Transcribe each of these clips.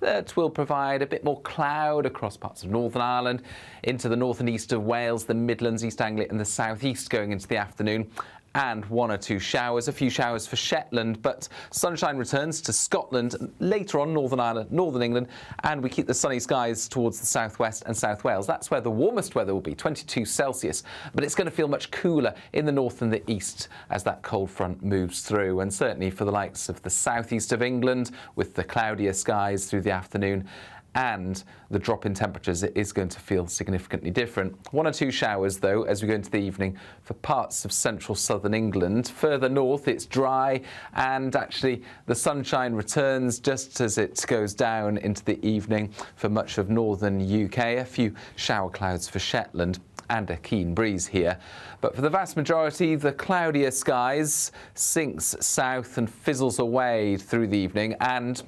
that will provide a bit more cloud across parts of Northern Ireland, into the north and east of Wales, the Midlands, East Anglia and the south east going into the afternoon. And one or two showers, a few showers for Shetland, but sunshine returns to Scotland, later on Northern Ireland, Northern England, and we keep the sunny skies towards the southwest and South Wales. That's where the warmest weather will be, 22 Celsius, but it's going to feel much cooler in the north and the east as that cold front moves through, and certainly for the likes of the southeast of England with the cloudier skies through the afternoon. And the drop in temperatures, it is going to feel significantly different. One or two showers, though, as we go into the evening for parts of central southern England. Further north, it's dry, and actually the sunshine returns just as it goes down into the evening for much of northern UK. A few shower clouds for Shetland and a keen breeze here. But for the vast majority, the cloudier skies sinks south and fizzles away through the evening, and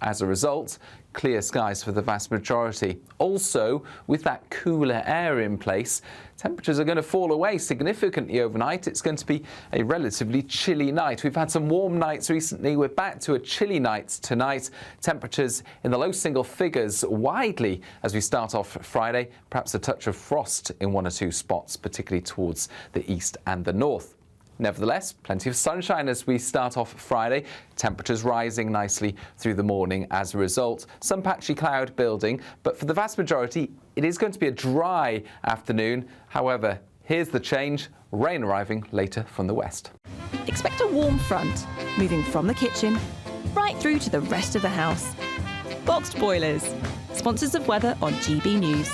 as a result, clear skies for the vast majority. Also, with that cooler air in place, temperatures are going to fall away significantly overnight. It's going to be a relatively chilly night. We've had some warm nights recently. We're back to a chilly night tonight. Temperatures in the low single figures widely as we start off Friday. Perhaps a touch of frost in one or two spots, particularly towards the east and the north. Nevertheless, plenty of sunshine as we start off Friday. Temperatures rising nicely through the morning as a result. Some patchy cloud building, but for the vast majority, it is going to be a dry afternoon. However, here's the change. Rain arriving later from the west. Expect a warm front, moving from the kitchen right through to the rest of the house. Boxed boilers, sponsors of weather on GB News.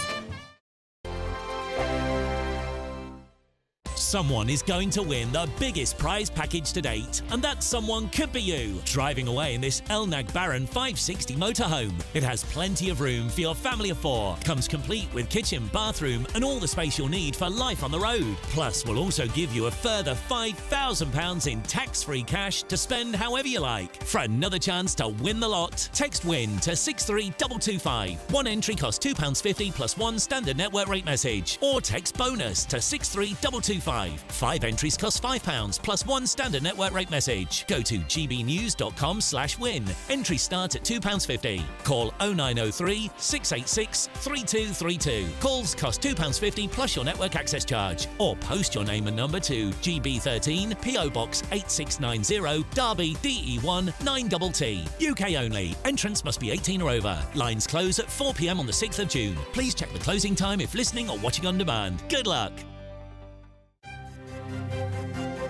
Someone is going to win the biggest prize package to date, and that someone could be you, driving away in this Elnag Baron 560 motorhome. It has plenty of room for your family of four, comes complete with kitchen, bathroom and all the space you'll need for life on the road. Plus, we'll also give you a further £5,000 in tax-free cash to spend however you like. For another chance to win the lot, text WIN to 63225. One entry costs £2.50 plus one standard network rate message, or text BONUS to 63225. 5 entries cost £5 plus one standard network rate message. Go to gbnews.com/win. Entries start at £2.50. Call 0903 686 3232. Calls cost £2.50 plus your network access charge. Or post your name and number to GB13 PO Box 8690 Derby DE1 9TT. UK only. Entrance must be 18 or over. Lines close at 4 p.m. on the 6th of June. Please check the closing time if listening or watching on demand. Good luck.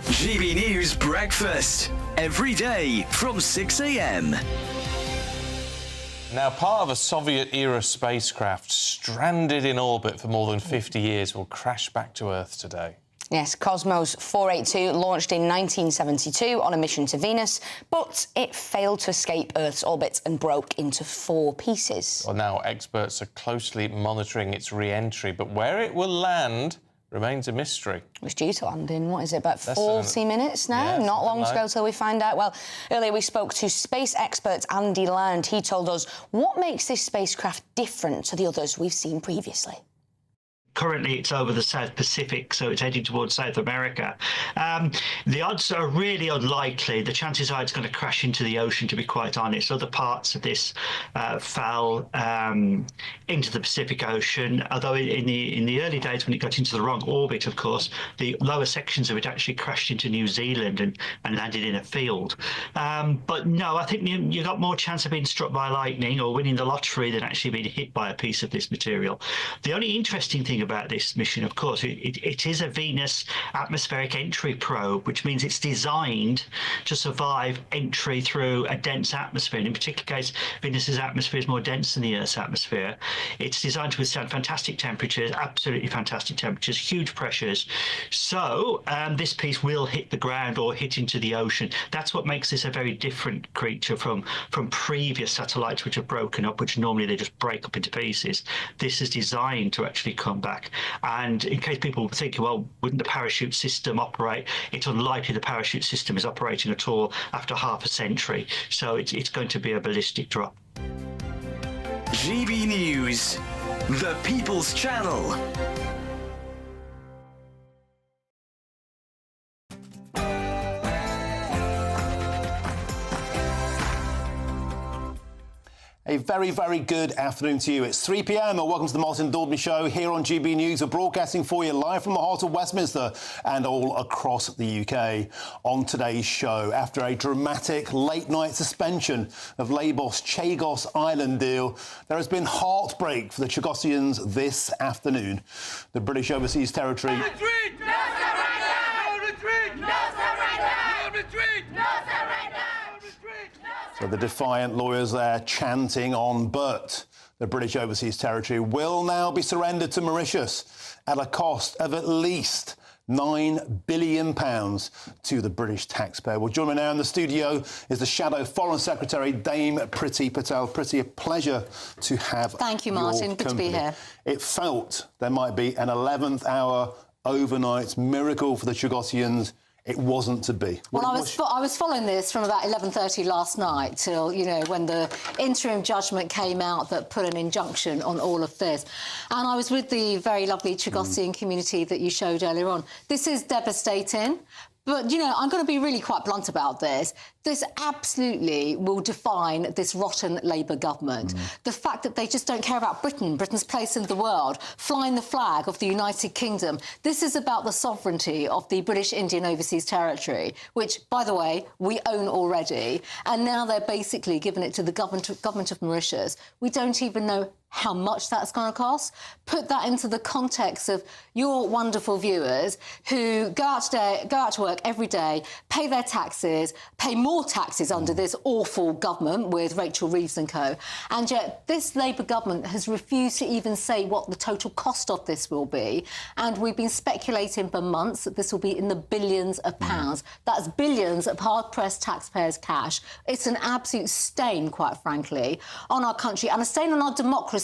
GB News Breakfast, every day from 6 a.m. Now, part of a Soviet-era spacecraft stranded in orbit for more than 50 years will crash back to Earth today. Yes, Cosmos 482 launched in 1972 on a mission to Venus, but it failed to escape Earth's orbit and broke into 4 pieces. Well, now experts are closely monitoring its re-entry, but where it will land remains a mystery. It was due to land in, what is it, about 40 minutes now? Yeah, not long to go like. till we find out. Well, earlier we spoke to space expert Andy Land. He told us what makes this spacecraft different to the others we've seen previously. Currently, it's over the South Pacific, so it's heading towards South America. The odds are really unlikely. The chances are it's going to crash into the ocean, to be quite honest. Other parts of this fell into the Pacific Ocean, although in the early days when it got into the wrong orbit, of course, the lower sections of it actually crashed into New Zealand and landed in a field. But no, I think you got more chance of being struck by lightning or winning the lottery than actually being hit by a piece of this material. The only interesting thing about this mission, of course, it is a Venus atmospheric entry probe, which means it's designed to survive entry through a dense atmosphere. And in particular case, Venus's atmosphere is more dense than the Earth's atmosphere. It's designed to withstand fantastic temperatures, absolutely fantastic temperatures, huge pressures. So this piece will hit the ground or hit into the ocean. That's what makes this a very different creature from previous satellites which have broken up, which normally they just break up into pieces. This is designed to actually come back. And in case people were thinking, well, wouldn't the parachute system operate? It's unlikely the parachute system is operating at all after half a century. So it's going to be a ballistic drop. GB News, the People's Channel. A very, very good afternoon to you. It's 3 p.m. and welcome to the Martin Daubney Show here on GB News. We're broadcasting for you live from the heart of Westminster and all across the UK. On today's show, after a dramatic late-night suspension of Labour's Chagos Island deal, there has been heartbreak for the Chagosians this afternoon. The British Overseas Territory... No retreat! No surrender! No retreat! No surrender! No retreat! No surrender! So the defiant lawyers there chanting on, but the British Overseas Territory will now be surrendered to Mauritius at a cost of at least £9 billion to the British taxpayer. Well, joining me now in the studio is the Shadow Foreign Secretary, Dame Priti Patel. Priti, a pleasure to have Thank you, Martin. Good to be here. It felt there might be an 11th hour overnight miracle for the Chagosians. It wasn't to be. Well, I was following this from about 11:30 last night till, you know, when the interim judgment came out that put an injunction on all of this. And I was with the very lovely Chagosian community that you showed earlier on. This is devastating. But, you know, I'm going to be really quite blunt about this. This absolutely will define this rotten Labour government. The fact that they just don't care about Britain, Britain's place in the world, flying the flag of the United Kingdom. This is about the sovereignty of the British Indian Overseas Territory, which, by the way, we own already. And now they're basically giving it to the government of Mauritius. We don't even know how much that's going to cost. Put that into the context of your wonderful viewers who go out to work every day, pay their taxes, pay more taxes under this awful government with Rachel Reeves and co. And yet this Labour government has refused to even say what the total cost of this will be. And we've been speculating for months that this will be in the billions of pounds. That's billions of hard-pressed taxpayers' cash. It's an absolute stain, quite frankly, on our country and a stain on our democracy,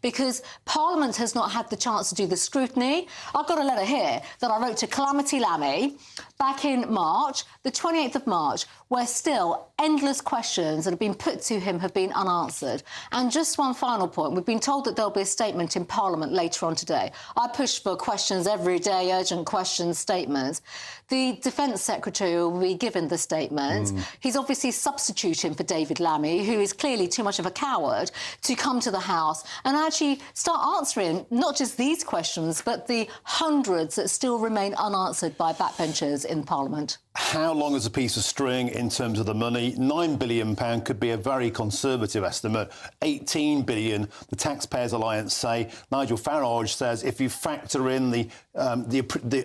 because Parliament has not had the chance to do the scrutiny. I've got a letter here that I wrote to Calamity Lammy back in March, the 28th of March, where still endless questions that have been put to him have been unanswered. And just one final point. We've been told that there'll be a statement in Parliament later on today. I push for questions every day, urgent questions, statements. The Defence Secretary will be given the statement. He's obviously substituting for David Lammy, who is clearly too much of a coward to come to the House and actually start answering not just these questions, but the hundreds that still remain unanswered by backbenchers in Parliament. How long is a piece of string in terms of the money? £9 billion could be a very conservative estimate. £18 billion, the Taxpayers Alliance say. Nigel Farage says if you factor in the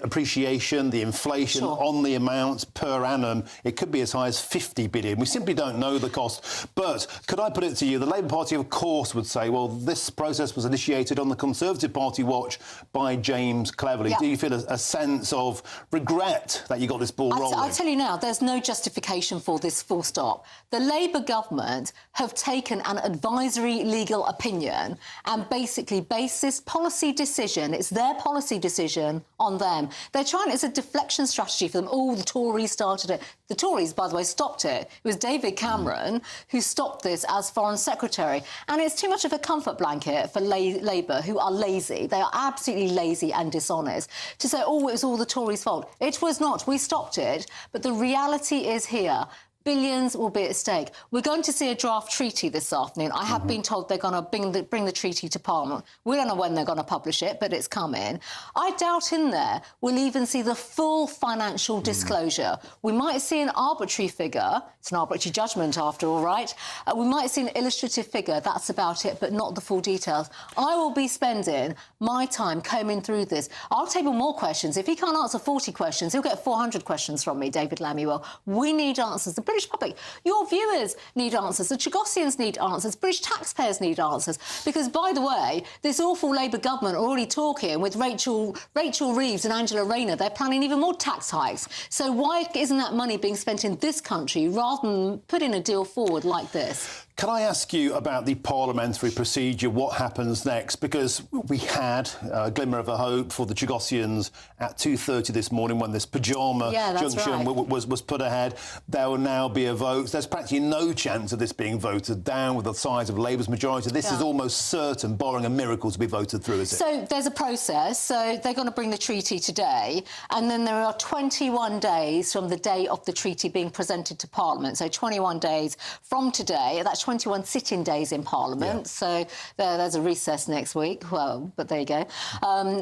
appreciation, the inflation on the amounts per annum, it could be as high as £50 billion. We simply don't know the cost. But could I put it to you, the Labour Party, of course, would say, well, this process was initiated on the Conservative Party watch by James Cleverly. Yeah. Do you feel a sense of regret that you got this ball rolling? I'll tell you now, there's no justification for this, full stop. The Labour government have taken an advisory legal opinion and basically based this policy decision, it's their policy decision, on them. They're trying, it's a deflection strategy for them. Oh, the Tories started it. The Tories, by the way, stopped it. It was David Cameron who stopped this as Foreign Secretary. And it's too much of a comfort blanket for Labour, who are lazy. They are absolutely lazy and dishonest, to say, oh, it was all the Tories' fault. It was not. We stopped it. But the reality is here. Billions will be at stake. We're going to see a draft treaty this afternoon. I have been told they're going to bring the treaty to Parliament. We don't know when they're going to publish it, but it's coming. I doubt in there we'll even see the full financial disclosure. We might see an arbitrary figure. It's an arbitrary judgment, after all, right? We might see an illustrative figure. That's about it, but not the full details. I will be spending my time combing through this. I'll table more questions. If he can't answer 40 questions, he'll get 400 questions from me, David Lammy will. We need answers. The British public, your viewers need answers, the Chagosians need answers, British taxpayers need answers. Because, by the way, this awful Labour government are already talking with Rachel Reeves and Angela Rayner. They're planning even more tax hikes. So why isn't that money being spent in this country rather than putting a deal forward like this? Can I ask you about the parliamentary procedure, what happens next? Because we had a glimmer of a hope for the Chagosians at 2:30 this morning when this pyjama junction was put ahead. There will now be a vote. There's practically no chance of this being voted down with the size of Labour's majority. This is almost certain, barring a miracle, to be voted through, is it? So there's a process. So they're going to bring the treaty today, and then there are 21 days from the day of the treaty being presented to Parliament. So 21 days from today, that's 21 sitting days in Parliament, so there's a recess next week. Well, but there you go.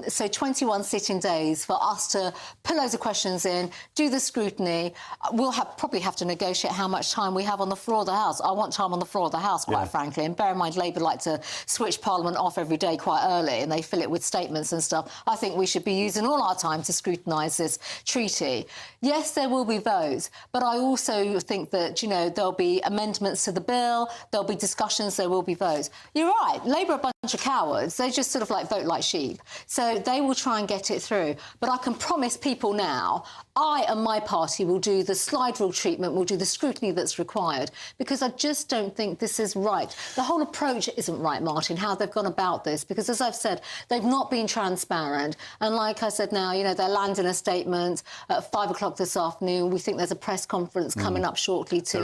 So 21 sitting days for us to put loads of questions in, do the scrutiny. We'll probably have to negotiate how much time we have on the floor of the House. I want time on the floor of the House, quite frankly. And bear in mind, Labour like to switch Parliament off every day quite early, and they fill it with statements and stuff. I think we should be using all our time to scrutinise this treaty. Yes, there will be votes, but I also think that, you know, there'll be amendments to the bill, there'll be discussions, there will be votes. You're right, Labour are a bunch of cowards. They just sort of like vote like sheep. So they will try and get it through. But I can promise people now, I and my party will do the slide rule treatment, we'll do the scrutiny that's required, because I just don't think this is right. The whole approach isn't right, Martin, how they've gone about this, because, as I've said, they've not been transparent. And like I said now, you know, they're landing a statement at 5 o'clock this afternoon. We think there's a press conference coming up shortly too.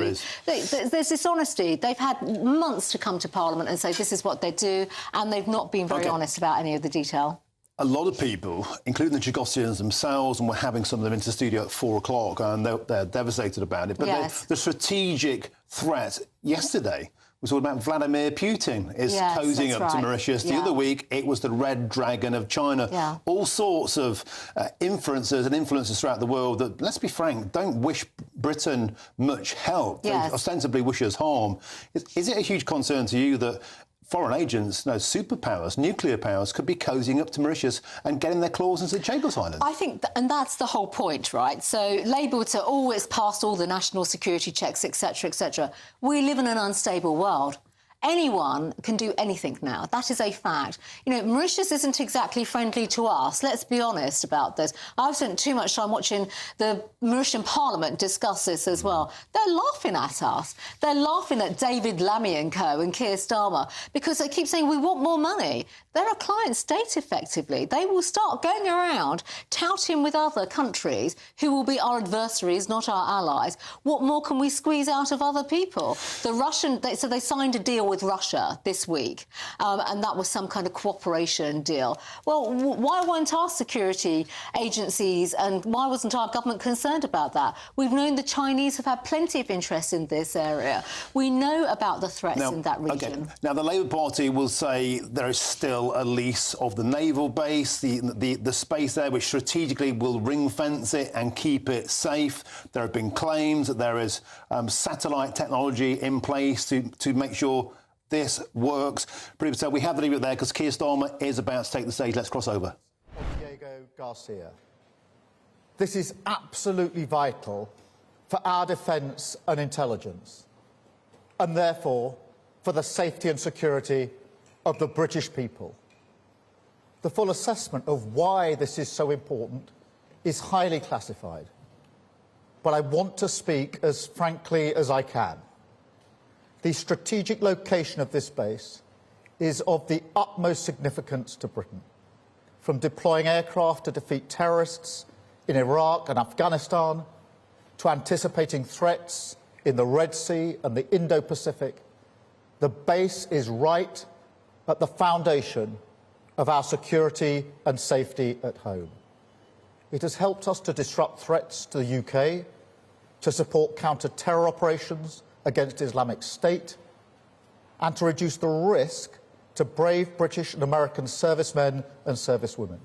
There is. There's dishonesty. They've had months to come to Parliament and say this is what they do, and they've not been very honest about any of the detail. A lot of people, including the Chagosians themselves, and we're having some of them into the studio at 4 o'clock, and they're devastated about it. But the strategic threat yesterday was all about Vladimir Putin is cozying up to Mauritius. The other week, it was the Red Dragon of China. All sorts of influencers and influencers throughout the world that, let's be frank, don't wish Britain much help. They ostensibly wish us harm. Is it a huge concern to you that foreign agents, no, superpowers, nuclear powers, could be cozying up to Mauritius and getting their claws into the Chagos Islands? I think, and that's the whole point, right? So Labour to always pass all the national security checks, etc., etc. We live in an unstable world. Anyone can do anything now. That is a fact. You know, Mauritius isn't exactly friendly to us. Let's be honest about this. I've spent too much time watching the Mauritian Parliament discuss this as well. They're laughing at us. They're laughing at David Lammy and co and Keir Starmer because they keep saying we want more money. They're a client state, effectively. They will start going around touting with other countries who will be our adversaries, not our allies. What more can we squeeze out of other people? The Russian... So they signed a deal with Russia this week, and that was some kind of cooperation deal. Well, why weren't our security agencies and why wasn't our government concerned about that? We've known the Chinese have had plenty of interest in this area. We know about the threats in that region. Okay. Now, the Labour Party will say there is still a lease of the naval base, the space there, which strategically will ring-fence it and keep it safe. There have been claims that there is satellite technology in place to make sure this works. So we have to leave it there because Keir Starmer is about to take the stage. Let's cross over. Diego Garcia. This is absolutely vital for our defence and intelligence, and therefore for the safety and security of the British people. The full assessment of why this is so important is highly classified, but I want to speak as frankly as I can. The strategic location of this base is of the utmost significance to Britain, from deploying aircraft to defeat terrorists in Iraq and Afghanistan, to anticipating threats in the Red Sea and the Indo-Pacific. The base is right at the foundation of our security and safety at home. It has helped us to disrupt threats to the UK, to support counter-terror operations against Islamic State, and to reduce the risk to brave British and American servicemen and servicewomen.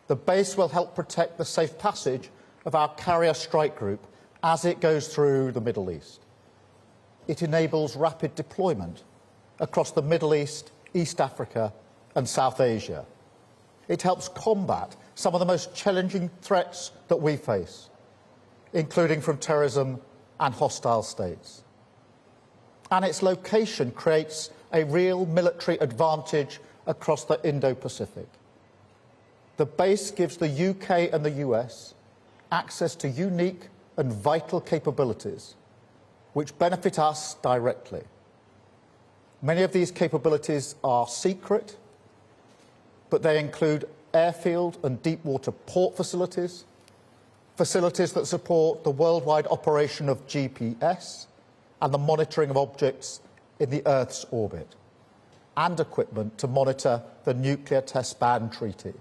The base will help protect the safe passage of our carrier strike group as it goes through the Middle East. It enables rapid deployment across the Middle East, East Africa and South Asia. It helps combat some of the most challenging threats that we face, including from terrorism and hostile states. And its location creates a real military advantage across the Indo-Pacific. The base gives the UK and the US access to unique and vital capabilities which benefit us directly. Many of these capabilities are secret, but they include airfield and deep water port facilities, facilities that support the worldwide operation of GPS and the monitoring of objects in the Earth's orbit, and equipment to monitor the Nuclear Test Ban Treaty.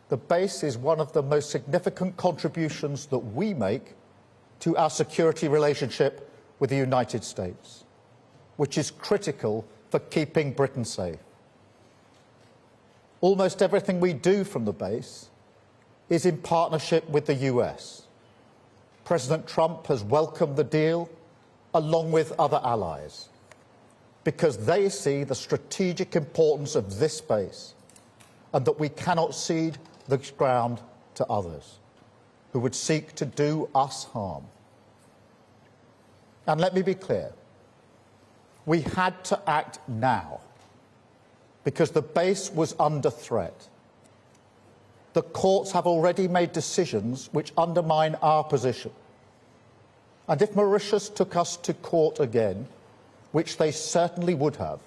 The base is one of the most significant contributions that we make to our security relationship with the United States, which is critical for keeping Britain safe. Almost everything we do from the base is in partnership with the US. President Trump has welcomed the deal along with other allies because they see the strategic importance of this base and that we cannot cede the ground to others who would seek to do us harm. And let me be clear, we had to act now because the base was under threat. The courts have already made decisions which undermine our position. And if Mauritius took us to court again, which they certainly would have,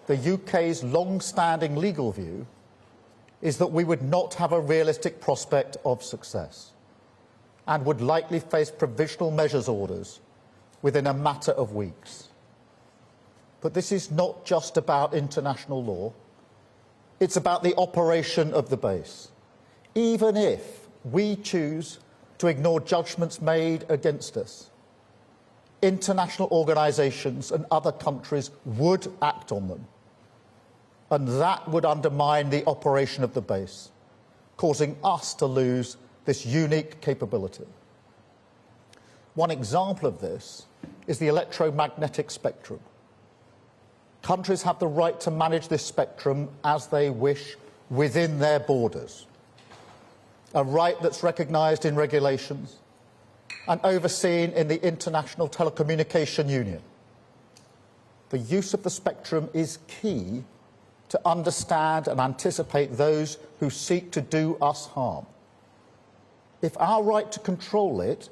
the UK's long-standing legal view is that we would not have a realistic prospect of success and would likely face provisional measures orders within a matter of weeks. But this is not just about international law. It's about the operation of the base. Even if we choose to ignore judgments made against us, international organisations and other countries would act on them, and that would undermine the operation of the base, causing us to lose this unique capability. One example of this is the electromagnetic spectrum. Countries have the right to manage this spectrum as they wish within their borders, a right that's recognised in regulations and overseen in the International Telecommunication Union. The use of the spectrum is key to understand and anticipate those who seek to do us harm. If our right to control it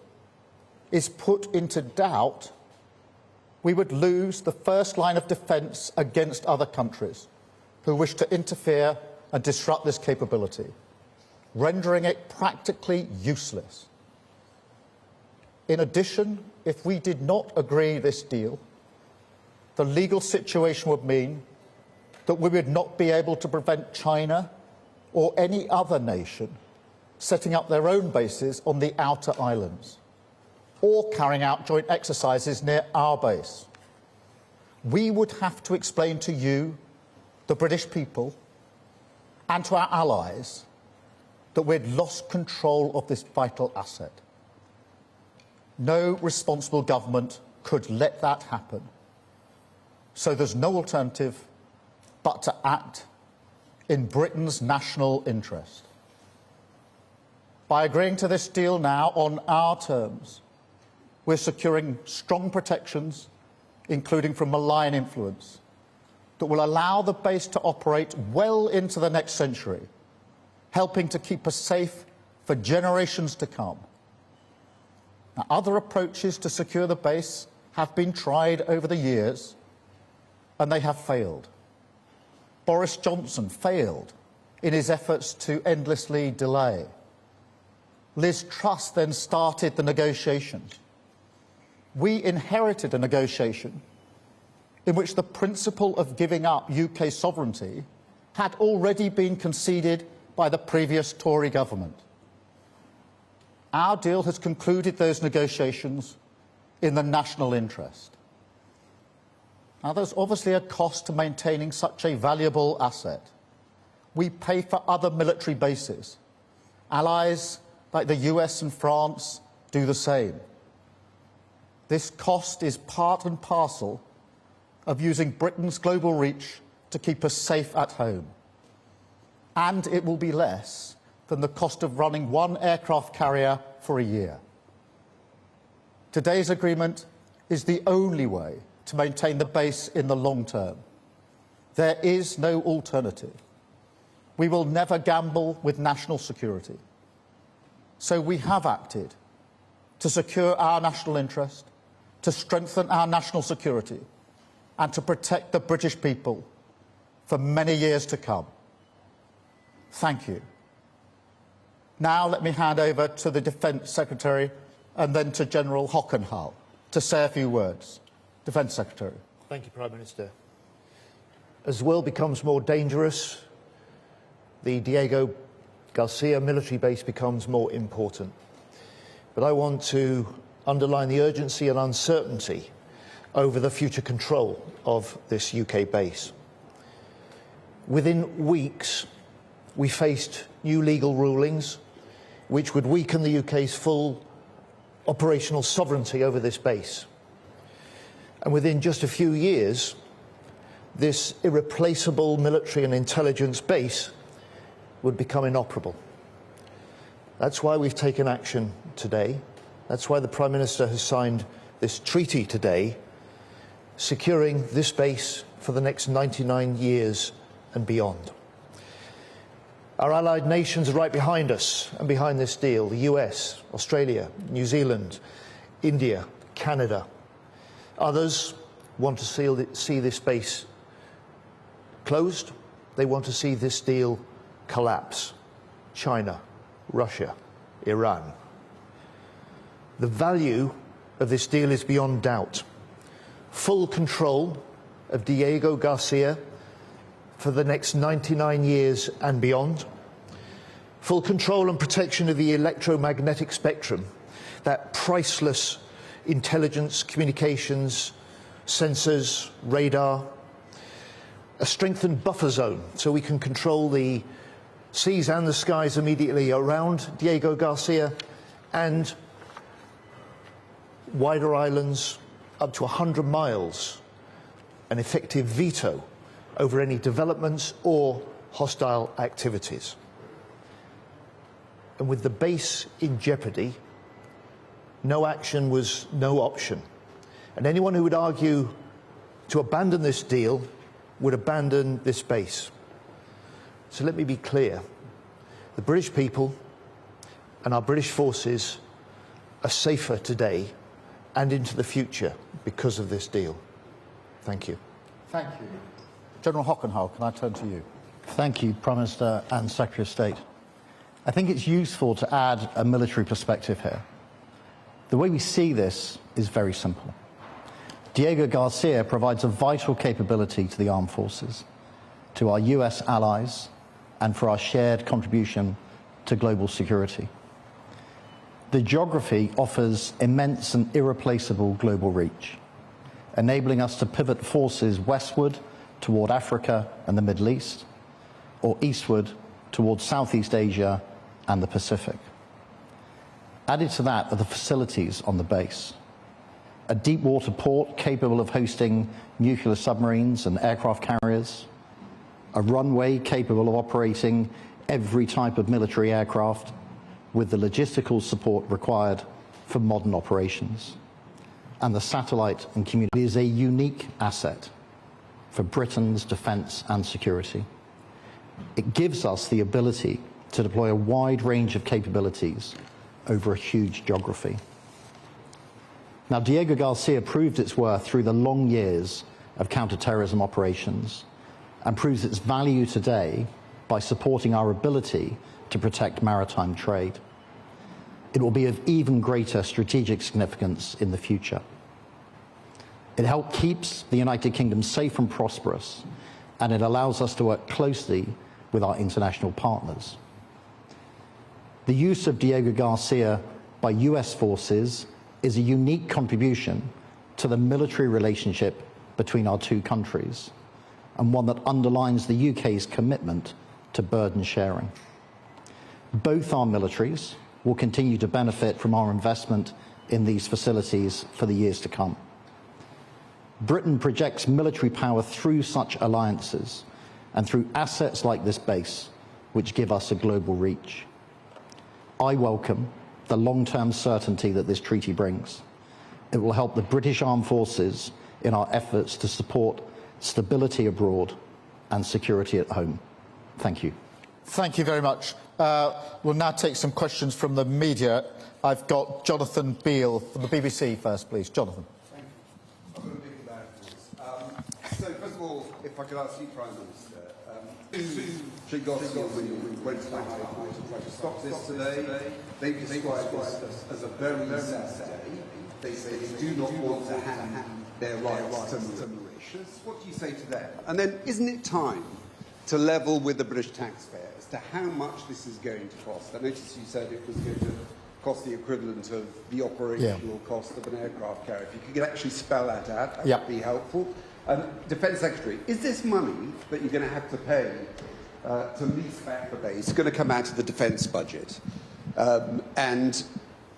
is put into doubt, we would lose the first line of defence against other countries who wish to interfere and disrupt this capability, rendering it practically useless. In addition, if we did not agree this deal, the legal situation would mean that we would not be able to prevent China or any other nation setting up their own bases on the outer islands or carrying out joint exercises near our base. We would have to explain to you, the British people, and to our allies that we'd lost control of this vital asset. No responsible government could let that happen. So there's no alternative but to act in Britain's national interest. By agreeing to this deal now on our terms, we're securing strong protections, including from malign influence, that will allow the base to operate well into the next century, helping to keep us safe for generations to come. Now, other approaches to secure the base have been tried over the years, and they have failed. Boris Johnson failed in his efforts to endlessly delay. Liz Truss then started the negotiations. We inherited a negotiation in which the principle of giving up UK sovereignty had already been conceded by the previous Tory government. Our deal has concluded those negotiations in the national interest. Now, there's obviously a cost to maintaining such a valuable asset. We pay for other military bases. Allies like the US and France do the same. This cost is part and parcel of using Britain's global reach to keep us safe at home. And it will be less than the cost of running one aircraft carrier for a year. Today's agreement is the only way to maintain the base in the long term. There is no alternative. We will never gamble with national security. So we have acted to secure our national interest, to strengthen our national security, and to protect the British people for many years to come. Thank you. Now let me hand over to the Defence Secretary and then to General Hockenhull to say a few words. Defence Secretary. Thank you, Prime Minister. As the world becomes more dangerous, the Diego Garcia military base becomes more important. But I want to underline the urgency and uncertainty over the future control of this UK base. Within weeks, we faced new legal rulings which would weaken the UK's full operational sovereignty over this base. And within just a few years, this irreplaceable military and intelligence base would become inoperable. That's why we've taken action today. That's why the Prime Minister has signed this treaty today, securing this base for the next 99 years and beyond. Our allied nations are right behind us and behind this deal: the US, Australia, New Zealand, India, Canada. Others want to see this base closed. They want to see this deal collapse. China, Russia, Iran. The value of this deal is beyond doubt. Full control of Diego Garcia for the next 99 years and beyond. Full control and protection of the electromagnetic spectrum, that priceless intelligence, communications, sensors, radar. A strengthened buffer zone so we can control the seas and the skies immediately around Diego Garcia, and wider islands up to 100 miles, an effective veto over any developments or hostile activities. And with the base in jeopardy, no action was no option. And anyone who would argue to abandon this deal would abandon this base. So let me be clear. The British people and our British forces are safer today and into the future because of this deal. Thank you. Thank you. General Hockenhull, can I turn to you? Thank you, Prime Minister and Secretary of State. I think it's useful to add a military perspective here. The way we see this is very simple. Diego Garcia provides a vital capability to the armed forces, to our US allies, and for our shared contribution to global security. The geography offers immense and irreplaceable global reach, enabling us to pivot forces westward toward Africa and the Middle East, or eastward towards Southeast Asia and the Pacific. Added to that are the facilities on the base. A deep water port capable of hosting nuclear submarines and aircraft carriers, a runway capable of operating every type of military aircraft with the logistical support required for modern operations. And the satellite and community is a unique asset for Britain's defence and security. It gives us the ability to deploy a wide range of capabilities over a huge geography. Now, Diego Garcia proved its worth through the long years of counter-terrorism operations and proves its value today by supporting our ability to protect maritime trade. It will be of even greater strategic significance in the future. It helps keeps the United Kingdom safe and prosperous, and it allows us to work closely with our international partners. The use of Diego Garcia by US forces is a unique contribution to the military relationship between our two countries, and one that underlines the UK's commitment to burden sharing. Both our militaries will continue to benefit from our investment in these facilities for the years to come. Britain projects military power through such alliances and through assets like this base, which give us a global reach. I welcome the long-term certainty that this treaty brings. It will help the British Armed Forces in our efforts to support stability abroad and security at home. Thank you. Thank you very much. We'll now take some questions from the media. I've got Jonathan Beale from the BBC first, please. Jonathan. So, first of all, if I could ask you, Prime Minister, Chagosians went back to try to stop this today. They described this as a very sad day. They say they do not want to hand their rights to Mauritius. What do you say to them? And then, isn't it time to level with the British taxpayer as to how much this is going to cost? I noticed you said it was going to cost the equivalent of the operational cost of an aircraft carrier. If you could actually spell that out, that would be helpful. And Defence Secretary, is this money that you're going to have to pay to lease back the base going to come out of the defence budget? And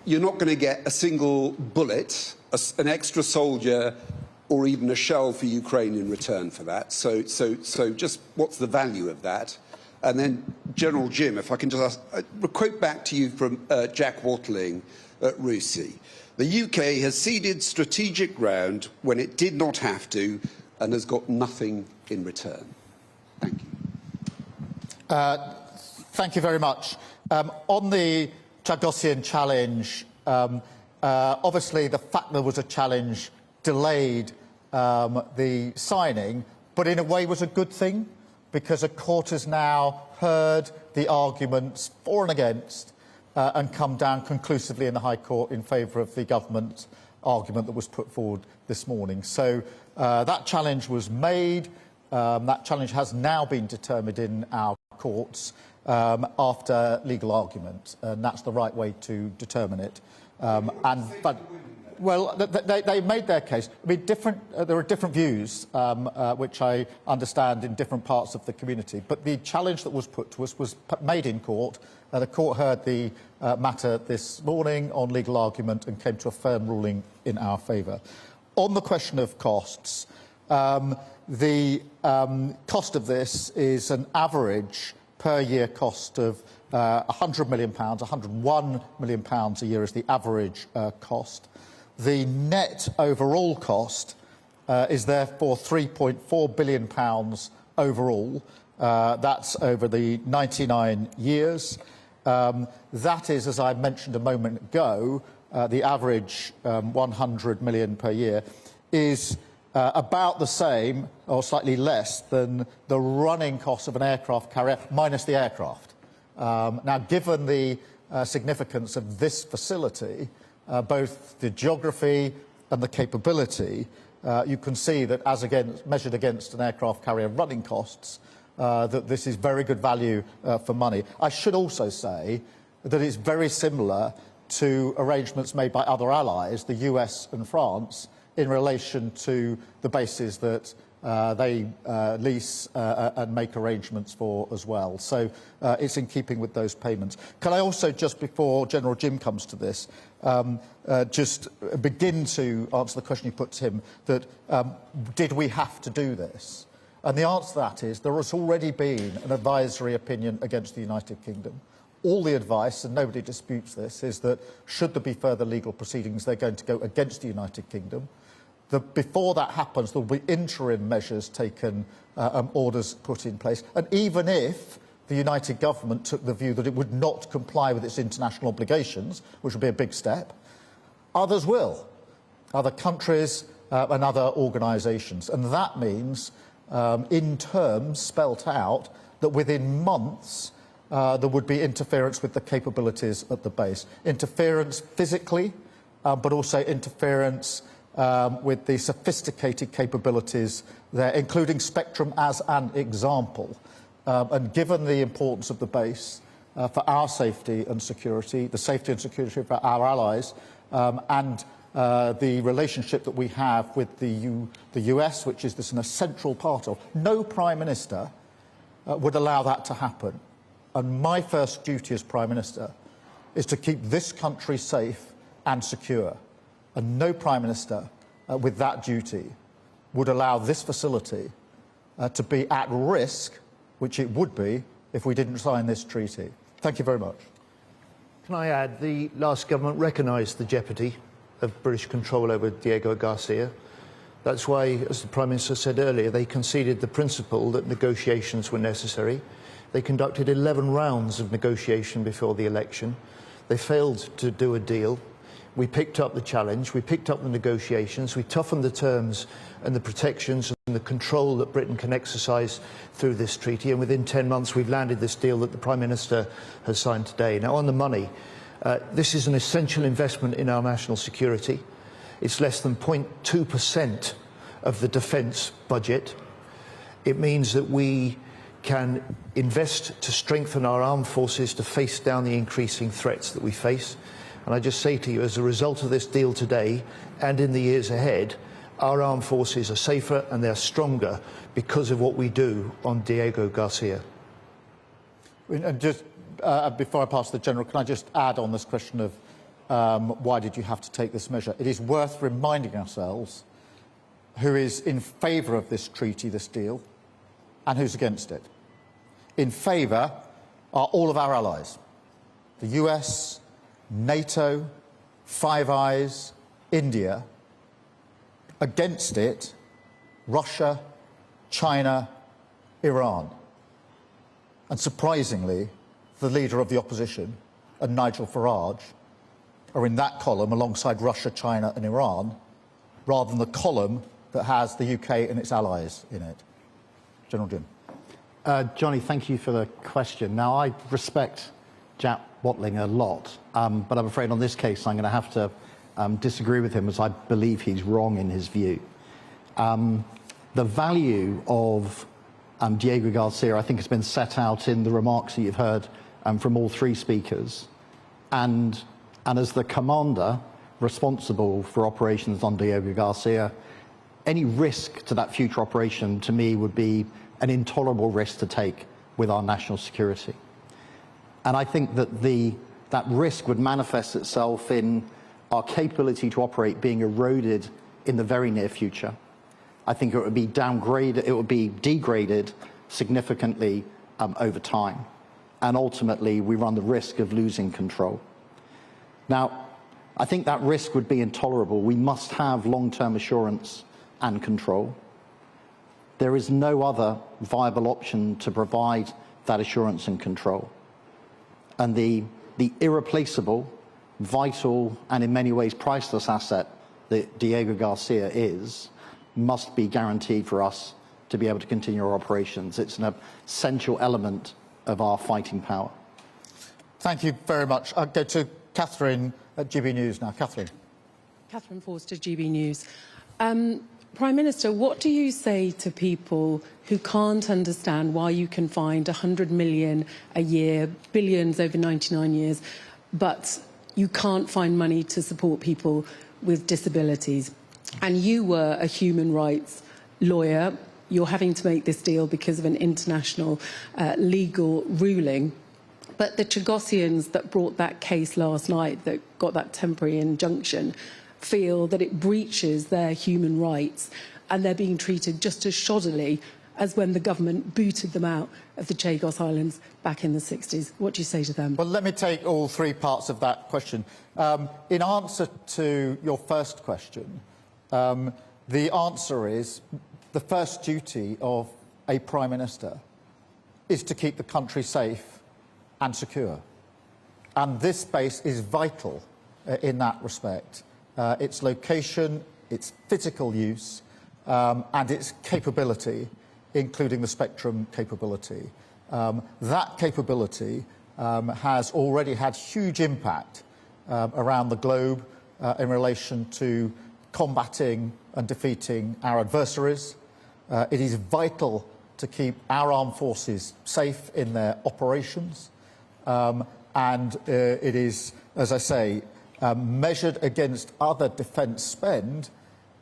you're not going to get a single bullet, an extra soldier, or even a shell for Ukraine in return for that. So just what's the value of that? And then, General Jim, if I can just ask, a quote back to you from Jack Watling at RUSI. The UK has ceded strategic ground when it did not have to and has got nothing in return. Thank you. Thank you very much. On the Chagosian challenge, obviously the fact there was a challenge delayed the signing, but in a way was a good thing, because a court has now heard the arguments for and against and come down conclusively in the High Court in favour of the government argument that was put forward this morning. So that challenge was made. That challenge has now been determined in our courts after legal argument, and that's the right way to determine it. Well, they made their case. I mean, there are different views, which I understand in different parts of the community. But the challenge that was put to us was made in court. The court heard the matter this morning on legal argument and came to a firm ruling in our favour. On the question of costs, the cost of this is an average per year cost of £100 million, £101 million a year is the average cost. The net overall cost is therefore £3.4 billion overall. That's over the 99 years. That is, as I mentioned a moment ago, the average 100 million per year is about the same or slightly less than the running cost of an aircraft carrier minus the aircraft. Now, given the significance of this facility, both the geography and the capability, you can see that as measured against an aircraft carrier running costs, that this is very good value for money. I should also say that it's very similar to arrangements made by other allies, the US and France, in relation to the bases that they lease and make arrangements for as well. So it's in keeping with those payments. Can I also, just before General Jim comes to this, just begin to answer the question you put to him, that did we have to do this? And the answer to that is there has already been an advisory opinion against the United Kingdom. All the advice, and nobody disputes this, is that should there be further legal proceedings, they're going to go against the United Kingdom. Before that happens, there will be interim measures taken, orders put in place. And even if the United Government took the view that it would not comply with its international obligations, which would be a big step, others will. Other countries and other organisations. And that means, in terms spelt out, that within months there would be interference with the capabilities at the base. Interference physically, but also interference with the sophisticated capabilities there, including Spectrum as an example. And given the importance of the base for our safety and security, the safety and security of our allies, and the relationship that we have with the US, which is this an essential part of, no Prime Minister would allow that to happen. And my first duty as Prime Minister is to keep this country safe and secure. And no Prime Minister with that duty would allow this facility to be at risk, which it would be if we didn't sign this treaty. Thank you very much. Can I add, the last government recognised the jeopardy of British control over Diego Garcia. That's why, as the Prime Minister said earlier, they conceded the principle that negotiations were necessary. They conducted 11 rounds of negotiation before the election. They failed to do a deal. We picked up the challenge, we picked up the negotiations, we toughened the terms and the protections and the control that Britain can exercise through this treaty, and within 10 months we've landed this deal that the Prime Minister has signed today. Now, on the money, this is an essential investment in our national security. It's less than 0.2% of the defence budget. It means that we can invest to strengthen our armed forces to face down the increasing threats that we face. And I just say to you, as a result of this deal today and in the years ahead, our armed forces are safer and they're stronger because of what we do on Diego Garcia. And just before I pass to the General, can I just add on this question of why did you have to take this measure? It is worth reminding ourselves who is in favour of this treaty, this deal, and who's against it. In favour are all of our allies, the US, NATO, Five Eyes, India. Against it, Russia, China, Iran. And surprisingly, the leader of the opposition and Nigel Farage are in that column alongside Russia, China and Iran, rather than the column that has the UK and its allies in it. General Jim. Johnny, thank you for the question. Now, I respect Jack Watling a lot, but I'm afraid on this case I'm going to have to disagree with him, as I believe he's wrong in his view. The value of Diego Garcia, I think, has been set out in the remarks that you've heard from all three speakers. And as the commander responsible for operations on Diego Garcia, any risk to that future operation, to me, would be an intolerable risk to take with our national security. And I think that that risk would manifest itself in our capability to operate being eroded in the very near future. I think it would be downgraded, it would be degraded significantly over time. And ultimately, we run the risk of losing control. Now, I think that risk would be intolerable. We must have long-term assurance and control. There is no other viable option to provide that assurance and control. And the irreplaceable, vital, and in many ways priceless asset that Diego Garcia is, must be guaranteed for us to be able to continue our operations. It's an essential element of our fighting power. Thank you very much. I'll go to Catherine at GB News now. Catherine. Catherine Forster, GB News. Prime Minister, what do you say to people who can't understand why you can find 100 million a year, billions over 99 years, but you can't find money to support people with disabilities? And you were a human rights lawyer. You're having to make this deal because of an international legal ruling. But the Chagosians that brought that case last night, that got that temporary injunction, feel that it breaches their human rights, and they're being treated just as shoddily as when the government booted them out of the Chagos Islands back in the 60s. What do you say to them? Well, let me take all three parts of that question. In answer to your first question, the answer is the first duty of a Prime Minister is to keep the country safe and secure. And this space is vital in that respect. Its location, its physical use, and its capability, including the spectrum capability. That capability has already had huge impact around the globe in relation to combating and defeating our adversaries. It is vital to keep our armed forces safe in their operations. And it is, as I say, measured against other defence spend,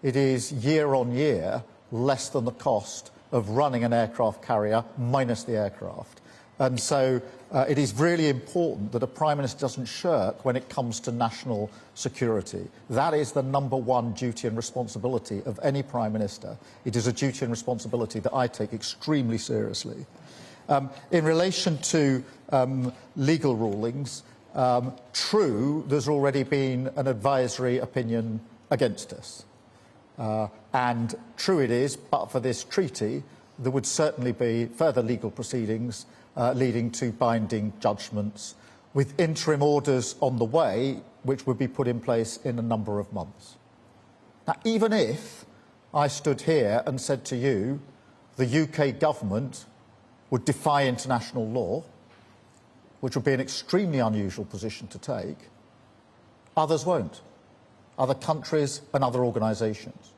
it is year on year less than the cost of running an aircraft carrier minus the aircraft. And so it is really important that a Prime Minister doesn't shirk when it comes to national security. That is the #1 duty and responsibility of any Prime Minister. It is a duty and responsibility that I take extremely seriously. In relation to legal rulings, true, there's already been an advisory opinion against us. And true it is, but for this treaty, there would certainly be further legal proceedings leading to binding judgments, with interim orders on the way, which would be put in place in a number of months. Now, even if I stood here and said to you, the UK government would defy international law, which would be an extremely unusual position to take, others won't. Other countries and other organisations.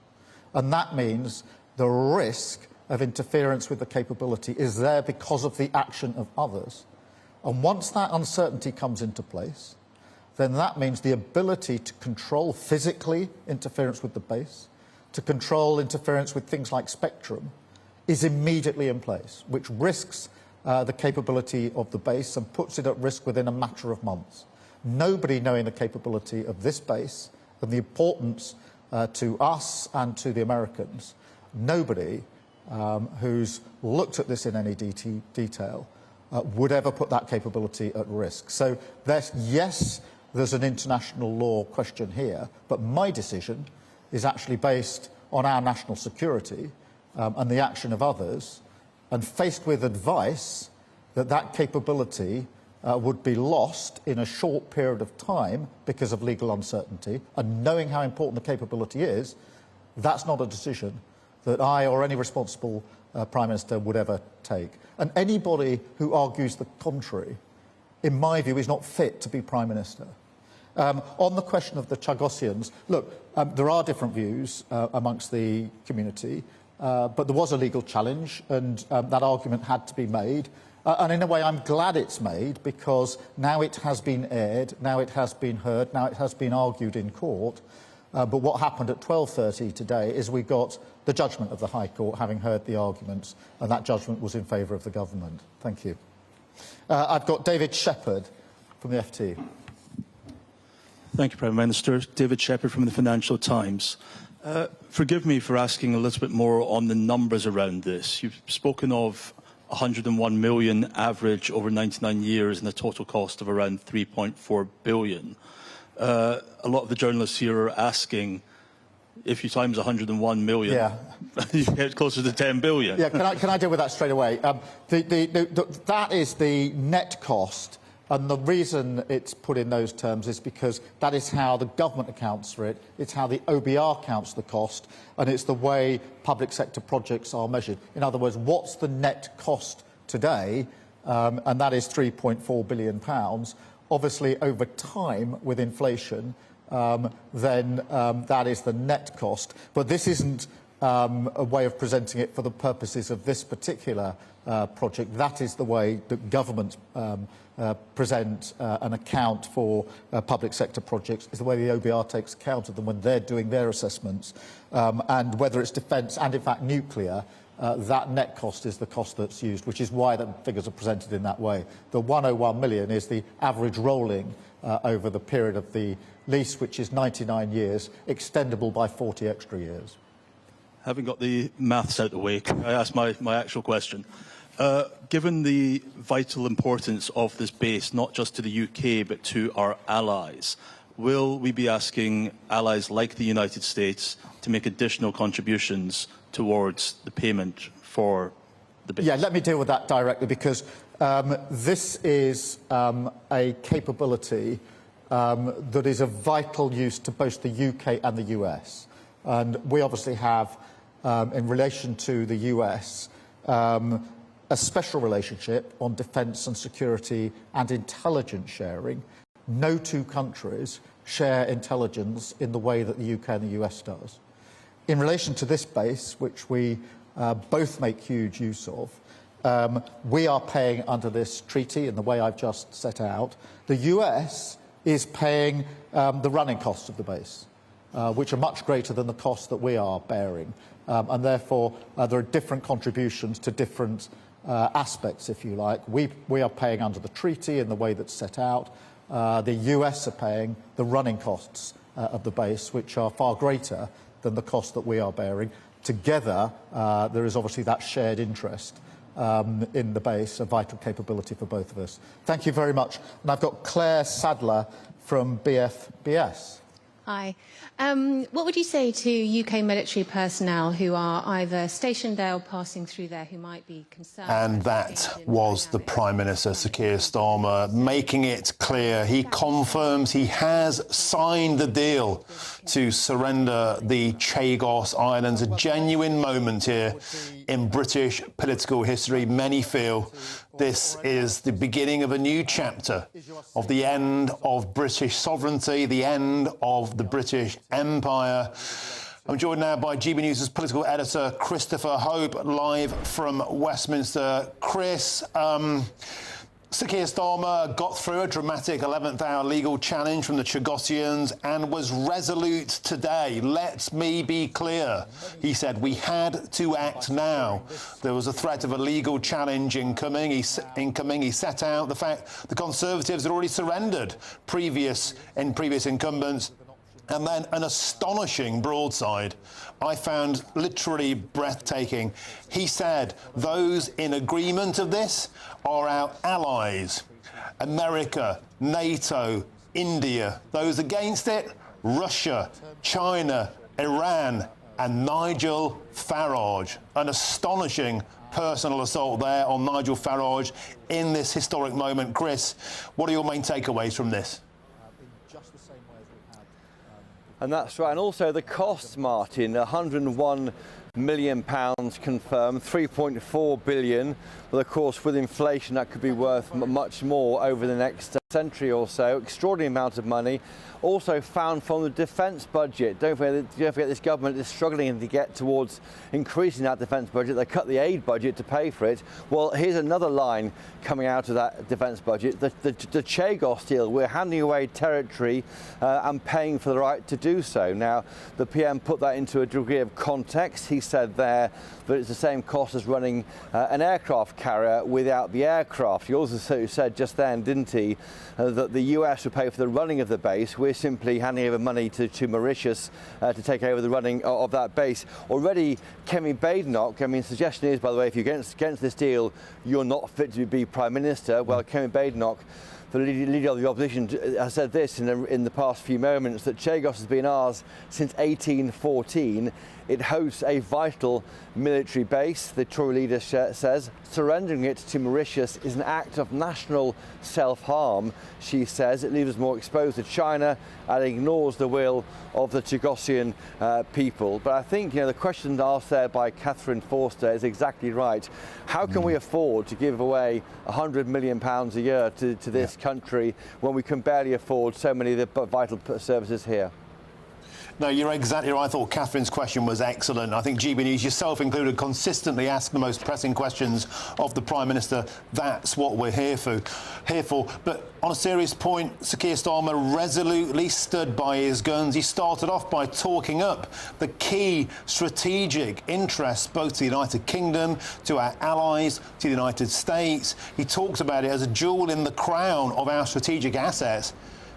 And that means the risk of interference with the capability is there because of the action of others. And once that uncertainty comes into place, then that means the ability to control physically interference with the base, to control interference with things like spectrum, is immediately in place, which risks the capability of the base and puts it at risk within a matter of months. Nobody knowing the capability of this base and the importance to us and to the Americans, nobody who's looked at this in any detail would ever put that capability at risk. So yes, there's an international law question here, but my decision is actually based on our national security and the action of others, and faced with advice that that capability would be lost in a short period of time because of legal uncertainty, and knowing how important the capability is, that's not a decision that I or any responsible Prime Minister would ever take. And anybody who argues the contrary, in my view, is not fit to be Prime Minister. On the question of the Chagosians, look, there are different views amongst the community, but there was a legal challenge, and that argument had to be made. And in a way, I'm glad it's made, because now it has been aired, now it has been heard, now it has been argued in court. But what happened at 12:30 today is we got the judgment of the High Court, having heard the arguments, and that judgment was in favour of the government. Thank you. I've got David Shepherd from the FT. Thank you, Prime Minister. David Shepherd from the Financial Times. Forgive me for asking a little bit more on the numbers around this. You've spoken of 101 million average over 99 years and a total cost of around 3.4 billion. A lot of the journalists here are asking, if you times 101 million, you get closer to 10 billion. Yeah, can I deal with that straight away? That is the net cost, and the reason it's put in those terms is because that is how the government accounts for it, it's how the OBR counts the cost, and it's the way public sector projects are measured. In other words, what's the net cost today? And that is £3.4 billion. Obviously, over time, with inflation, then that is the net cost. But this isn't a way of presenting it for the purposes of this particular project. That is the way that governments present an account for public sector projects, is the way the OBR takes account of them when they're doing their assessments. And whether it's defence and, in fact, nuclear, that net cost is the cost that's used, which is why the figures are presented in that way. The 101 million is the average rolling over the period of the lease, which is 99 years, extendable by 40 extra years. Having got the maths out the way, can I ask my actual question? Given the vital importance of this base, not just to the UK, but to our allies, will we be asking allies like the United States to make additional contributions towards the payment for the base? Yeah, let me deal with that directly, because this is a capability that is of vital use to both the UK and the US. And we obviously have, in relation to the US, a special relationship on defence and security and intelligence sharing. No two countries share intelligence in the way that the UK and the US does. In relation to this base, which we both make huge use of, we are paying under this treaty in the way I've just set out. The US is paying the running costs of the base, which are much greater than the costs that we are bearing. And therefore, there are different contributions to different aspects, if you like. We are paying under the treaty in the way that's set out. The US are paying the running costs of the base, which are far greater than the cost that we are bearing. Together, there is obviously that shared interest in the base, a vital capability for both of us. Thank you very much. And I've got Claire Sadler from BFBS. Hi. What would you say to UK military personnel who are either stationed there or passing through there who might be concerned? And that was the Prime Minister, Sir Keir Starmer, making it clear he confirms he has signed the deal to surrender the Chagos Islands. A genuine moment here in British political history. Many feel this is the beginning of a new chapter of the end of British sovereignty, the end of the British Empire. I'm joined now by GBNews' political editor, Christopher Hope, live from Westminster. Chris, Sir Keir Starmer got through a dramatic 11th hour legal challenge from the Chagosians and was resolute today. Let me be clear. He said we had to act now. There was a threat of a legal challenge incoming. He set out the fact the Conservatives had already surrendered previous incumbents. And then an astonishing broadside I found literally breathtaking. He said those in agreement of this are our allies. America, NATO, India. Those against it, Russia, China, Iran and Nigel Farage. An astonishing personal assault there on Nigel Farage in this historic moment. Chris, what are your main takeaways from this? And that's right. And also the costs, Martin, £101 million confirmed, 3.4 billion. But of course, with inflation, that could be worth much more over the next century or so. Extraordinary amount of money. Also found from the defence budget. Don't forget this government is struggling to get towards increasing that defence budget. They cut the aid budget to pay for it. Well, here's another line coming out of that defence budget. The Chagos deal. We're handing away territory and paying for the right to do so. Now, the PM put that into a degree of context. He said there that it's the same cost as running an aircraft carrier without the aircraft. He also said just then, didn't he, that the US would pay for the running of the base. We're simply handing over money to Mauritius to take over the running of that base. Already, Kemi Badenoch, I mean, the suggestion is, by the way, if you're against this deal, you're not fit to be Prime Minister. Well, Kemi Badenoch, the leader of the opposition, has said this in the past few moments, that Chagos has been ours since 1814. It hosts a vital military base, the Tory leader says. Surrendering it to Mauritius is an act of national self-harm, she says. It leaves us more exposed to China and ignores the will of the Chagosian people. But I think, the question asked there by Catherine Forster is exactly right. How can we afford to give away £100 million a year to this country when we can barely afford so many of the vital services here? No, you're exactly right. I thought Catherine's question was excellent. I think GBNews, yourself included, consistently ask the most pressing questions of the Prime Minister. That's what we're here for. But on a serious point, Sir Keir Starmer resolutely stood by his guns. He started off by talking up the key strategic interests, both to the United Kingdom, to our allies, to the United States. He talked about it as a jewel in the crown of our strategic assets.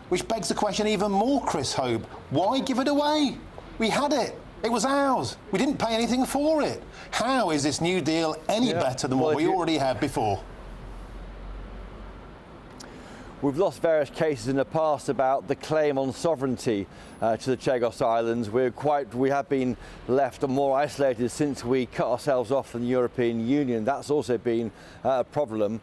Which begs the question even more, Chris Hope. Why give it away? We had it. It was ours. We didn't pay anything for it. How is this new deal any better than what we already had before? We've lost various cases in the past about the claim on sovereignty to the Chagos Islands. We have been left more isolated since we cut ourselves off from the European Union. That's also been a problem.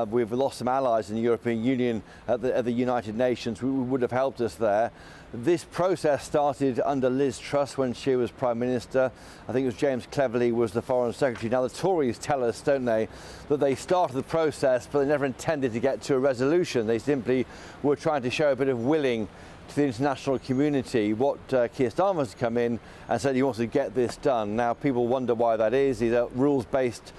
We've lost some allies in the European Union at the United Nations who would have helped us there. This process started under Liz Truss when she was Prime Minister. I think it was James Cleverly was the Foreign Secretary. Now, the Tories tell us, don't they, that they started the process, but they never intended to get to a resolution. They simply were trying to show a bit of willing to the international community. What Keir Starmer has come in and said he wants to get this done. Now, people wonder why that is. He's a rules-based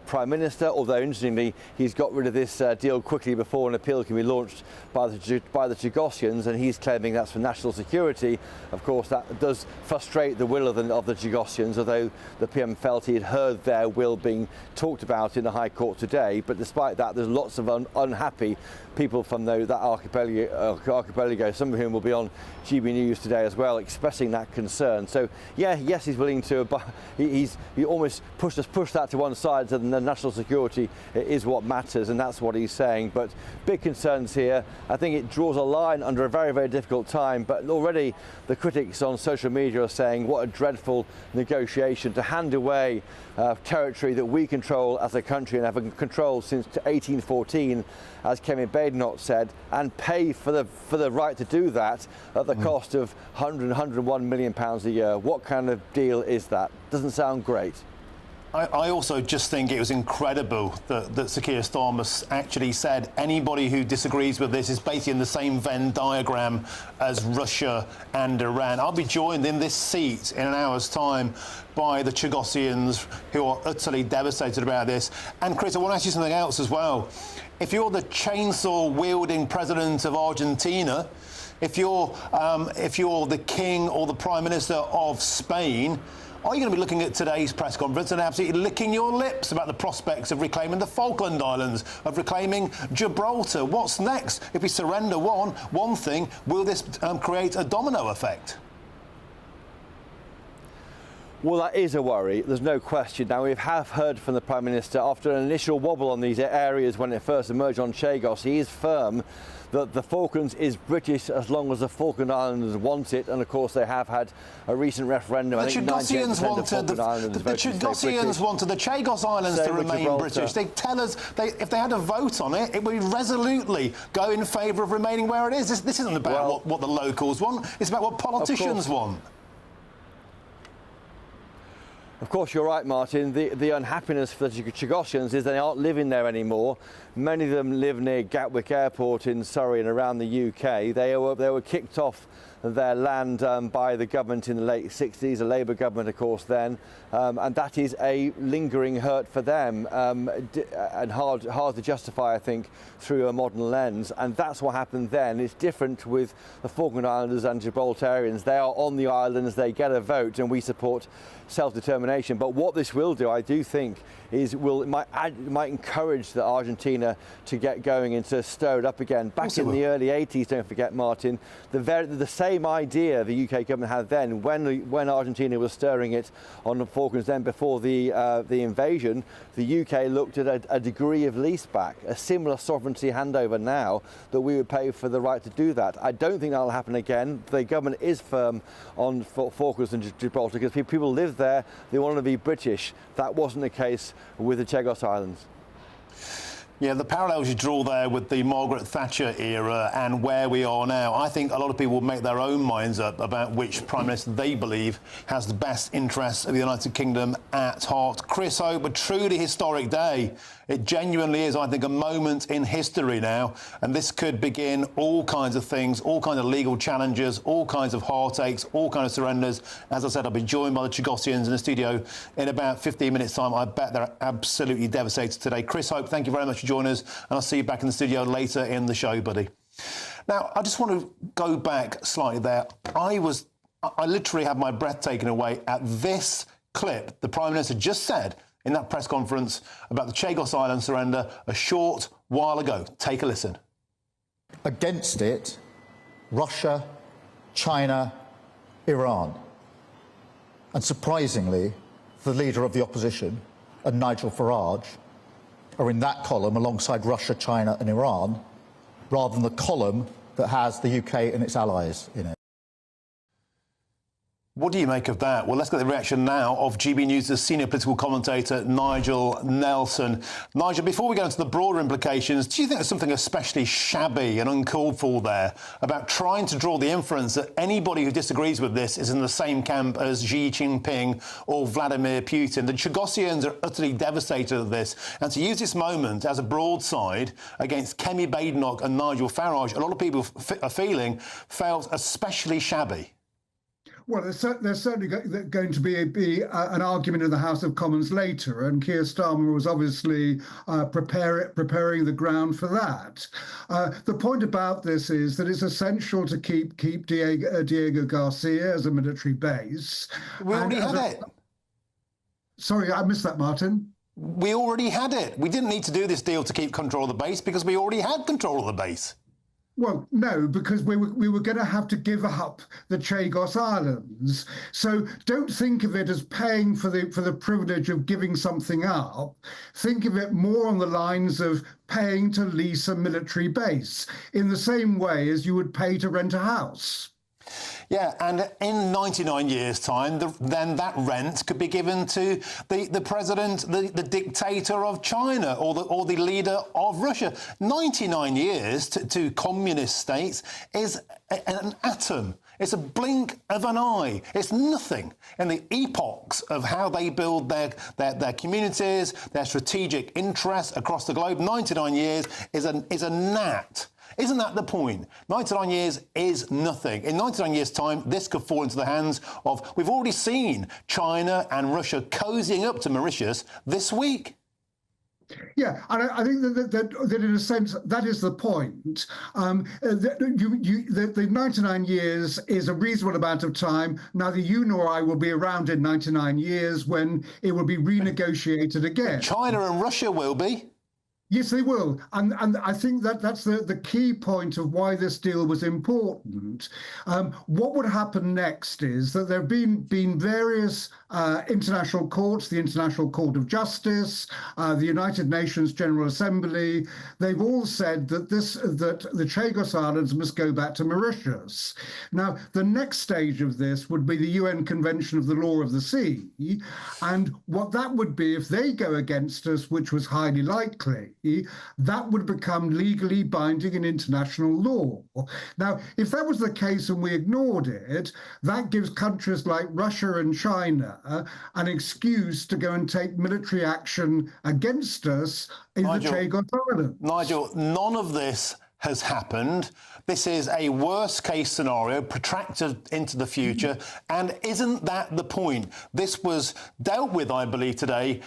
Prime Minister, although, interestingly, he's got rid of this deal quickly before an appeal can be launched by the Chagosians, and he's claiming that's for national security. Of course, that does frustrate the will of the Chagosians, although the PM felt he had heard their will being talked about in the High Court today. But despite that, there's lots of unhappy people from that archipelago, some of whom will be on GB News today as well, expressing that concern. So, yes, he's willing to, but he almost pushed that to one side, so the national security is what matters, and that's what he's saying. But big concerns here. I think it draws a line under a very, very difficult time, but already the critics on social media are saying what a dreadful negotiation to hand away territory that we control as a country and have controlled since 1814, as Kemi Badenoch said, and pay for the right to do that at the cost of £101 million a year. What kind of deal is that? Doesn't sound great. I also just think it was incredible that Sir Keir Starmer actually said anybody who disagrees with this is basically in the same Venn diagram as Russia and Iran. I'll be joined in this seat in an hour's time by the Chagosians, who are utterly devastated about this. And Chris, I want to ask you something else as well. If you're the chainsaw-wielding president of Argentina, if you're the king or the prime minister of Spain, are you going to be looking at today's press conference and absolutely licking your lips about the prospects of reclaiming the Falkland Islands, of reclaiming Gibraltar? What's next? If we surrender one thing, will this create a domino effect? Well, that is a worry, there's no question. Now, we have heard from the Prime Minister after an initial wobble on these areas when it first emerged on Chagos. He is firm that the Falklands is British as long as the Falkland Islanders want it, and of course they have had a recent referendum. The Chagosians wanted the Chagos Islands to remain British. They tell us if they had a vote on it, it would resolutely go in favour of remaining where it is. This isn't about what the locals want, it's about what politicians want. Of course, you're right, Martin. The unhappiness for the Chagosians is they aren't living there anymore. Many of them live near Gatwick Airport in Surrey and around the UK. They were kicked off their land by the government in the late 60s, a Labour government, of course, then. And that is a lingering hurt for them and hard to justify, I think, through a modern lens. And that's what happened then. It's different with the Falkland Islanders and Gibraltarians. They are on the islands, they get a vote, and we support self-determination. But what this will do, I do think, is it might encourage the Argentina to get going and to stir it up again. Back in the early 80s, don't forget, Martin, the same idea the UK government had then when Argentina was stirring it on the Falklands then before the invasion. The UK looked at a degree of lease back, a similar sovereignty handover now, that we would pay for the right to do that. I don't think that'll happen again. The government is firm on Falklands and Gibraltar because people live there, they want to be British. That wasn't the case with the Chagos Islands. Yeah, the parallels you draw there with the Margaret Thatcher era and where we are now, I think a lot of people will make their own minds up about which Prime Minister they believe has the best interests of the United Kingdom at heart. Chris Hope, a truly historic day. It genuinely is, I think, a moment in history now, and this could begin all kinds of things, all kinds of legal challenges, all kinds of heartaches, all kinds of surrenders. As I said, I'll be joined by the Chagosians in the studio in about 15 minutes' time. I bet they're absolutely devastated today. Chris Hope, thank you very much for joining us, and I'll see you back in the studio later in the show, buddy. Now, I just want to go back slightly there. I literally had my breath taken away at this clip the Prime Minister just said in that press conference about the Chagos Island surrender a short while ago. Take a listen. Against it, Russia, China, Iran. And surprisingly, the leader of the opposition and Nigel Farage are in that column alongside Russia, China and Iran, rather than the column that has the UK and its allies in it. What do you make of that? Well, let's get the reaction now of GB News' senior political commentator, Nigel Nelson. Nigel, before we go into the broader implications, do you think there's something especially shabby and uncalled for there about trying to draw the inference that anybody who disagrees with this is in the same camp as Xi Jinping or Vladimir Putin? The Chagosians are utterly devastated at this, and to use this moment as a broadside against Kemi Badenoch and Nigel Farage, a lot of people are feeling felt especially shabby. Well, there's certainly going to be an argument in the House of Commons later, and Keir Starmer was obviously preparing the ground for that. The point about this is that it's essential to keep Diego Garcia as a military base. We already had it. Sorry, I missed that, Martin. We already had it. We didn't need to do this deal to keep control of the base because we already had control of the base. Well, no, because we were going to have to give up the Chagos Islands. So don't think of it as paying for the privilege of giving something up. Think of it more on the lines of paying to lease a military base, in the same way as you would pay to rent a house. Yeah, and in 99 years' time, then that rent could be given to the president, the dictator of China or the leader of Russia. 99 years to communist states is an atom It's a blink of an eye. It's nothing in the epochs of how they build their communities, their strategic interests across the globe. 99 years is a gnat. Isn't that the point? 99 years is nothing. In 99 years' time, this could fall into the hands of... We've already seen China and Russia cozying up to Mauritius this week. Yeah, and I think that in a sense, that is the point. The 99 years is a reasonable amount of time. Neither you nor I will be around in 99 years when it will be renegotiated again. China and Russia will be. Yes, they will. And I think that's the key point of why this deal was important. What would happen next is that there have been various international courts, the International Court of Justice, the United Nations General Assembly. They've all said that the Chagos Islands must go back to Mauritius. Now, the next stage of this would be the UN Convention of the Law of the Sea. And what that would be, if they go against us, which was highly likely, that would become legally binding in international law. Now, if that was the case and we ignored it, that gives countries like Russia and China an excuse to go and take military action against us in the Chagos Islands. Nigel, none of this has happened. This is a worst-case scenario, protracted into the future, and isn't that the point? This was dealt with, I believe, today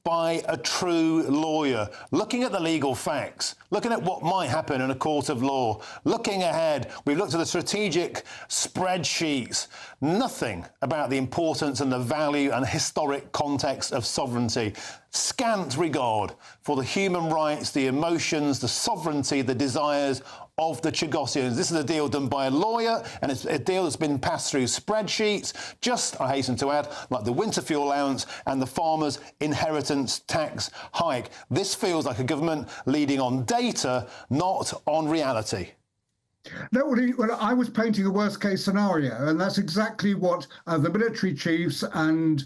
by a true lawyer, looking at the legal facts, looking at what might happen in a court of law, looking ahead. We've looked at the strategic spreadsheets. Nothing about the importance and the value and historic context of sovereignty. Scant regard for the human rights, the emotions, the sovereignty, the desires of the Chagosians. This is a deal done by a lawyer, and it's a deal that's been passed through spreadsheets, just, I hasten to add, like the winter fuel allowance and the farmers' inheritance tax hike. This feels like a government leading on data, not on reality. No, well, I was painting a worst-case scenario, and that's exactly what the military chiefs and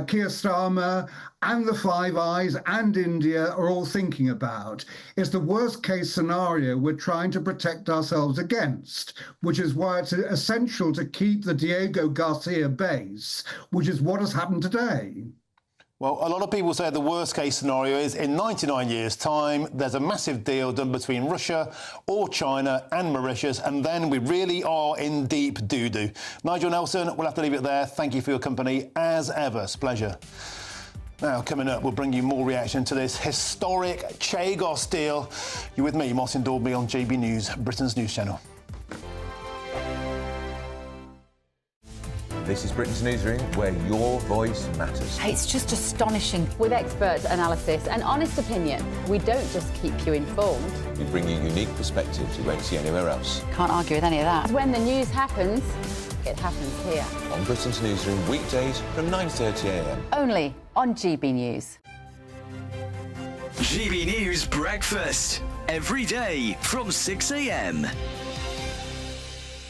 Keir Starmer and the Five Eyes and India are all thinking about. It's the worst-case scenario we're trying to protect ourselves against, which is why it's essential to keep the Diego Garcia base, which is what has happened today. Well, a lot of people say the worst-case scenario is in 99 years' time, there's a massive deal done between Russia or China and Mauritius, and then we really are in deep doo-doo. Nigel Nelson, we'll have to leave it there. Thank you for your company, as ever. It's a pleasure. Now, coming up, we'll bring you more reaction to this historic Chagos deal. You're with me, Martin Daubney, on GB News, Britain's news channel. This is Britain's Newsroom, where your voice matters. It's just astonishing. With expert analysis and honest opinion, we don't just keep you informed. We bring you unique perspectives you won't see anywhere else. Can't argue with any of that. When the news happens, it happens here. On Britain's Newsroom, weekdays from 9:30 a.m. Only on GB News. GB News Breakfast, every day from 6 a.m.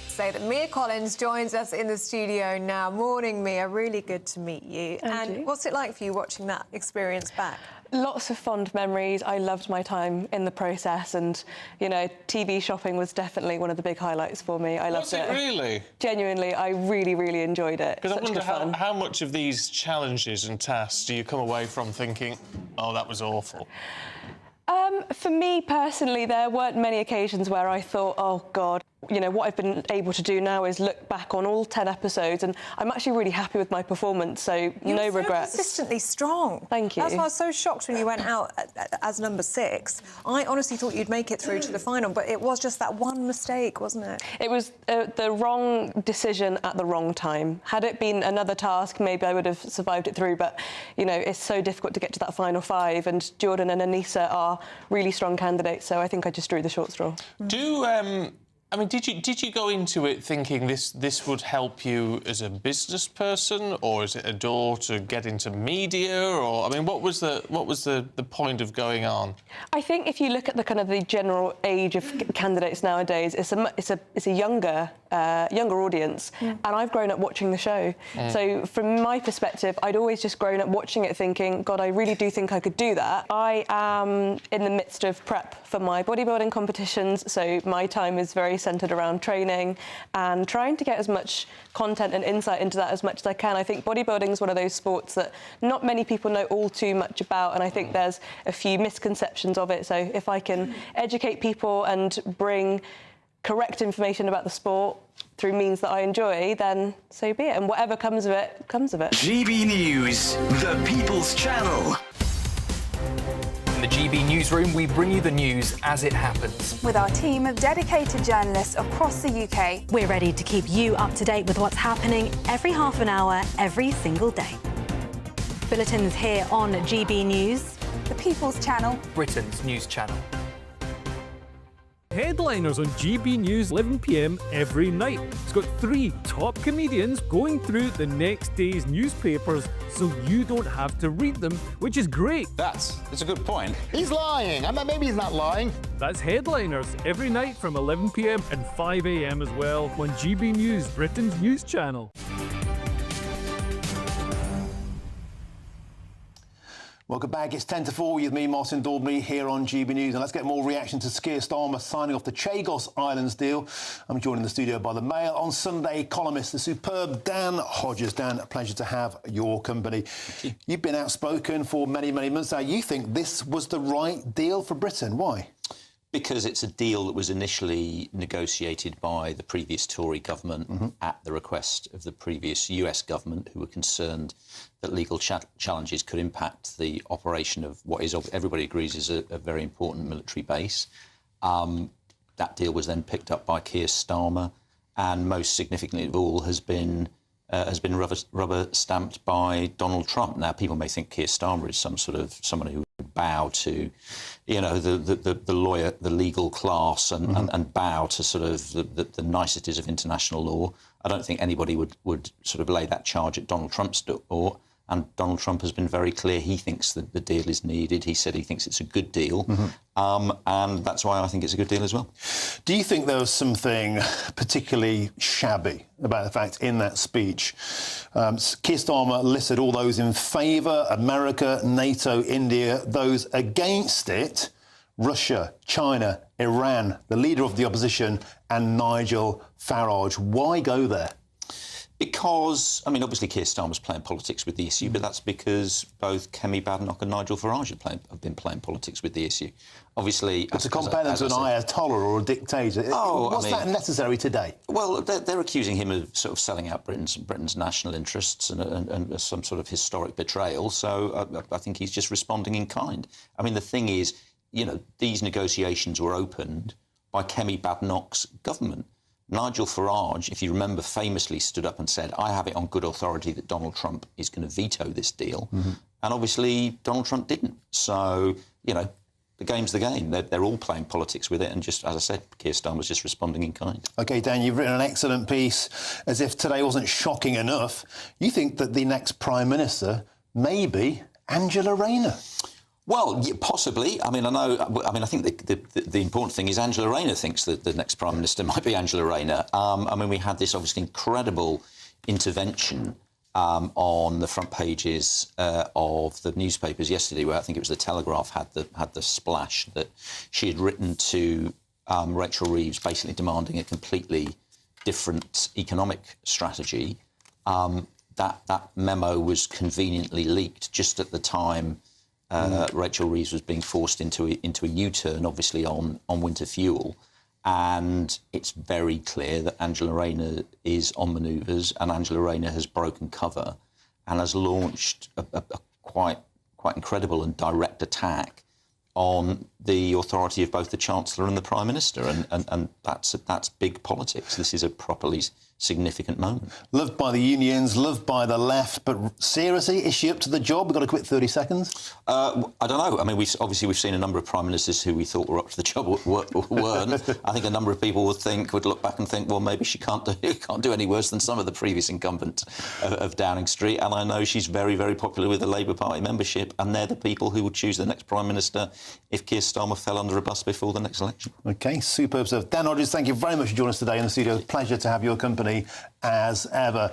Say that Mia Collins joins us in the studio now. Morning, Mia. Really good to meet you. And what's it like for you watching that experience back? Lots of fond memories. I loved my time in the process, and, you know, TV shopping was definitely one of the big highlights for me. I loved it. Was it really? Genuinely, I really, really enjoyed it. Because I wonder how much of these challenges and tasks do you come away from thinking, oh, that was awful? For me personally, there weren't many occasions where I thought, oh, God, you know, what I've been able to do now is look back on all 10 episodes, and I'm actually really happy with my performance, so no regrets. You're consistently strong. Thank you. That's why I was so shocked when you went out as number 6. I honestly thought you'd make it through to the final, but it was just that one mistake, wasn't it? It was the wrong decision at the wrong time. Had it been another task, maybe I would have survived it through, but, you know, it's so difficult to get to that final 5, and Jordan and Anissa are really strong candidates, so I think I just drew the short straw. I mean, did you go into it thinking this would help you as a business person, or is it a door to get into media, or I mean, what was the point of going on? I think if you look at the kind of the general age of candidates nowadays, it's a younger audience, and I've grown up watching the show. So from my perspective, I'd always just grown up watching it, thinking, God, I really do think I could do that. I am in the midst of prep for my bodybuilding competitions, so my time is very always centred around training and trying to get as much content and insight into that as much as I can. I think bodybuilding is one of those sports that not many people know all too much about, and I think there's a few misconceptions of it. So if I can educate people and bring correct information about the sport through means that I enjoy, then so be it. And whatever comes of it, comes of it. GB News, the People's Channel. In the GB Newsroom, we bring you the news as it happens. With our team of dedicated journalists across the UK, we're ready to keep you up to date with what's happening every half an hour, every single day. Bulletins here on GB News, the People's Channel, Britain's news channel. Headliners on GB News 11 p.m. every night. It's got 3 top comedians going through the next day's newspapers so you don't have to read them, which is great. That's a good point. He's lying. Maybe he's not lying. That's Headliners every night from 11 p.m. and 5 a.m. as well on GB News, Britain's news channel. Welcome back. It's 10 to 4 with me, Martin Daubney, here on GB News. And let's get more reaction to Keir Starmer signing off the Chagos Islands deal. I'm joined in the studio by the Mail on Sunday columnist, the superb Dan Hodges. Dan, a pleasure to have your company. You've been outspoken for many, many months now. You think this was the right deal for Britain. Why? Because it's a deal that was initially negotiated by the previous Tory government at the request of the previous US government, who were concerned that legal challenges could impact the operation of what is, everybody agrees, is a very important military base. That deal was then picked up by Keir Starmer, and most significantly of all has been rubber stamped by Donald Trump. Now, people may think Keir Starmer is someone who would bow to, the lawyer, the legal class, and bow to sort of the niceties of international law. I don't think anybody would sort of lay that charge at Donald Trump's door. And Donald Trump has been very clear he thinks that the deal is needed. He said he thinks it's a good deal. And that's why I think it's a good deal as well. Do you think there was something particularly shabby about the fact in that speech? Keir Starmer listed all those in favour, America, NATO, India, those against it, Russia, China, Iran, the leader of the opposition, and Nigel Farage. Why go there? Because, obviously Keir Starmer's playing politics with the issue, but that's because both Kemi Badenoch and Nigel Farage have been playing politics with the issue. Obviously... But to compare them to an ayatollah or a dictator, was that necessary today? Well, they're accusing him of sort of selling out Britain's national interests and some sort of historic betrayal, so I think he's just responding in kind. The thing is, these negotiations were opened by Kemi Badenoch's government. Nigel Farage, if you remember, famously stood up and said, I have it on good authority that Donald Trump is going to veto this deal. And obviously Donald Trump didn't. So, the game's the game. They're all playing politics with it. And just, as I said, Keir Starmer's just responding in kind. OK, Dan, you've written an excellent piece. As if today wasn't shocking enough, you think that the next Prime Minister may be Angela Rayner. Well, possibly. I think the important thing is Angela Rayner thinks that the next Prime Minister might be Angela Rayner. We had this obviously incredible intervention on the front pages of the newspapers yesterday, where I think it was the Telegraph had the splash that she had written to Rachel Reeves, basically demanding a completely different economic strategy. That memo was conveniently leaked just at the time Rachel Reeves was being forced into a U-turn, obviously on winter fuel, and it's very clear that Angela Rayner is on manoeuvres, and Angela Rayner has broken cover and has launched a quite incredible and direct attack on the authority of both the Chancellor and the Prime Minister, and that's big politics. This is a properly significant moment. Loved by the unions, loved by the left, but seriously, is she up to the job? We've got a quick 30 seconds. I don't know. We've seen a number of Prime Ministers who we thought were up to the job weren't. I think a number of people would look back and think, well, maybe she can't do any worse than some of the previous incumbents of Downing Street. And I know she's very, very popular with the Labour Party membership, and they're the people who would choose the next Prime Minister if Keir Starmer fell under a bus before the next election. OK, superb stuff. Dan Hodges, thank you very much for joining us today in the studio. Pleasure to have your company as ever.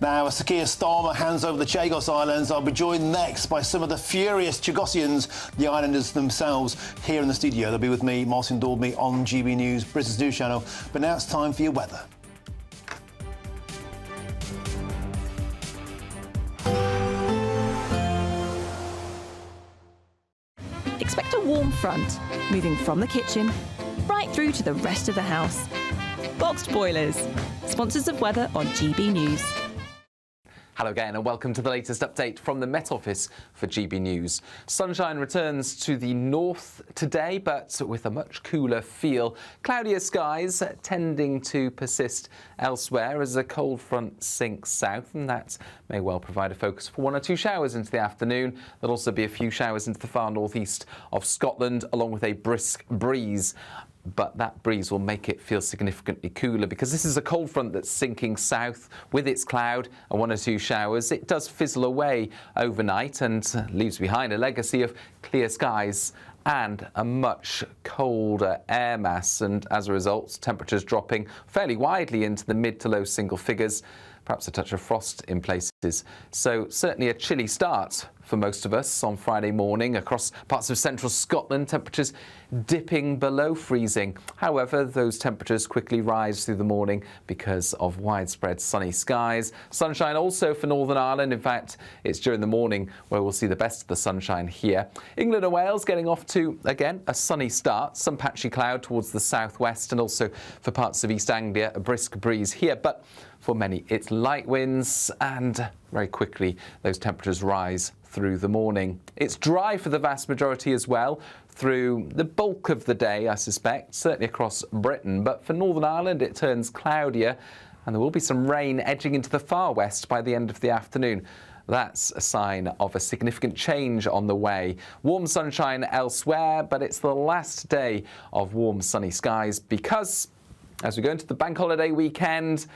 Now, as Sir Keir Starmer hands over the Chagos Islands, I'll be joined next by some of the furious Chagosians, the islanders themselves, here in the studio. They'll be with me, Martin Daubney, on GB News, Britain's News Channel. But now it's time for your weather. Expect a warm front, moving from the kitchen right through to the rest of the house. Boxed Boilers, sponsors of weather on GB News. Hello again and welcome to the latest update from the Met Office for GB News. Sunshine returns to the north today, but with a much cooler feel. Cloudier skies tending to persist elsewhere as a cold front sinks south, and that may well provide a focus for 1 or 2 showers into the afternoon. There'll also be a few showers into the far northeast of Scotland, along with a brisk breeze. But that breeze will make it feel significantly cooler because this is a cold front that's sinking south with its cloud and 1 or 2 showers. It does fizzle away overnight and leaves behind a legacy of clear skies and a much colder air mass, and as a result, temperatures dropping fairly widely into the mid to low single figures, perhaps a touch of frost in places. So certainly a chilly start for most of us on Friday morning across parts of central Scotland, temperatures dipping below freezing. However, those temperatures quickly rise through the morning because of widespread sunny skies. Sunshine also for Northern Ireland. In fact, it's during the morning where we'll see the best of the sunshine here. England and Wales getting off to, again, a sunny start. Some patchy cloud towards the southwest, and also for parts of East Anglia, a brisk breeze here. But for many, it's light winds, and very quickly those temperatures rise through the morning. It's dry for the vast majority as well through the bulk of the day, I suspect, certainly across Britain. But for Northern Ireland, it turns cloudier, and there will be some rain edging into the far west by the end of the afternoon. That's a sign of a significant change on the way. Warm sunshine elsewhere, but it's the last day of warm sunny skies because as we go into the bank holiday weekend,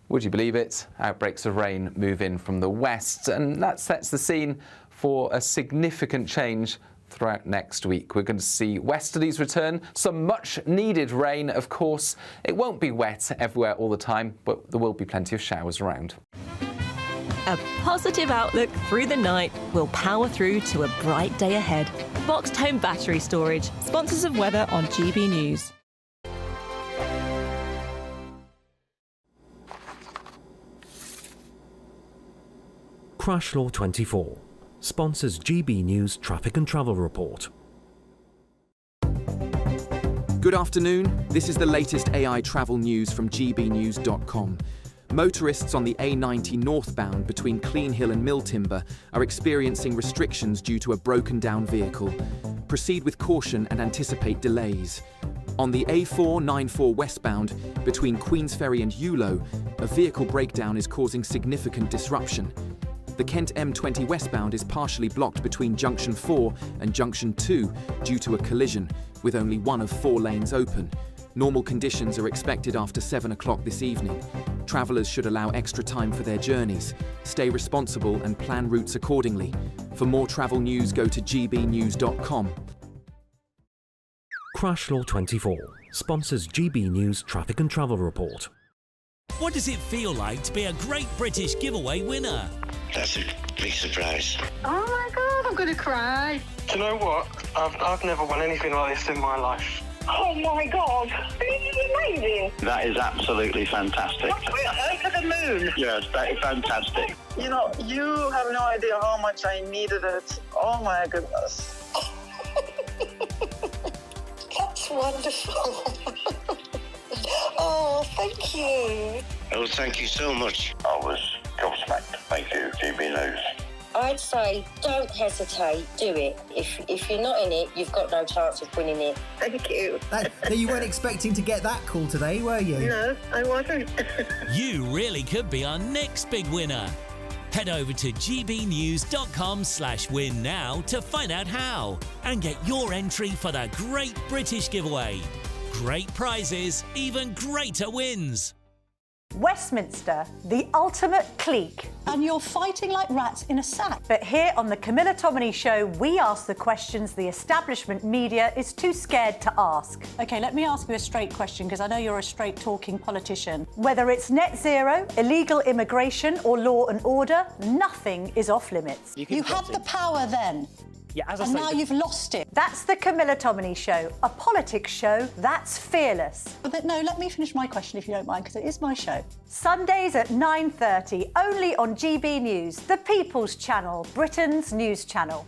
would you believe it, outbreaks of rain move in from the west, and that sets the scene for a significant change throughout next week. We're going to see westerlies return, some much needed rain, of course. It won't be wet everywhere all the time, but there will be plenty of showers around. A positive outlook through the night will power through to a bright day ahead. Boxed Home Battery Storage, sponsors of weather on GB News. Crash Law 24 sponsors GB News Traffic and Travel Report. Good afternoon. This is the latest AI travel news from gbnews.com. Motorists on the A90 northbound between Clean Hill and Mill Timber are experiencing restrictions due to a broken down vehicle. Proceed with caution and anticipate delays. On the A494 westbound between Queensferry and Eulo, a vehicle breakdown is causing significant disruption. The Kent M20 westbound is partially blocked between Junction 4 and Junction 2 due to a collision, with only 1 of 4 lanes open. Normal conditions are expected after 7 o'clock this evening. Travellers should allow extra time for their journeys. Stay responsible and plan routes accordingly. For more travel news, go to gbnews.com. Crash Law 24 sponsors GB News Traffic and Travel Report. What does it feel like to be a Great British Giveaway winner? That's a big surprise. Oh my God, I'm going to cry. Do you know what? I've never won anything like this in my life. Oh my God, this is amazing. That is absolutely fantastic. We're over the moon. Yes, that is fantastic. You know, you have no idea how much I needed it. Oh my goodness. That's wonderful. Oh, thank you. Oh, thank you so much. I was gobsmacked. Thank you, GB News. I'd say don't hesitate, do it. If you're not in it, you've got no chance of winning it. Thank you. You weren't expecting to get that call today, were you? No, I wasn't. You really could be our next big winner. Head over to gbnews.com/win now to find out how and get your entry for the Great British Giveaway. Great prizes, even greater wins. Westminster, the ultimate clique. And you're fighting like rats in a sack. But here on the Camilla Tominey Show, we ask the questions the establishment media is too scared to ask. OK, let me ask you a straight question, because I know you're a straight-talking politician. Whether it's net zero, illegal immigration or law and order, nothing is off-limits. You had the power then. Yeah, as I And say, now you've lost it. That's the Camilla Tominey Show, a politics show that's fearless. But no, let me finish my question if you don't mind, because it is my show. Sundays at 9:30, only on GB News, the People's Channel, Britain's news channel.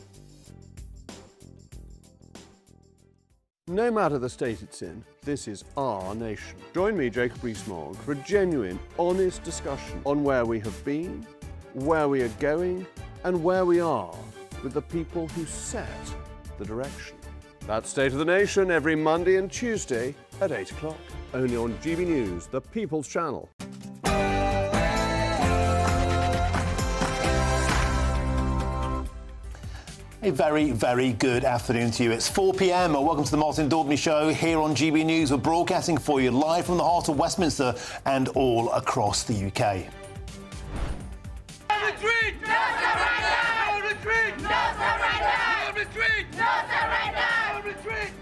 No matter the state it's in, this is our nation. Join me, Jacob Rees-Mogg, for a genuine, honest discussion on where we have been, where we are going, and where we are with the people who set the direction. That's State of the Nation every Monday and Tuesday at 8 o'clock. Only on GB News, the People's Channel. A very, very good afternoon to you. It's 4 p.m. Welcome to the Martin Daubney Show here on GB News. We're broadcasting for you live from the heart of Westminster and all across the UK. Retreat! No surrender! No retreat! No surrender! No retreat! No surrender! No retreat!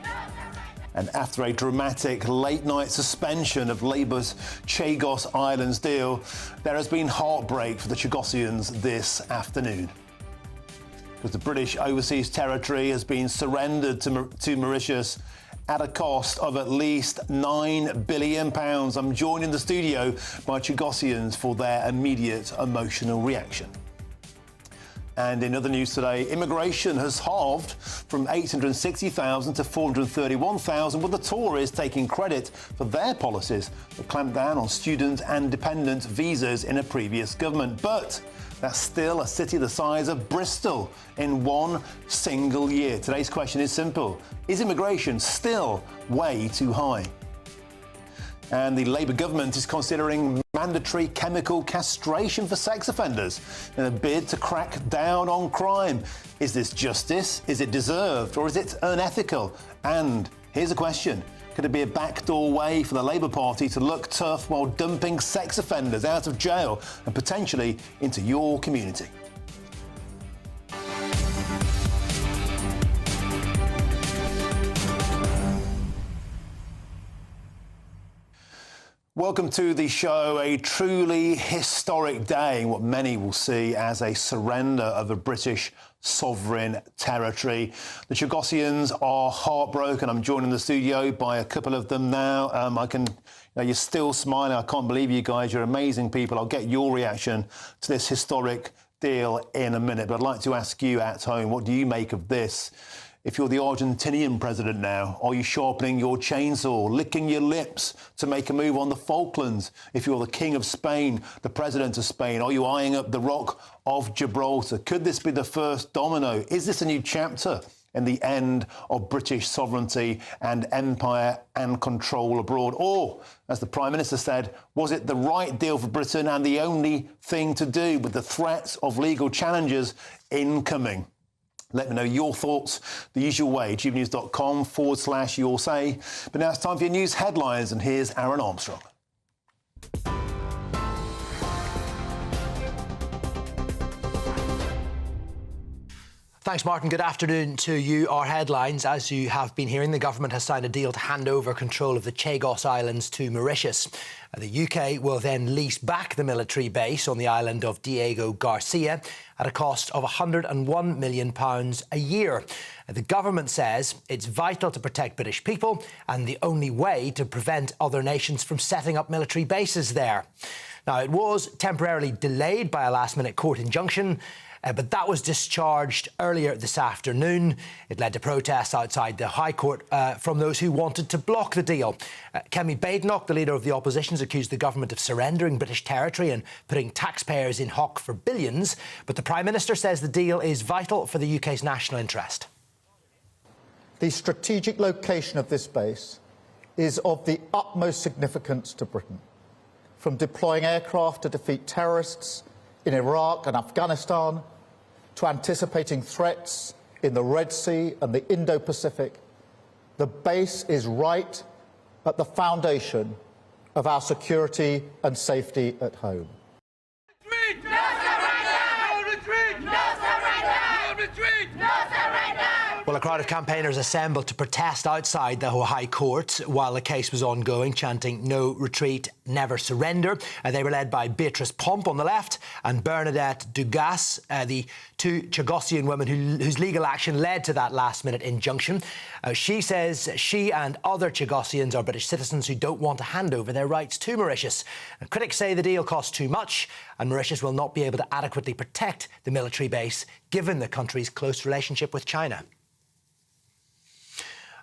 And after a dramatic late-night suspension of Labour's Chagos Islands deal, there has been heartbreak for the Chagosians this afternoon. Because the British overseas territory has been surrendered to Mauritius at a cost of at least £9 billion. I'm joined in the studio by Chagosians for their immediate emotional reaction. And in other news today, immigration has halved from 860,000 to 431,000, with the Tories taking credit for their policies that clamped down on student and dependent visas in a previous government. But that's still a city the size of Bristol in one single year. Today's question is simple. Is immigration still way too high? And the Labour government is considering mandatory chemical castration for sex offenders in a bid to crack down on crime. Is this justice? Is it deserved? Or is it unethical? And here's a question. Could it be a backdoor way for the Labour Party to look tough while dumping sex offenders out of jail and potentially into your community? Welcome to the show. A truly historic day, what many will see as a surrender of a British sovereign territory. The Chagosians are heartbroken. I'm joined in the studio by a couple of them now. You're still smiling. I can't believe you guys. You're amazing people. I'll get your reaction to this historic deal in a minute. But I'd like to ask you at home, what do you make of this? If you're the Argentinian president now, are you sharpening your chainsaw, licking your lips to make a move on the Falklands? If you're the King of Spain, the President of Spain, are you eyeing up the Rock of Gibraltar? Could this be the first domino? Is this a new chapter in the end of British sovereignty and empire and control abroad? Or, as the Prime Minister said, was it the right deal for Britain and the only thing to do with the threats of legal challenges incoming? Let me know your thoughts the usual way, gbnews.com/your say. But now it's time for your news headlines, and here's Aaron Armstrong. Thanks, Martin. Good afternoon to you. Our headlines, as you have been hearing, the government has signed a deal to hand over control of the Chagos Islands to Mauritius. The UK will then lease back the military base on the island of Diego Garcia at a cost of £101 million a year. The government says it's vital to protect British people and the only way to prevent other nations from setting up military bases there. Now, it was temporarily delayed by a last-minute court injunction, but that was discharged earlier this afternoon. It led to protests outside the High Court from those who wanted to block the deal. Kemi Badenoch, the leader of the opposition, has accused the government of surrendering British territory and putting taxpayers in hock for billions. But the Prime Minister says the deal is vital for the UK's national interest. The strategic location of this base is of the utmost significance to Britain. From deploying aircraft to defeat terrorists in Iraq and Afghanistan, to anticipating threats in the Red Sea and the Indo-Pacific, the base is right at the foundation of our security and safety at home. Retreat! No surrender! No retreat! No surrender! No retreat! No surrender! Well, a crowd of campaigners assembled to protest outside the High Court while the case was ongoing, chanting "No retreat, never surrender." They were led by Beatrice Pomp on the left and Bernadette Dugas, the two Chagosian women whose legal action led to that last-minute injunction. She says she and other Chagosians are British citizens who don't want to hand over their rights to Mauritius. Critics say the deal costs too much and Mauritius will not be able to adequately protect the military base, given the country's close relationship with China.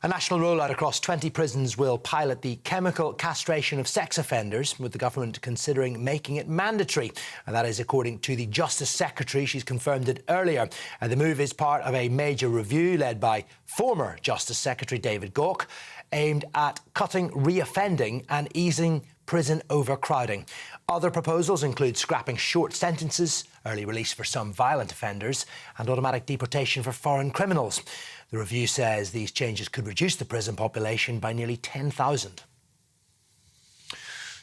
A national rollout across 20 prisons will pilot the chemical castration of sex offenders, with the government considering making it mandatory. And that is according to the Justice Secretary. She's confirmed it earlier. The move is part of a major review led by former Justice Secretary David Gauke, aimed at cutting reoffending and easing prison overcrowding. Other proposals include scrapping short sentences, early release for some violent offenders, and automatic deportation for foreign criminals. The review says these changes could reduce the prison population by nearly 10,000.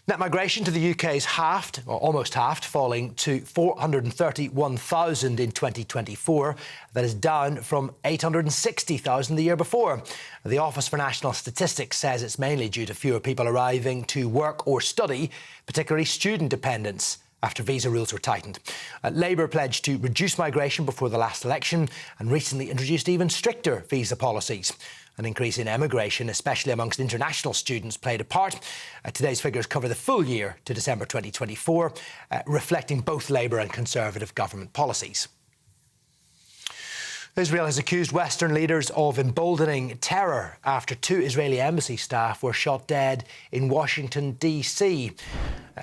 Net migration to the UK is halved, or almost halved, falling to 431,000 in 2024. That is down from 860,000 the year before. The Office for National Statistics says it's mainly due to fewer people arriving to work or study, particularly student dependents, after visa rules were tightened. Labour pledged to reduce migration before the last election and recently introduced even stricter visa policies. An increase in emigration, especially amongst international students, played a part. Today's figures cover the full year to December 2024, reflecting both Labour and Conservative government policies. Israel has accused Western leaders of emboldening terror after 2 Israeli embassy staff were shot dead in Washington, D.C.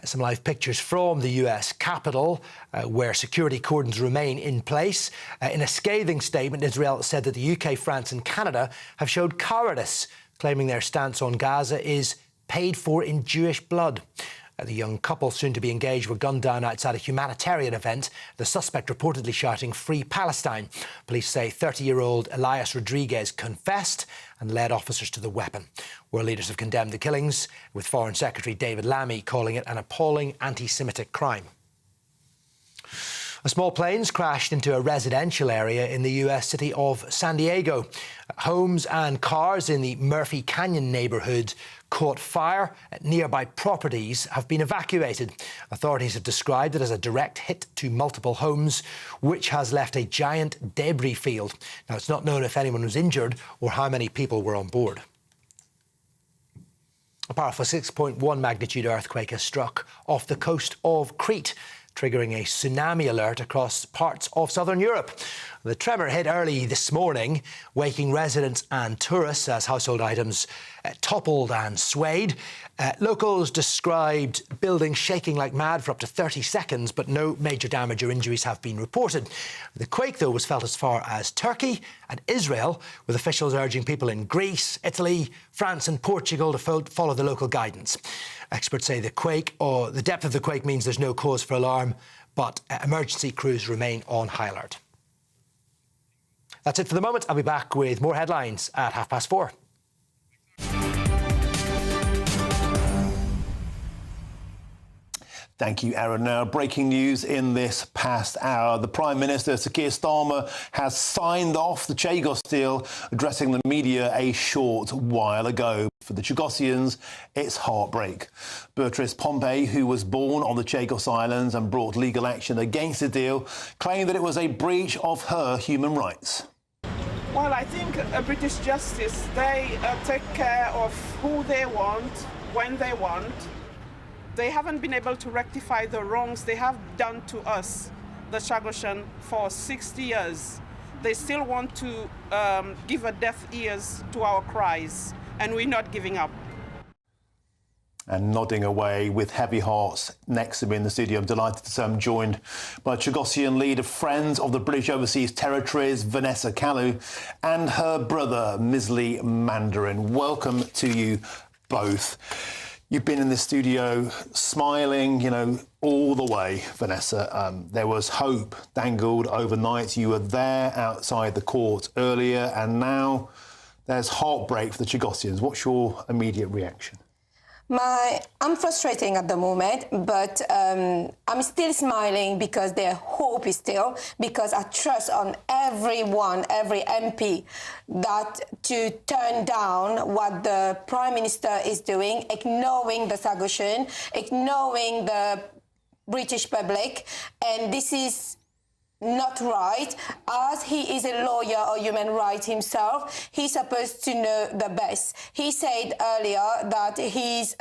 Some live pictures from the US Capitol, where security cordons remain in place. In a scathing statement, Israel said that the UK, France and Canada have showed cowardice, claiming their stance on Gaza is paid for in Jewish blood. The young couple, soon to be engaged, were gunned down outside a humanitarian event, the suspect reportedly shouting "Free Palestine." Police say 30-year-old Elias Rodriguez confessed and led officers to the weapon. World leaders have condemned the killings, with Foreign Secretary David Lammy calling it an appalling anti-Semitic crime. A small plane's crashed into a residential area in the US city of San Diego. Homes and cars in the Murphy Canyon neighborhood caught fire. Nearby properties have been evacuated. Authorities have described it as a direct hit to multiple homes, which has left a giant debris field. Now, it's not known if anyone was injured or how many people were on board. A powerful 6.1 magnitude earthquake has struck off the coast of Crete, triggering a tsunami alert across parts of southern Europe. The tremor hit early this morning, waking residents and tourists as household items toppled and swayed. Locals described buildings shaking like mad for up to 30 seconds, but no major damage or injuries have been reported. The quake, though, was felt as far as Turkey and Israel, with officials urging people in Greece, Italy, France and Portugal to follow the local guidance. Experts say the depth of the quake means there's no cause for alarm, but emergency crews remain on high alert. That's it for the moment. I'll be back with more headlines at 4:30. Thank you, Aaron. Now, breaking news in this past hour. The Prime Minister, Sir Keir Starmer, has signed off the Chagos deal, addressing the media a short while ago. For the Chagosians, it's heartbreak. Beatrice Pomp, who was born on the Chagos Islands and brought legal action against the deal, claimed that it was a breach of her human rights. Well, I think British justice, they take care of who they want, when they want. They haven't been able to rectify the wrongs they have done to us, the Chagosian, for 60 years. They still want to give a deaf ears to our cries, and we're not giving up. And nodding away with heavy hearts next to me in the studio, I'm delighted to say I'm joined by Chagosian leader, Friends of the British Overseas Territories, Vanessa Kalu, and her brother, Misley Mandarin. Welcome to you both. You've been in the studio smiling, all the way, Vanessa. There was hope dangled overnight. You were there outside the court earlier, and now there's heartbreak for the Chagosians. What's your immediate reaction? I'm frustrating at the moment, but I'm still smiling because their hope is still, because I trust on everyone, every MP, that to turn down what the Prime Minister is doing, ignoring the Chagosian, ignoring the British public, and this is not right. As he is a lawyer or human rights himself, he's supposed to know the best. He said earlier that he's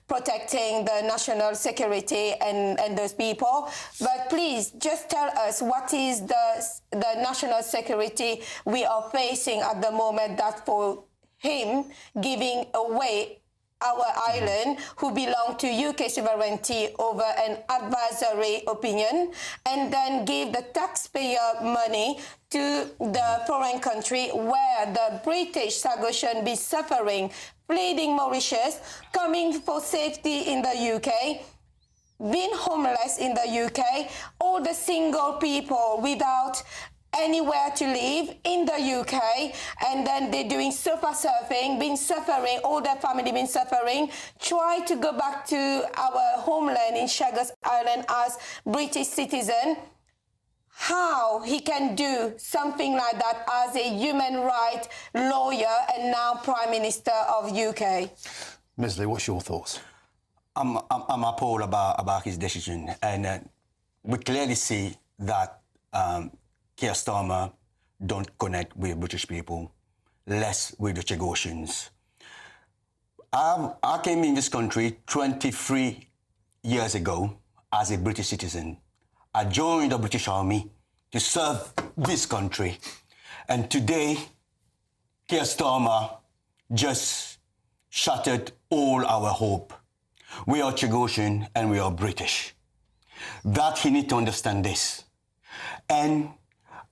protecting the national security and those people. But please, just tell us what is the national security we are facing at the moment that for him giving away our island, who belong to UK sovereignty over an advisory opinion, and then give the taxpayer money to the foreign country where the British Chagosian be suffering, fleeing Mauritius, coming for safety in the UK, being homeless in the UK, all the single people without anywhere to live in the UK, and then they're doing sofa surfing, been suffering, all their family been suffering, try to go back to our homeland in Chagos Island as British citizen. How he can do something like that as a human rights lawyer and now Prime Minister of UK? Misley, what's your thoughts? I'm appalled about his decision, and we clearly see that Keir Starmer don't connect with British people, less with the Chagosians. I came in this country 23 years ago as a British citizen. I joined the British Army to serve this country. And today, Keir Starmer just shattered all our hope. We are Chagosian and we are British. That he need to understand this. And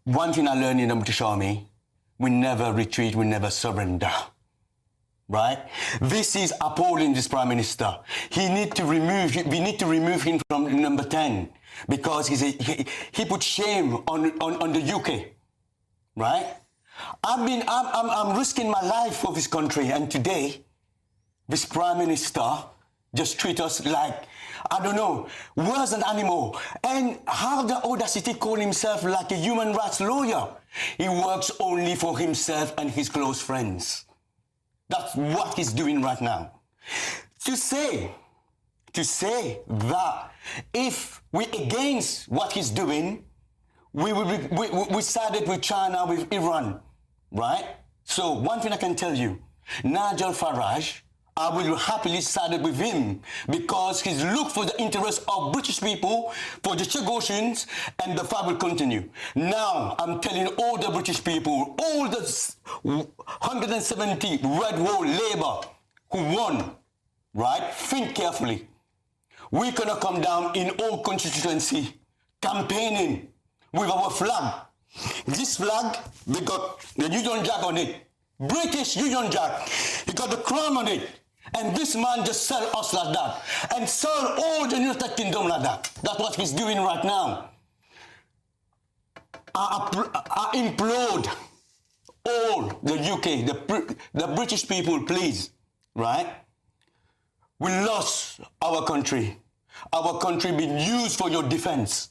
one thing I learned in the British Army, we never retreat, we never surrender, right? This is appalling, this Prime Minister. We need to remove him from number 10 because he put shame on the UK, right? I'm risking my life for this country, and today, this Prime Minister just treat us like, I don't know, worse than animal. And how the audacity call himself like a human rights lawyer? He works only for himself and his close friends. That's what he's doing right now. To say that if we're against what he's doing, we sided with China, with Iran, right? So one thing I can tell you, Nigel Farage, I will happily side with him because he's looked for the interests of British people, for the Chagosians, and the fight will continue. Now, I'm telling all the British people, all the 170 Red Wall Labour who won, right? Think carefully. We're going to come down in all constituency campaigning with our flag. This flag, we got the Union Jack on it. British Union Jack. You got the crown on it. And this man just sell us like that. And sell all the United Kingdom like that. That's what he's doing right now. I implode all the UK, the British people, please, right? We lost our country. Our country being used for your defense.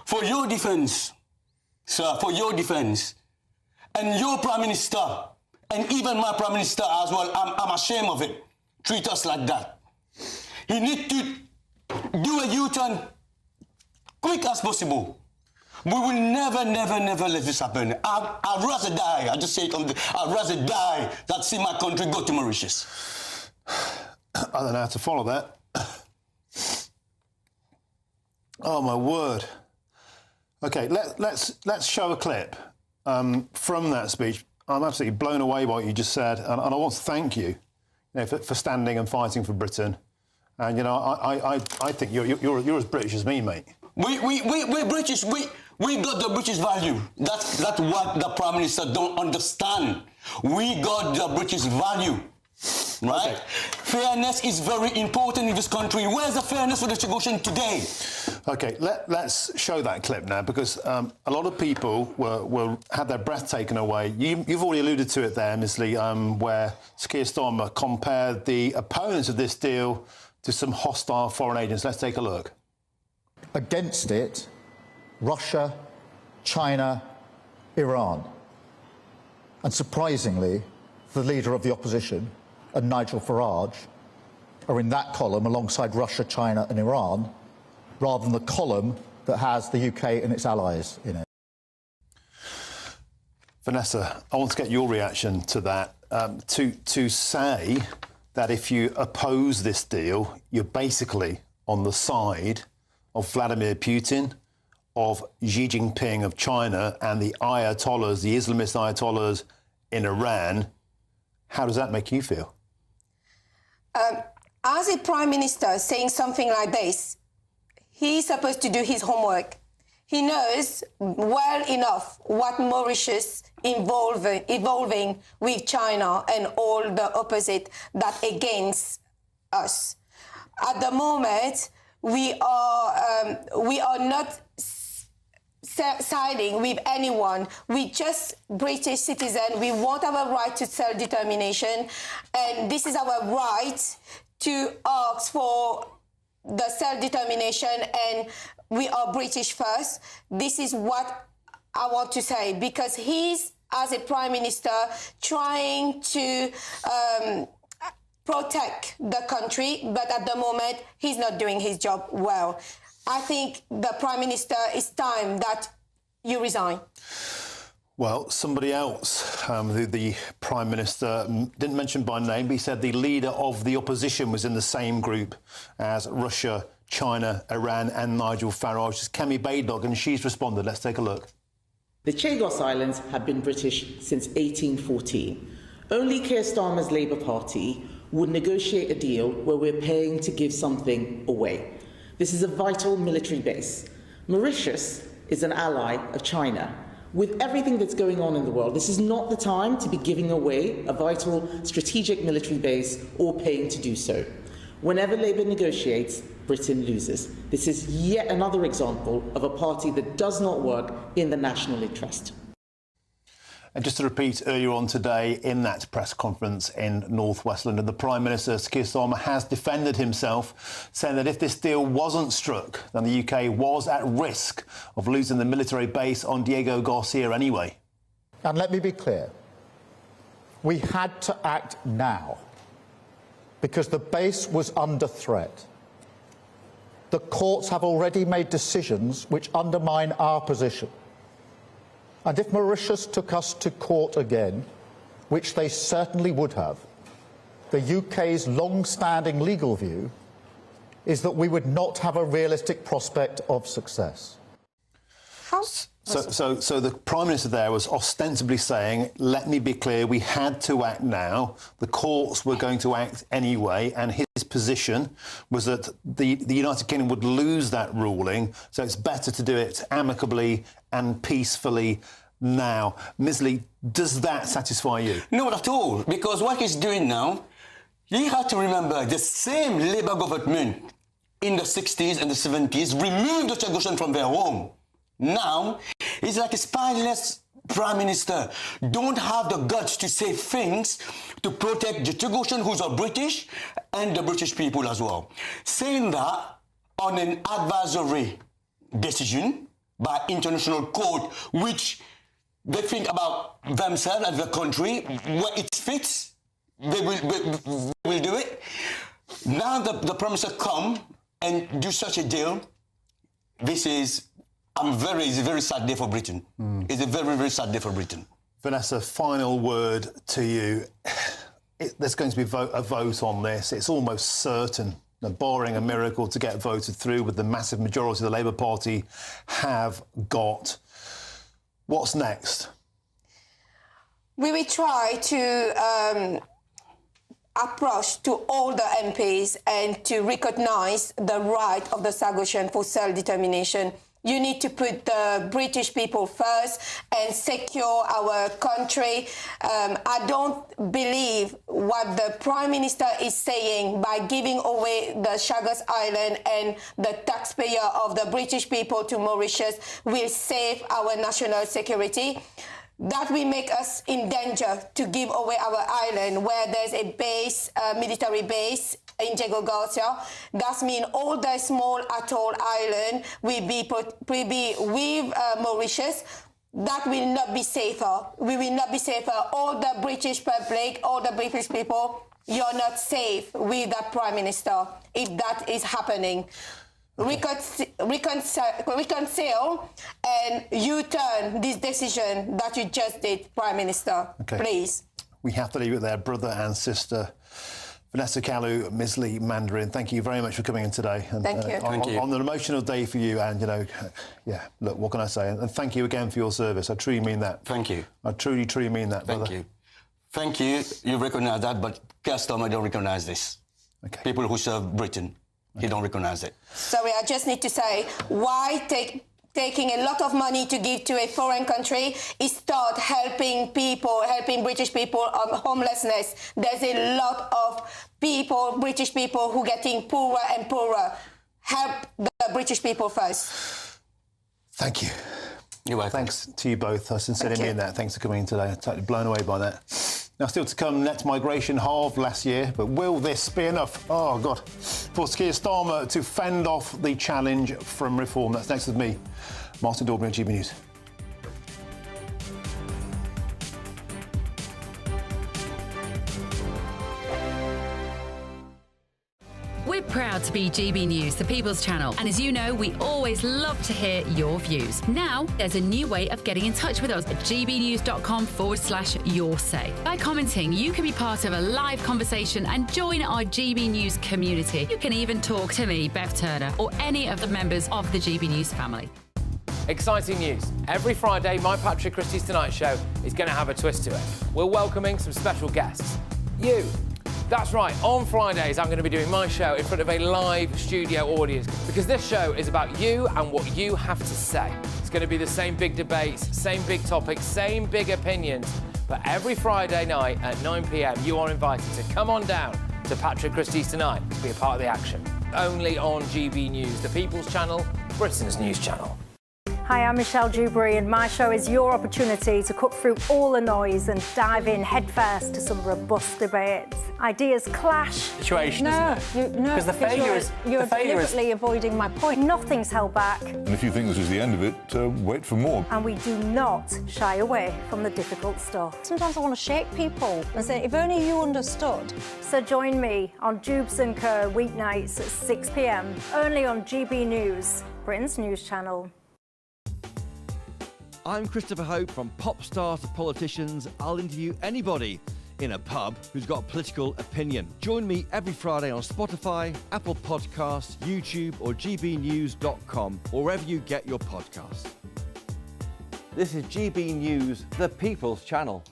For your defense, sir, for your defense. And your Prime Minister, and even my Prime Minister as well, I'm ashamed of it. Treat us like that. You need to do a U-turn quick as possible. We will never, never, never let this happen. I'd rather die. I just say it, I'd rather die than see my country go to Mauritius. I don't know how to follow that. Oh, my word. OK, let's show a clip from that speech. I'm absolutely blown away by what you just said, and I want to thank you, for standing and fighting for Britain. And I think you're as British as me, mate. We're British. We got the British value. That's what the Prime Minister don't understand. We got the British value, right? Okay. Fairness is very important in this country. Where's the fairness for the Chagosian today? OK, let's show that clip now, because a lot of people will have their breath taken away. You've already alluded to it there, Ms. Lee, where Keir Starmer compared the opponents of this deal to some hostile foreign agents. Let's take a look. Against it, Russia, China, Iran. And surprisingly, the leader of the opposition and Nigel Farage are in that column alongside Russia, China and Iran, rather than the column that has the UK and its allies in it. Vanessa, I want to get your reaction to that. To say that if you oppose this deal, you're basically on the side of Vladimir Putin, of Xi Jinping of China, and the Ayatollahs, the Islamist Ayatollahs in Iran. How does that make you feel? As a prime minister saying something like this, he's supposed to do his homework. He knows well enough what Mauritius evolving with China and all the opposite that against us. At the moment, we are not siding with anyone. We just British citizens. We want our right to self-determination, and this is our right to ask for the self-determination, and we are British first. This is what I want to say, because he's, as a prime minister, trying to protect the country, but at the moment, he's not doing his job well. I think the Prime Minister, it's time that you resign. Well, somebody else who the Prime Minister didn't mention by name, but he said the leader of the opposition was in the same group as Russia, China, Iran and Nigel Farage. It's Kemi Badenoch, and she's responded. Let's take a look. The Chagos Islands have been British since 1814. Only Keir Starmer's Labour Party would negotiate a deal where we're paying to give something away. This is a vital military base. Mauritius is an ally of China. With everything that's going on in the world, this is not the time to be giving away a vital strategic military base or paying to do so. Whenever Labour negotiates, Britain loses. This is yet another example of a party that does not work in the national interest. And just to repeat, earlier on today in that press conference in North West London, the Prime Minister, Keir Starmer, has defended himself, saying that if this deal wasn't struck, then the UK was at risk of losing the military base on Diego Garcia anyway. And let me be clear, we had to act now because the base was under threat. The courts have already made decisions which undermine our position. And if Mauritius took us to court again, which they certainly would have, the UK's long-standing legal view is that we would not have a realistic prospect of success. So the Prime Minister there was ostensibly saying, let me be clear, we had to act now. The courts were going to act anyway, and his position was that the United Kingdom would lose that ruling, so it's better to do it amicably and peacefully now. Ms. Lee, does that satisfy you? No, not at all, because what he's doing now, you have to remember the same Labour government in the 60s and the 70s removed the Chagosian from their home. Now, it's like a spineless Prime Minister. Don't have the guts to say things to protect the Chagosian, who's are British, and the British people as well. Saying that on an advisory decision by international court, which they think about themselves and the country, where it fits, they will do it. Now the Prime Minister come and do such a deal. This is, it's a very sad day for Britain. It's a very, very sad day for Britain. Vanessa, final word to you. There's going to be a vote on this. It's almost certain, barring a miracle, to get voted through with the massive majority the Labour Party have got. What's next? We will try to approach to all the MPs and to recognise the right of the Chagosian for self-determination You need to put the British people first and secure our country. I don't believe what the Prime Minister is saying by giving away the Chagos Island and the taxpayer of the British people to Mauritius will save our national security. That will make us in danger to give away our island where there's a base, military base in Chagosian. That means all the small atoll island will be with Mauritius. That will not be safer. We will not be safer. All the British public, all the British people, you're not safe with that Prime Minister if that is happening. Reconcile and U-turn this decision that you just did, Prime Minister, please. We have to leave it there. Brother and sister Vanessa Kalu, Ms. Lee Mandarin, thank you very much for coming in today. And, thank you. On an emotional day for you, and, you know, yeah, look, what can I say? And thank you again for your service. I truly mean that. Thank you. I truly, truly mean that, brother. Thank you. Thank you. You recognise that, but Gaston, I don't recognise this. People who serve Britain, he don't recognise it. Sorry, I just need to say, why taking a lot of money to give to a foreign country is start helping people, helping British people on homelessness. There's a lot of people, British people, who are getting poorer and poorer. Help the British people first. Thank you. You're welcome. Thanks to you both. I sincerely mean that. Thanks for coming in today. I'm totally blown away by that. Now, still to come, net migration halved last year, but will this be enough? Oh, God. For Keir Starmer to fend off the challenge from reform. That's next with me, Martin Daubney, GB News. We're proud to be GB News, the People's Channel. And as you know, we always love to hear your views. Now, there's a new way of getting in touch with us at gbnews.com/yoursay. By commenting, you can be part of a live conversation and join our GB News community. You can even talk to me, Bev Turner, or any of the members of the GB News family. Exciting news. Every Friday, my Patrick Christie's Tonight Show is going to have a twist to it. We're welcoming some special guests. You. That's right, on Fridays I'm going to be doing my show in front of a live studio audience because this show is about you and what you have to say. It's going to be the same big debates, same big topics, same big opinions, but every Friday night at 9 p.m. you are invited to come on down to Patrick Christie's Tonight to be a part of the action. Only on GB News, the People's Channel, Britain's news channel. Hi, I'm Michelle Dewberry, and my show is your opportunity to cut through all the noise and dive in headfirst to some robust debates. Ideas clash. Situation, isn't it? No, because the failure is you're deliberately avoiding my point. Nothing's held back. And if you think this is the end of it, wait for more. And we do not shy away from the difficult stuff. Sometimes I want to shake people and say, if only you understood. So join me on Dubes & Co. weeknights at 6 p.m. only on GB News, Britain's news channel. I'm Christopher Hope. From pop stars to politicians, I'll interview anybody in a pub who's got a political opinion. Join me every Friday on Spotify, Apple Podcasts, YouTube or gbnews.com, or wherever you get your podcasts. This is GB News, the People's Channel.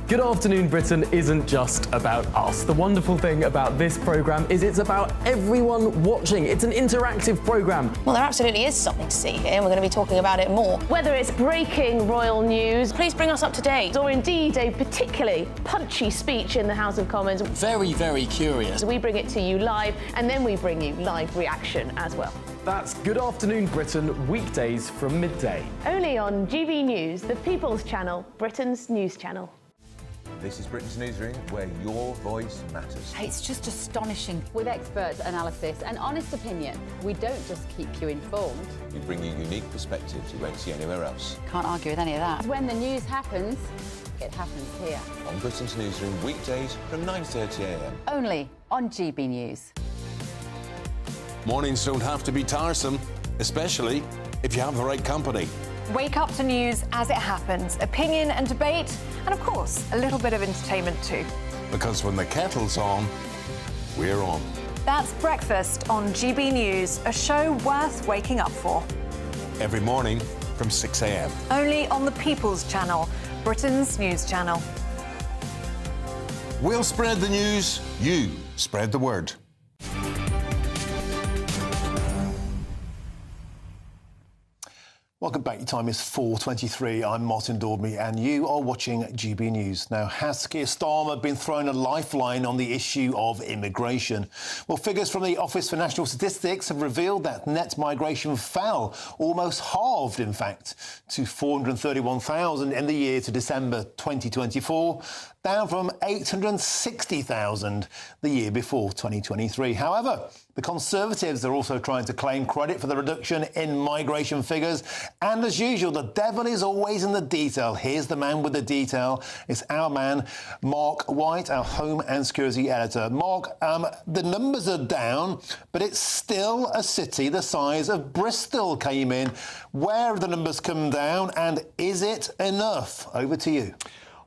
Good Afternoon Britain isn't just about us. The wonderful thing about this programme is it's about everyone watching. It's an interactive programme. Well, there absolutely is something to see here, and we're going to be talking about it more. Whether it's breaking royal news, please bring us up to date, or indeed a particularly punchy speech in the House of Commons. Very, very curious. We bring it to you live, and then we bring you live reaction as well. That's Good Afternoon Britain, weekdays from midday. Only on GB News, the People's Channel, Britain's news channel. This is Britain's Newsroom, where your voice matters. It's just astonishing. With expert analysis and honest opinion, we don't just keep you informed. We bring you unique perspectives you won't see anywhere else. Can't argue with any of that. When the news happens, it happens here. On Britain's Newsroom, weekdays from 9:30 a.m. Only on GB News. Mornings don't have to be tiresome, especially if you have the right company. Wake up to news as it happens, opinion and debate, and of course, a little bit of entertainment too. Because when the kettle's on, we're on. That's Breakfast on GB News, a show worth waking up for. Every morning from 6 a.m. Only on the People's Channel, Britain's news channel. We'll spread the news, you spread the word. Welcome back. Your time is 4:23. I'm Martin Daubney and you are watching GB News. Now, has Keir Starmer been thrown a lifeline on the issue of immigration? Well, figures from the Office for National Statistics have revealed that net migration fell, almost halved, in fact, to 431,000 in the year to December 2024, down from 860,000 the year before 2023. However, the Conservatives are also trying to claim credit for the reduction in migration figures. And as usual, the devil is always in the detail. Here's the man with the detail. It's our man, Mark White, our Home and Security Editor. Mark, the numbers are down, but it's still a city the size of Bristol came in. Where have the numbers come down, and is it enough? Over to you.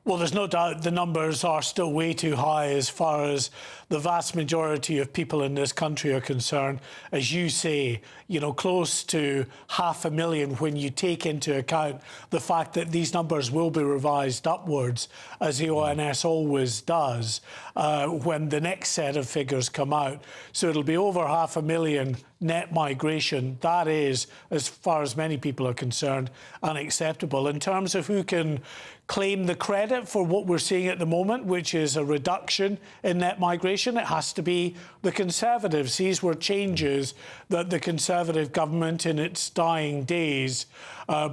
Well, there's no doubt the numbers are still way too high as far as the vast majority of people in this country are concerned. As you say, you know, close to 500,000 when you take into account the fact that these numbers will be revised upwards, as the ONS always does, when the next set of figures come out. So it'll be over 500,000 net migration. That is, as far as many people are concerned, unacceptable. In terms of who can claim the credit for what we're seeing at the moment, which is a reduction in net migration, it has to be the Conservatives. These were changes that the Conservative government in its dying days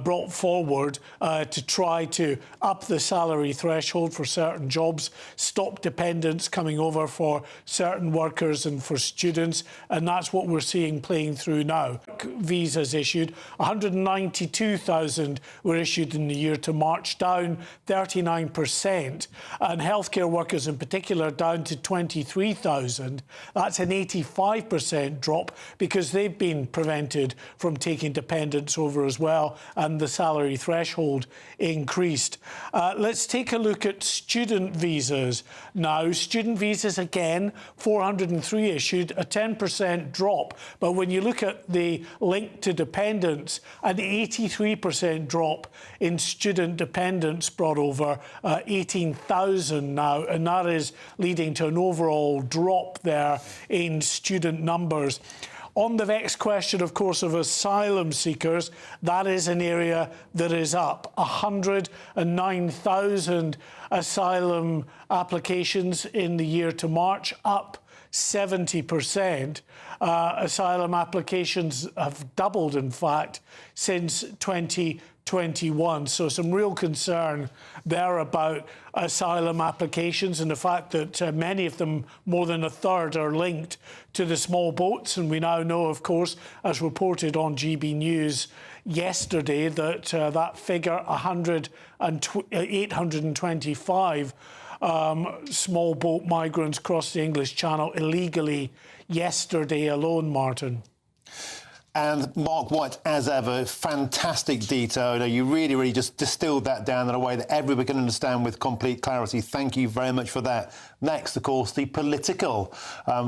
brought forward to try to up the salary threshold for certain jobs, stop dependents coming over for certain workers and for students, and that's what we're seeing playing through now. Visas issued, 192,000 were issued in the year to March, down 39%, and healthcare workers in particular down to 23,000. That's an 85% drop because they've been prevented from taking dependents over as well, and the salary threshold increased. Let's take a look at student visas now. Student visas, again, 403 issued, a 10% drop. But when you look at the link to dependents, an 83% drop in student dependents brought over, 18,000 now, and that is leading to an overall drop there in student numbers. On the next question, of course, of asylum seekers, that is an area that is up. 109,000 asylum applications in the year to March, up 70%. Asylum applications have doubled, in fact, since 2021. So some real concern there about asylum applications and the fact that many of them, more than a third, are linked to the small boats. And we now know, of course, as reported on GB News yesterday, that that figure, 825 small boat migrants crossed the English Channel illegally yesterday alone, Martin. And Mark White, as ever, fantastic detail. You know, you really just distilled that down in a way that everybody can understand with complete clarity. Thank you very much for that. Next, of course, the political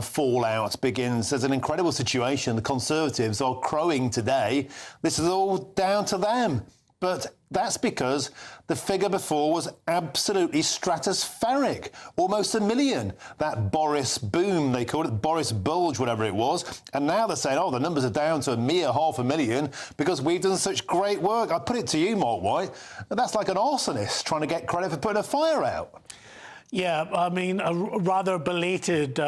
fallout begins. There's an incredible situation. The Conservatives are crowing today. This is all down to them. But that's because the figure before was absolutely stratospheric, almost 1 million. That Boris boom, they called it, Boris bulge, whatever it was. And now they're saying, oh, the numbers are down to a mere 500,000 because we've done such great work. I put it to you, Mark White, that's like an arsonist trying to get credit for putting a fire out. Yeah, I mean, a rather belated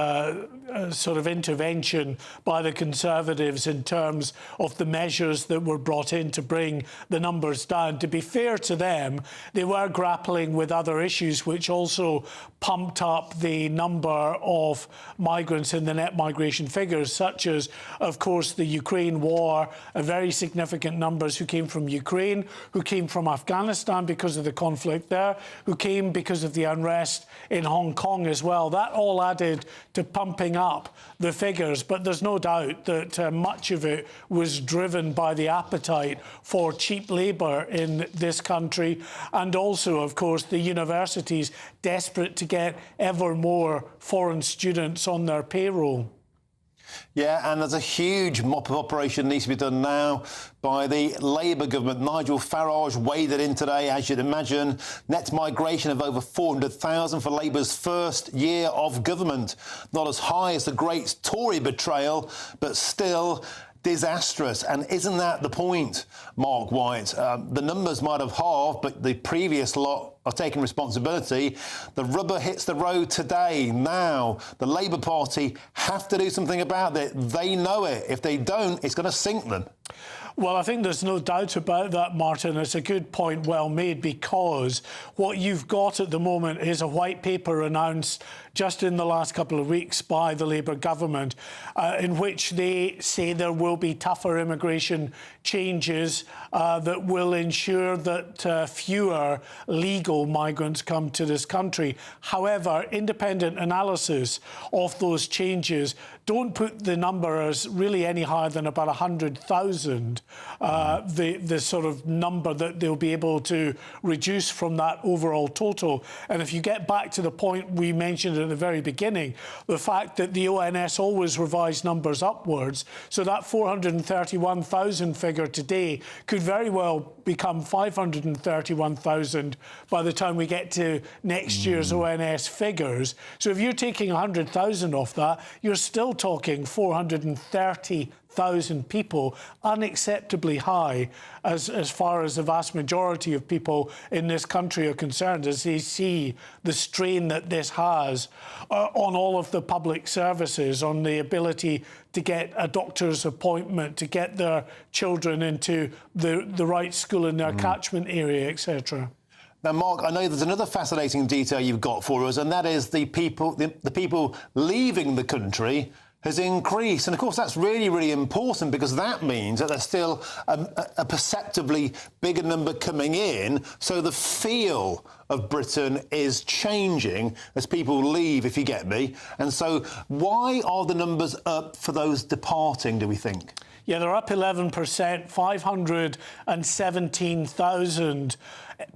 sort of intervention by the Conservatives in terms of the measures that were brought in to bring the numbers down. To be fair to them, they were grappling with other issues which also pumped up the number of migrants in the net migration figures, such as, of course, the Ukraine war, very significant numbers who came from Ukraine, who came from Afghanistan because of the conflict there, who came because of the unrest in Hong Kong as well. That all added to pumping up the figures, but there's no doubt that much of it was driven by the appetite for cheap labour in this country, and also, of course, the universities desperate to get ever more foreign students on their payroll. Yeah, and there's a huge mop-up operation needs to be done now by the Labour government. Nigel Farage waded in today, as you'd imagine. Net migration of over 400,000 for Labour's first year of government. Not as high as the great Tory betrayal, but still disastrous. And isn't that the point, Mark White? The numbers might have halved, but the previous lot are taking responsibility. The rubber hits the road today. Now, the Labour Party have to do something about it. They know it. If they don't, it's going to sink them. Well, I think there's no doubt about that, Martin. It's a good point, well made, because what you've got at the moment is a white paper announced just in the last couple of weeks by the Labour government, in which they say there will be tougher immigration changes that will ensure that fewer legal migrants come to this country. However, independent analysis of those changes don't put the number as really any higher than about 100,000, the sort of number that they'll be able to reduce from that overall total. And if you get back to the point we mentioned at the very beginning, the fact that the ONS always revise numbers upwards, so that 431,000 figure today could very well become 531,000 by the time we get to next year's ONS figures. So if you're taking 100,000 off that, you're still talking 430,000 people, unacceptably high as far as the vast majority of people in this country are concerned, as they see the strain that this has on all of the public services, on the ability to get a doctor's appointment, to get their children into the right school in their catchment area, etc. Now, Mark, I know there's another fascinating detail you've got for us, and that is the people leaving the country has increased. And of course, that's really, really important, because that means that there's still a perceptibly bigger number coming in. So the feel of Britain is changing as people leave, if you get me. And so why are the numbers up for those departing, do we think? Yeah, they're up 11%, 517,000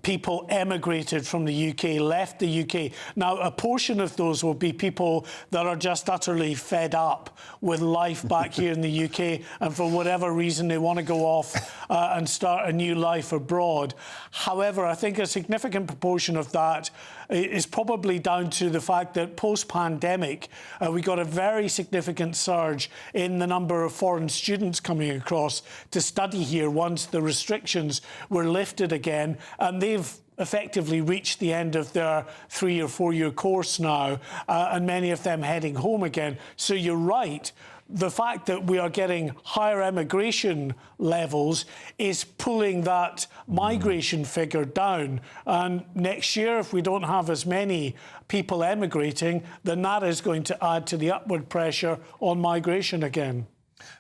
people emigrated from the UK, left the UK. Now, a portion of those will be people that are just utterly fed up with life back here in the UK, and for whatever reason they want to go off and start a new life abroad. However, I think a significant proportion of that is probably down to the fact that post-pandemic we got a very significant surge in the number of foreign students coming across to study here once the restrictions were lifted again, and they've effectively reached the end of their 3 or 4 year course now, and many of them heading home again. So you're right. The fact that we are getting higher emigration levels is pulling that migration figure down. And next year, if we don't have as many people emigrating, then that is going to add to the upward pressure on migration again.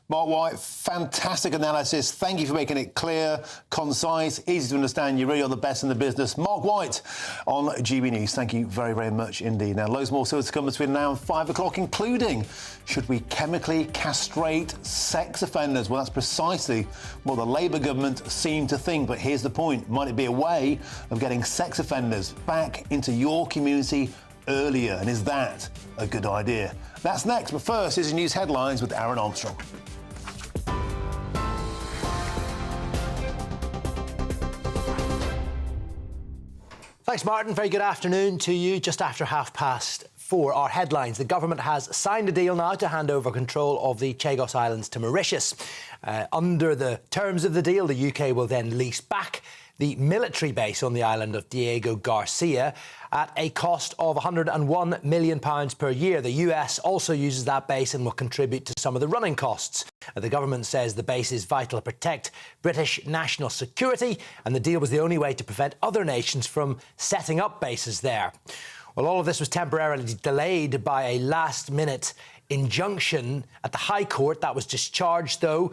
Mark White, fantastic analysis. Thank you for making it clear, concise, easy to understand. You're really on the best in the business. Mark White on GB News. Thank you very, very much indeed. Now, loads more still to come between now and 5 o'clock, including should we chemically castrate sex offenders? Well, that's precisely what the Labour government seem to think. But here's the point. Might it be a way of getting sex offenders back into your community earlier? And is that a good idea? That's next. But first, here's your news headlines with Aaron Armstrong. Thanks, Martin. Very good afternoon to you. Just after 4:30, our headlines. The government has signed a deal now to hand over control of the Chagos Islands to Mauritius. Under the terms of the deal, the UK will then lease back the military base on the island of Diego Garcia at a cost of £101 million per year. The US also uses that base and will contribute to some of the running costs. The government says the base is vital to protect British national security, and the deal was the only way to prevent other nations from setting up bases there. Well, all of this was temporarily delayed by a last-minute injunction at the High Court that was discharged, though,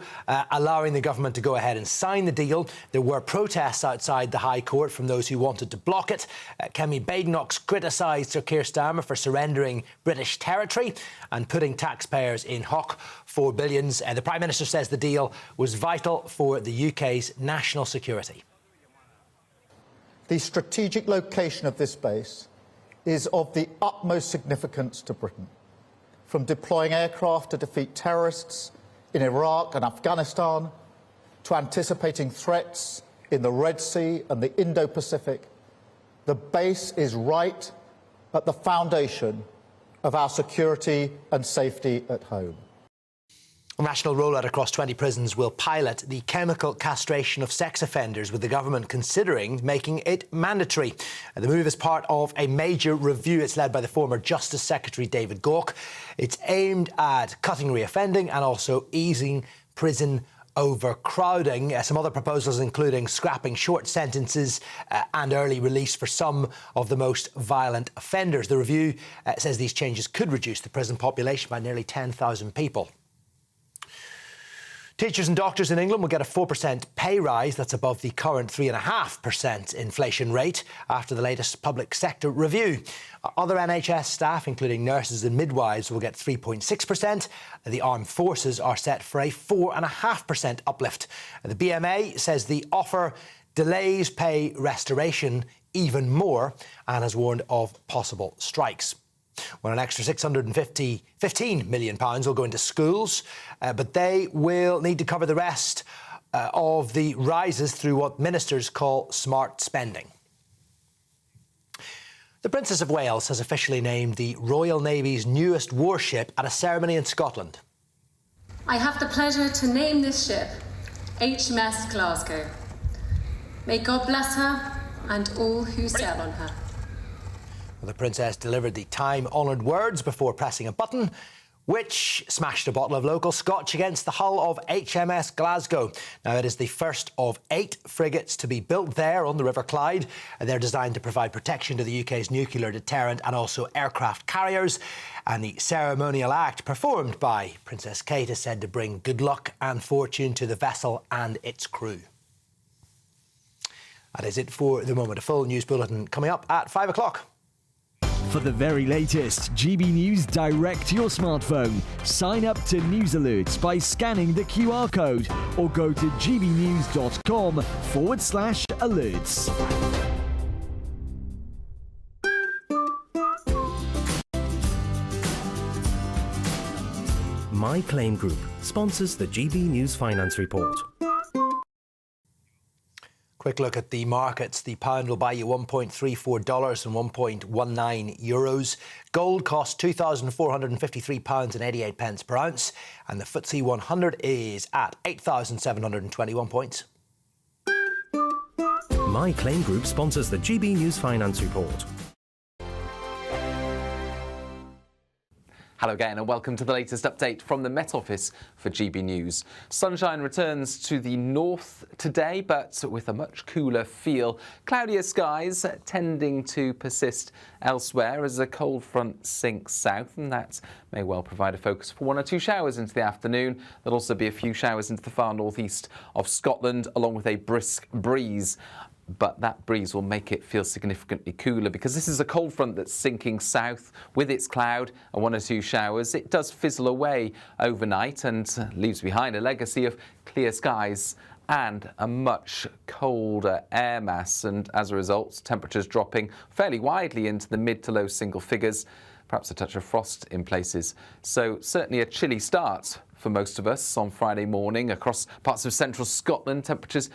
allowing the government to go ahead and sign the deal. There were protests outside the High Court from those who wanted to block it. Kemi Badenoch's criticised Sir Keir Starmer for surrendering British territory and putting taxpayers in hock for billions. The Prime Minister says the deal was vital for the UK's national security. The strategic location of this base is of the utmost significance to Britain. From deploying aircraft to defeat terrorists in Iraq and Afghanistan, to anticipating threats in the Red Sea and the Indo-Pacific, the base is right at the foundation of our security and safety at home. A national rollout across 20 prisons will pilot the chemical castration of sex offenders, with the government considering making it mandatory. The move is part of a major review. It's led by the former Justice Secretary David Gauke. It's aimed at cutting reoffending and also easing prison overcrowding. Some other proposals including scrapping short sentences and early release for some of the most violent offenders. The review says these changes could reduce the prison population by nearly 10,000 people. Teachers and doctors in England will get a 4% pay rise. That's above the current 3.5% inflation rate after the latest public sector review. Other NHS staff, including nurses and midwives, will get 3.6%. The armed forces are set for a 4.5% uplift. The BMA says the offer delays pay restoration even more and has warned of possible strikes. Well, an extra £15 million will go into schools, but they will need to cover the rest of the rises through what ministers call smart spending. The Princess of Wales has officially named the Royal Navy's newest warship at a ceremony in Scotland. I have the pleasure to name this ship HMS Glasgow. May God bless her and all who sail on her. The Princess delivered the time-honoured words before pressing a button, which smashed a bottle of local scotch against the hull of HMS Glasgow. Now, it is the first of 8 frigates to be built there on the River Clyde. They're designed to provide protection to the UK's nuclear deterrent and also aircraft carriers. And the ceremonial act performed by Princess Kate is said to bring good luck and fortune to the vessel and its crew. That is it for the moment. A full news bulletin coming up at 5 o'clock. For the very latest GB News direct to your smartphone, sign up to News Alerts by scanning the QR code or go to gbnews.com/alerts. My Claim Group sponsors the GB News Finance Report. Quick look at the markets. The pound will buy you $1.34 and 1.19 euros. Gold costs £2,453.88 per ounce. And the FTSE 100 is at 8,721 points. My Claim Group sponsors the GB News Finance Report. Hello again and welcome to the latest update from the Met Office for GB News. Sunshine returns to the north today, but with a much cooler feel. Cloudier skies tending to persist elsewhere as a cold front sinks south, and that may well provide a focus for 1 or 2 showers into the afternoon. There'll also be a few showers into the far northeast of Scotland, along with a brisk breeze. But that breeze will make it feel significantly cooler because this is a cold front that's sinking south with its cloud and 1 or 2 showers. It does fizzle away overnight and leaves behind a legacy of clear skies and a much colder air mass, and as a result, temperatures dropping fairly widely into the mid to low single figures, perhaps a touch of frost in places. So certainly a chilly start for most of us on Friday morning across parts of central Scotland, temperatures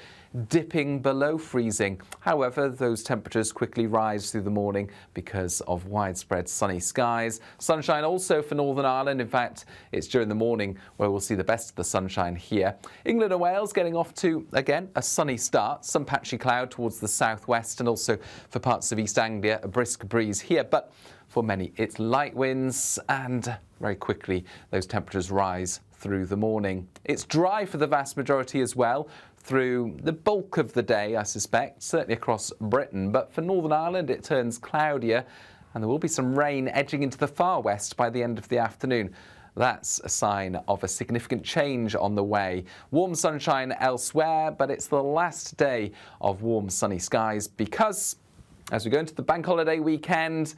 dipping below freezing. However, those temperatures quickly rise through the morning because of widespread sunny skies. Sunshine also for Northern Ireland. In fact, it's during the morning where we'll see the best of the sunshine here. England and Wales getting off to, again, a sunny start. Some patchy cloud towards the southwest, and also for parts of East Anglia, a brisk breeze here. But for many, it's light winds, and very quickly those temperatures rise through the morning. It's dry for the vast majority as well through the bulk of the day, I suspect, certainly across Britain. But for Northern Ireland, it turns cloudier, and there will be some rain edging into the far west by the end of the afternoon. That's a sign of a significant change on the way. Warm sunshine elsewhere, but it's the last day of warm sunny skies because as we go into the bank holiday weekend,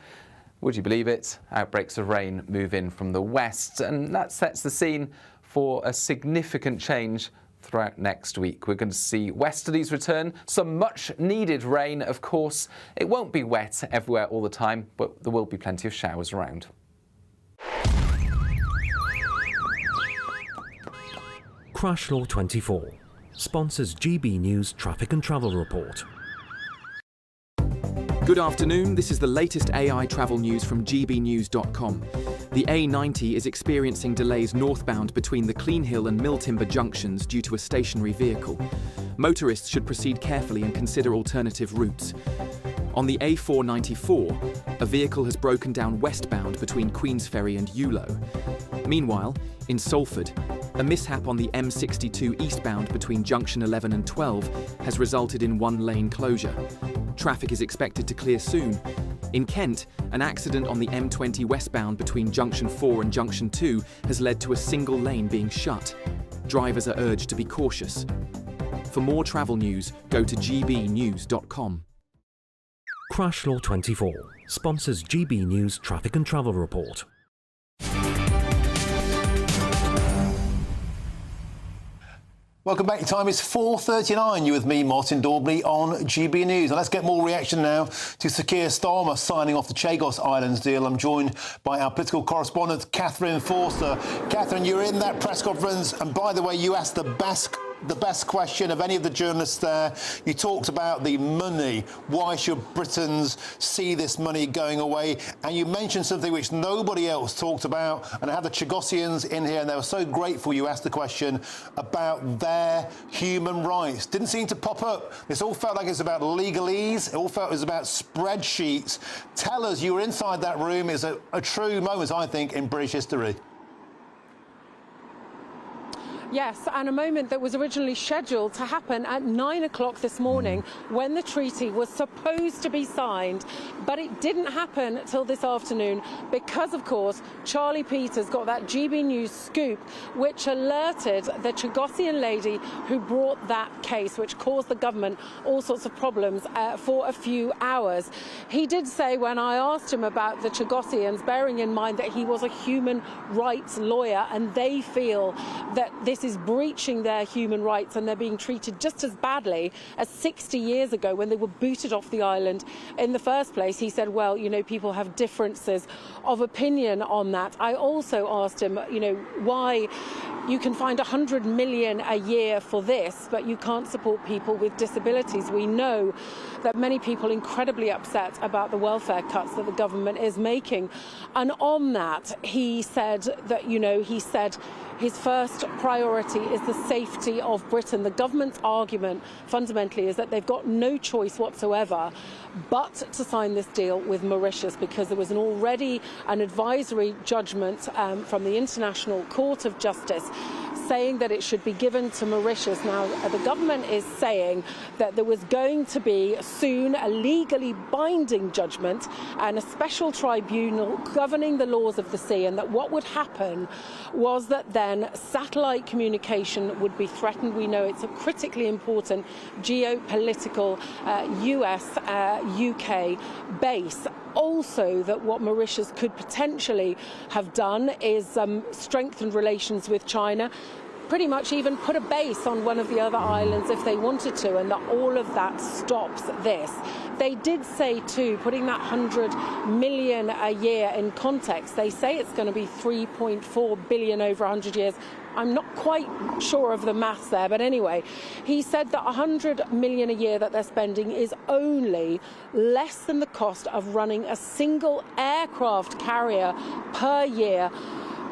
would you believe it, outbreaks of rain move in from the west, and that sets the scene for a significant change throughout next week. We're going to see westerlies return, some much needed rain, of course. It won't be wet everywhere all the time, but there will be plenty of showers around. Crash Law 24 sponsors GB News Traffic and Travel Report. Good afternoon, this is the latest AI travel news from GBNews.com. The A90 is experiencing delays northbound between the Clean Hill and Mill Timber junctions due to a stationary vehicle. Motorists should proceed carefully and consider alternative routes. On the A494, a vehicle has broken down westbound between Queensferry and Eulo. Meanwhile, in Salford, a mishap on the M62 eastbound between junction 11 and 12 has resulted in one-lane closure. Traffic is expected to clear soon. In Kent, an accident on the M20 westbound between junction 4 and junction 2 has led to a single lane being shut. Drivers are urged to be cautious. For more travel news, go to gbnews.com. Crash Law 24 sponsors GB News Traffic and Travel Report. Welcome back. Your time is 4:39. You're with me, Martin Daubney, on GB News. And let's get more reaction now to Sir Keir Starmer signing off the Chagos Islands deal. I'm joined by our political correspondent, Catherine Forster. Catherine, you're in that press conference. And by the way, you asked the best question of any of the journalists there. You talked about the money. Why should Britons see this money going away? And you mentioned something which nobody else talked about. And I had the Chagosians in here, and they were so grateful you asked the question about their human rights. Didn't seem to pop up. This all felt like it was about legalese. It all felt it was about spreadsheets. Tell us, you were inside that room. It's a true moment, I think, in British history. Yes, and a moment that was originally scheduled to happen at 9 o'clock this morning when the treaty was supposed to be signed, but it didn't happen till this afternoon because, of course, Charlie Peters got that GB News scoop which alerted the Chagosian lady who brought that case, which caused the government all sorts of problems for a few hours. He did say, when I asked him about the Chagosians, bearing in mind that he was a human rights lawyer and they feel that this is breaching their human rights and they're being treated just as badly as 60 years ago when they were booted off the island in the first place. He said, well, you know, people have differences of opinion on that. I also asked him, you know, why you can find 100 million a year for this, but you can't support people with disabilities. We know that many people are incredibly upset about the welfare cuts that the government is making. And on that, he said that, you know, his first priority is the safety of Britain. The government's argument fundamentally is that they've got no choice whatsoever but to sign this deal with Mauritius because there was already an advisory judgment from the International Court of Justice saying that it should be given to Mauritius. Now, the government is saying that there was going to be soon a legally binding judgment and a special tribunal governing the laws of the sea, and that what would happen was that then satellite communication would be threatened. We know it's a critically important geopolitical US-UK base. Also, that what Mauritius could potentially have done is strengthen relations with China, pretty much even put a base on one of the other islands if they wanted to, and that all of that stops this. They did say too, putting that 100 million a year in context, they say it's going to be 3.4 billion over 100 years. I'm not quite sure of the maths there, but anyway, he said that 100 million a year that they're spending is only less than the cost of running a single aircraft carrier per year,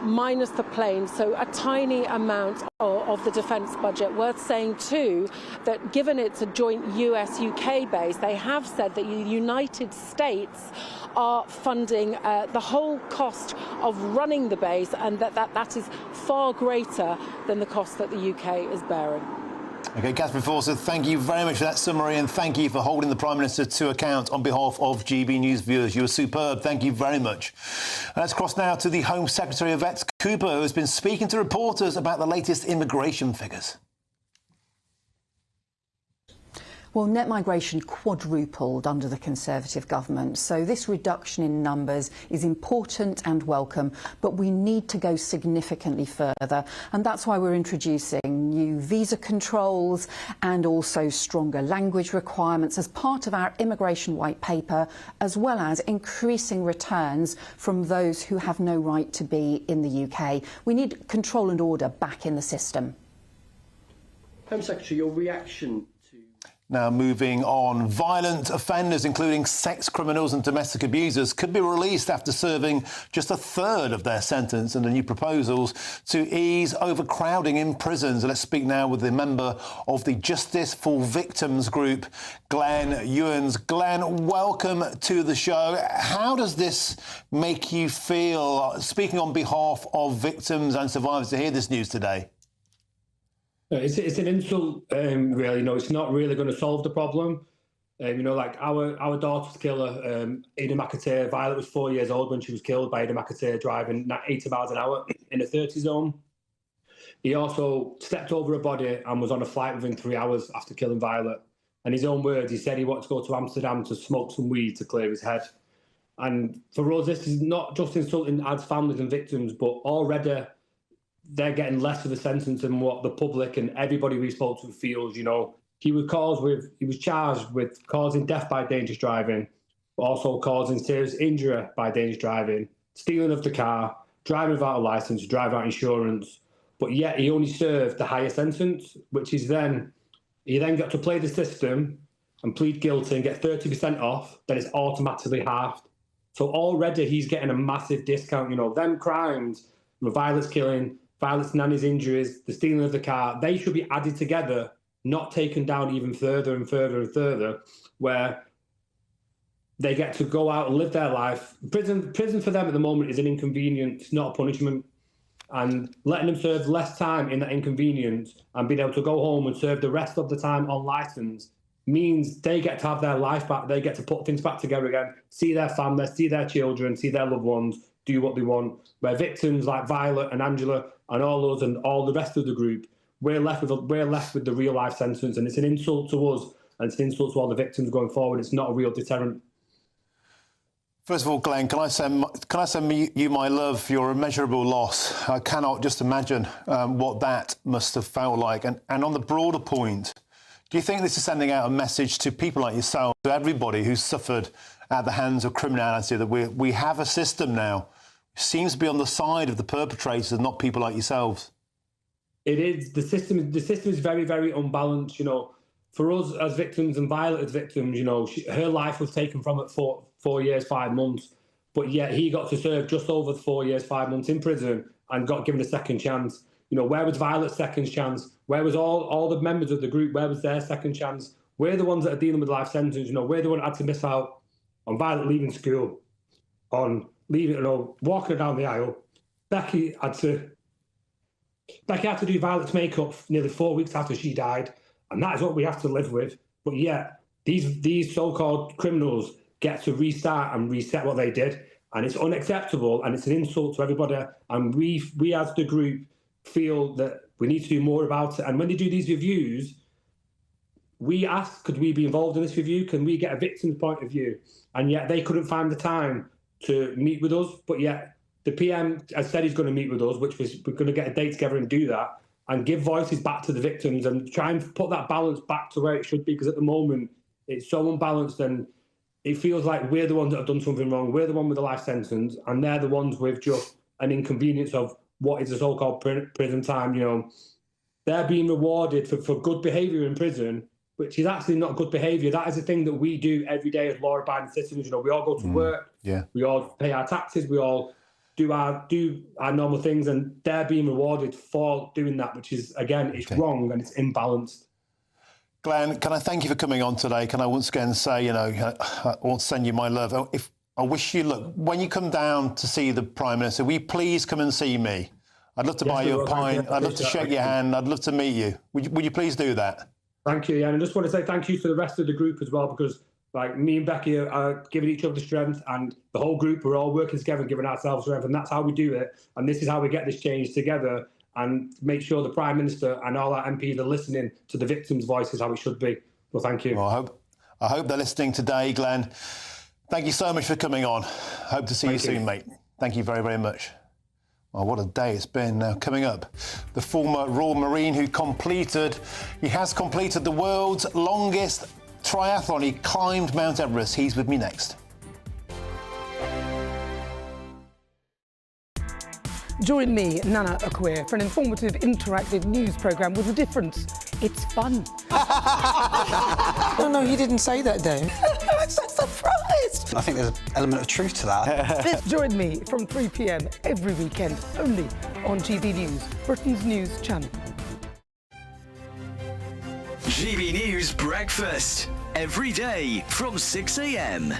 minus the plane, so a tiny amount of the defence budget. Worth saying too that given it's a joint US-UK base, they have said that the United States are funding the whole cost of running the base, and that is far greater than the cost that the UK is bearing. OK, Catherine Forster, thank you very much for that summary, and thank you for holding the Prime Minister to account on behalf of GB News viewers. You were superb. Thank you very much. Let's cross now to the Home Secretary, Yvette Cooper, who has been speaking to reporters about the latest immigration figures. Well, net migration quadrupled under the Conservative government, so this reduction in numbers is important and welcome, but we need to go significantly further, and that's why we're introducing new visa controls and also stronger language requirements as part of our immigration white paper, as well as increasing returns from those who have no right to be in the UK. We need control and order back in the system. Home Secretary, your reaction Now moving on, violent offenders, including sex criminals and domestic abusers, could be released after serving just a third of their sentence under new proposals to ease overcrowding in prisons. Let's speak now with the member of the Justice for Victims group, Glenn Ewens. Glenn, welcome to the show. How does this make you feel, speaking on behalf of victims and survivors, to hear this news today? It's an insult, really. No, it's not really going to solve the problem. Like our daughter's killer, Ada McAteer, Violet was 4 years old when she was killed by Ada McAteer driving 80 miles an hour in a 30 zone. He also stepped over her body and was on a flight within 3 hours after killing Violet. And his own words, he said he wanted to go to Amsterdam to smoke some weed to clear his head. And for us, this is not just insulting as families and victims, but already they're getting less of a sentence than what the public and everybody we spoke to feels. He was charged with causing death by dangerous driving, but also causing serious injury by dangerous driving, stealing of the car, driving without a license, driving without insurance. But yet he only served the higher sentence, which is he then got to play the system and plead guilty and get 30% off. Then it's automatically halved. So already he's getting a massive discount. Them crimes, Violet's killing, Violet's nanny's injuries, the stealing of the car, they should be added together, not taken down even further and further and further, where they get to go out and live their life. Prison for them at the moment is an inconvenience, not a punishment. And letting them serve less time in that inconvenience and being able to go home and serve the rest of the time on licence means they get to have their life back. They get to put things back together again, see their family, see their children, see their loved ones, do what they want. Where victims like Violet and Angela and all us and all the rest of the group, we're left with the real life sentence, and it's an insult to us and it's an insult to all the victims going forward. It's not a real deterrent. First of all, Glenn, can I send you my love, your immeasurable loss? I cannot just imagine what that must have felt like. And on the broader point, do you think this is sending out a message to people like yourself, to everybody who's suffered at the hands of criminality, that we have a system now which seems to be on the side of the perpetrators and not people like yourselves? It is. The system is very, very unbalanced. For us as victims and Violet as victims, her life was taken from it for 4 years, 5 months, but yet he got to serve just over 4 years, 5 months in prison and got given a second chance. Where was Violet's second chance? Where was all the members of the group? Where was their second chance? We're the ones that are dealing with life sentence. We're the one that had to miss out on Violet leaving school, on walking down the aisle. Becky had to do Violet's makeup nearly 4 weeks after she died, and that is what we have to live with. But yet, these so-called criminals get to restart and reset what they did, and it's unacceptable, and it's an insult to everybody. And we as the group feel that we need to do more about it. And when they do these reviews, we ask, could we be involved in this review? Can we get a victim's point of view? And yet they couldn't find the time to meet with us, but yet the PM has said he's going to meet with us, we're going to get a date together and do that and give voices back to the victims and try and put that balance back to where it should be, because at the moment it's so unbalanced and it feels like we're the ones that have done something wrong. We're the one with the life sentence and they're the ones with just an inconvenience of what is the so-called prison time. They're being rewarded for good behaviour in prison, which is actually not good behaviour. That is the thing that we do every day as law-abiding citizens. We all go to work, we all pay our taxes, we all do our normal things, and they're being rewarded for doing that, which is, again, it's wrong and it's imbalanced. Glenn, can I thank you for coming on today? Can I once again say, I want to send you my love. I wish you luck. When you come down to see the Prime Minister, will you please come and see me? I'd love to buy you a pint. I'd love to shake your hand. I'd love to meet you. Would you please do that? Thank you, yeah. And I just want to say thank you to the rest of the group as well, because me and Becky are giving each other strength, and the whole group, we're all working together and giving ourselves strength, and that's how we do it. And this is how we get this change together and make sure the Prime Minister and all our MPs are listening to the victims' voices how it should be. Well, thank you. Well, I hope they're listening today, Glenn. Thank you so much for coming on. Hope to see you soon, mate. Thank you very, very much. Well, what a day it's been. Now, coming up, the former Royal Marine he has completed the world's longest triathlon. He climbed Mount Everest. He's with me next. Join me, Nana Akwe, for an informative, interactive news programme with a difference. It's fun. No, he didn't say that, Dave. I'm so surprised. I think there's an element of truth to that. Join me from 3 p.m. every weekend, only on GB News, Britain's news channel. GB News Breakfast, every day from 6 a.m.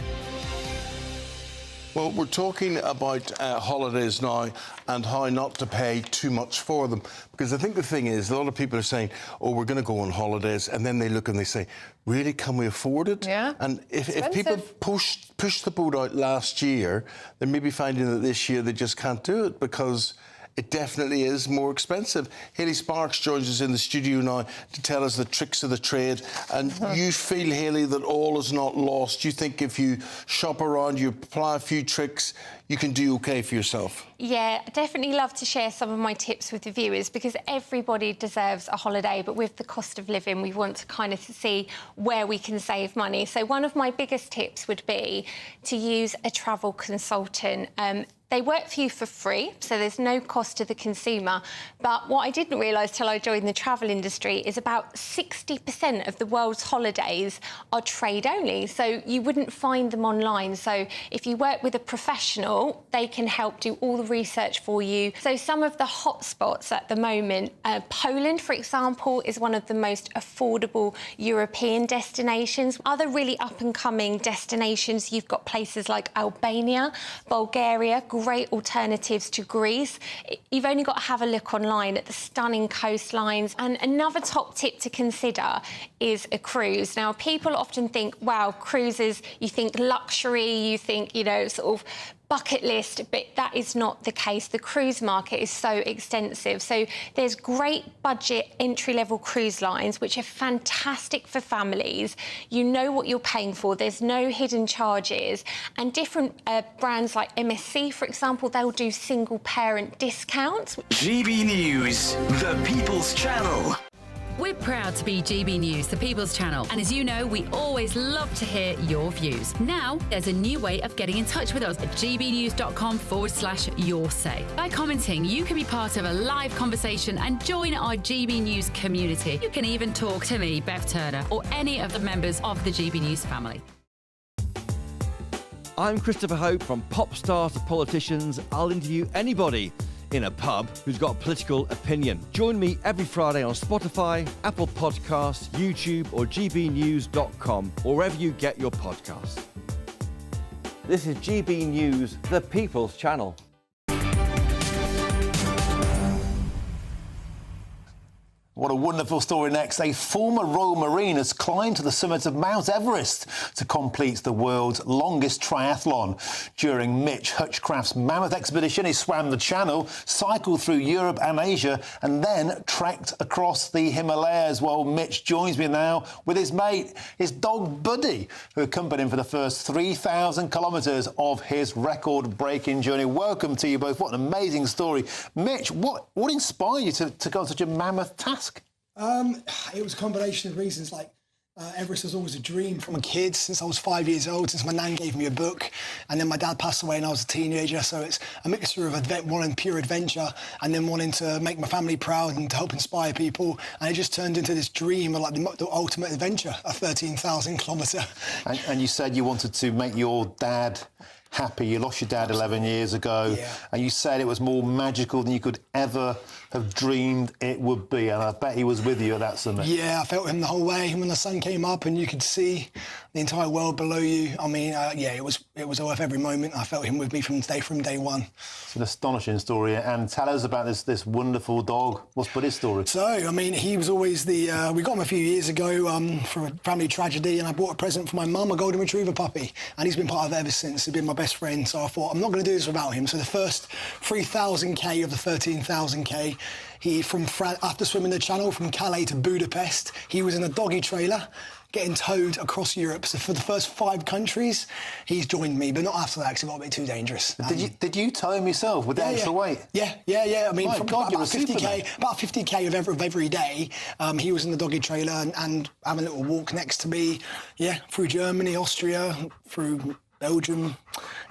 Well, we're talking about holidays now and how not to pay too much for them. Because I think the thing is, a lot of people are saying, oh, we're going to go on holidays, and then they look and they say, really, can we afford it? Yeah. And if people pushed the boat out last year, they may be finding that this year they just can't do it because it definitely is more expensive. Hayley Sparks joins us in the studio now to tell us the tricks of the trade. And you feel, Hayley, that all is not lost. You think if you shop around, you apply a few tricks, you can do OK for yourself? Yeah, definitely love to share some of my tips with the viewers because everybody deserves a holiday, but with the cost of living, we want to kind of see where we can save money. So one of my biggest tips would be to use a travel consultant. They work for you for free, so there's no cost to the consumer. But what I didn't realise till I joined the travel industry is about 60% of the world's holidays are trade only, so you wouldn't find them online. So if you work with a professional, they can help do all the research for you. So some of the hotspots at the moment, Poland, for example, is one of the most affordable European destinations. Other really up-and-coming destinations, you've got places like Albania, Bulgaria, great alternatives to Greece. You've only got to have a look online at the stunning coastlines. And another top tip to consider is a cruise. Now, people often think, wow, cruises, you think luxury, you think, you know, sort of bucket list, but that is not the case. The cruise market is so extensive. So there's great budget entry-level cruise lines, which are fantastic for families. You know what you're paying for. There's no hidden charges. And different brands like MSC, for example, they'll do single-parent discounts. GB News, the People's Channel. We're proud to be GB News, the People's Channel. And as you know, we always love to hear your views. Now, there's a new way of getting in touch with us at gbnews.com/your say. By commenting, you can be part of a live conversation and join our GB News community. You can even talk to me, Bev Turner, or any of the members of the GB News family. I'm Christopher Hope. From pop stars to politicians, I'll interview anybody in a pub who's got a political opinion. Join me every Friday on Spotify, Apple Podcasts, YouTube or gbnews.com, or wherever you get your podcasts. This is GB News, the People's Channel. What a wonderful story next. A former Royal Marine has climbed to the summit of Mount Everest to complete the world's longest triathlon. During Mitch Hutchcraft's mammoth expedition, he swam the Channel, cycled through Europe and Asia, and then trekked across the Himalayas. Well, Mitch joins me now with his mate, his dog Buddy, who accompanied him for the first 3,000 kilometres of his record-breaking journey. Welcome to you both. What an amazing story. Mitch, what inspired you to go on such a mammoth task? It was a combination of reasons. Like Everest was always a dream from a kid since I was 5 years old, since my nan gave me a book, and then my dad passed away when I was a teenager. So it's a mixture of wanting pure adventure and then wanting to make my family proud and to help inspire people. And it just turned into this dream of like the ultimate adventure, a 13,000 kilometre. And you said you wanted to make your dad happy. You lost your dad 11 years ago, and you said it was more magical than you could ever have dreamed it would be, and I bet he was with you at that summit. Yeah, I felt him the whole way. When the sun came up and you could see the entire world below you, I mean, yeah, it was worth every moment. I felt him with me from day one. It's an astonishing story, and tell us about this wonderful dog. What's Buddy's story? So, I mean, he was always we got him a few years ago for a family tragedy, and I bought a present for my mum, a golden retriever puppy, and he's been part of it ever since. He's been my best friend, so I thought, I'm not going to do this without him. So the first 3,000k of the 13,000k, after swimming the Channel from Calais to Budapest, he was in a doggy trailer getting towed across Europe. So for the first 5 countries, he's joined me, but not after that because it got a bit too dangerous. Did you tow him yourself with the extra weight? Yeah. I mean, My God, about 50k of every day, he was in the doggy trailer and having a little walk next to me. Yeah, through Germany, Austria, through Belgium,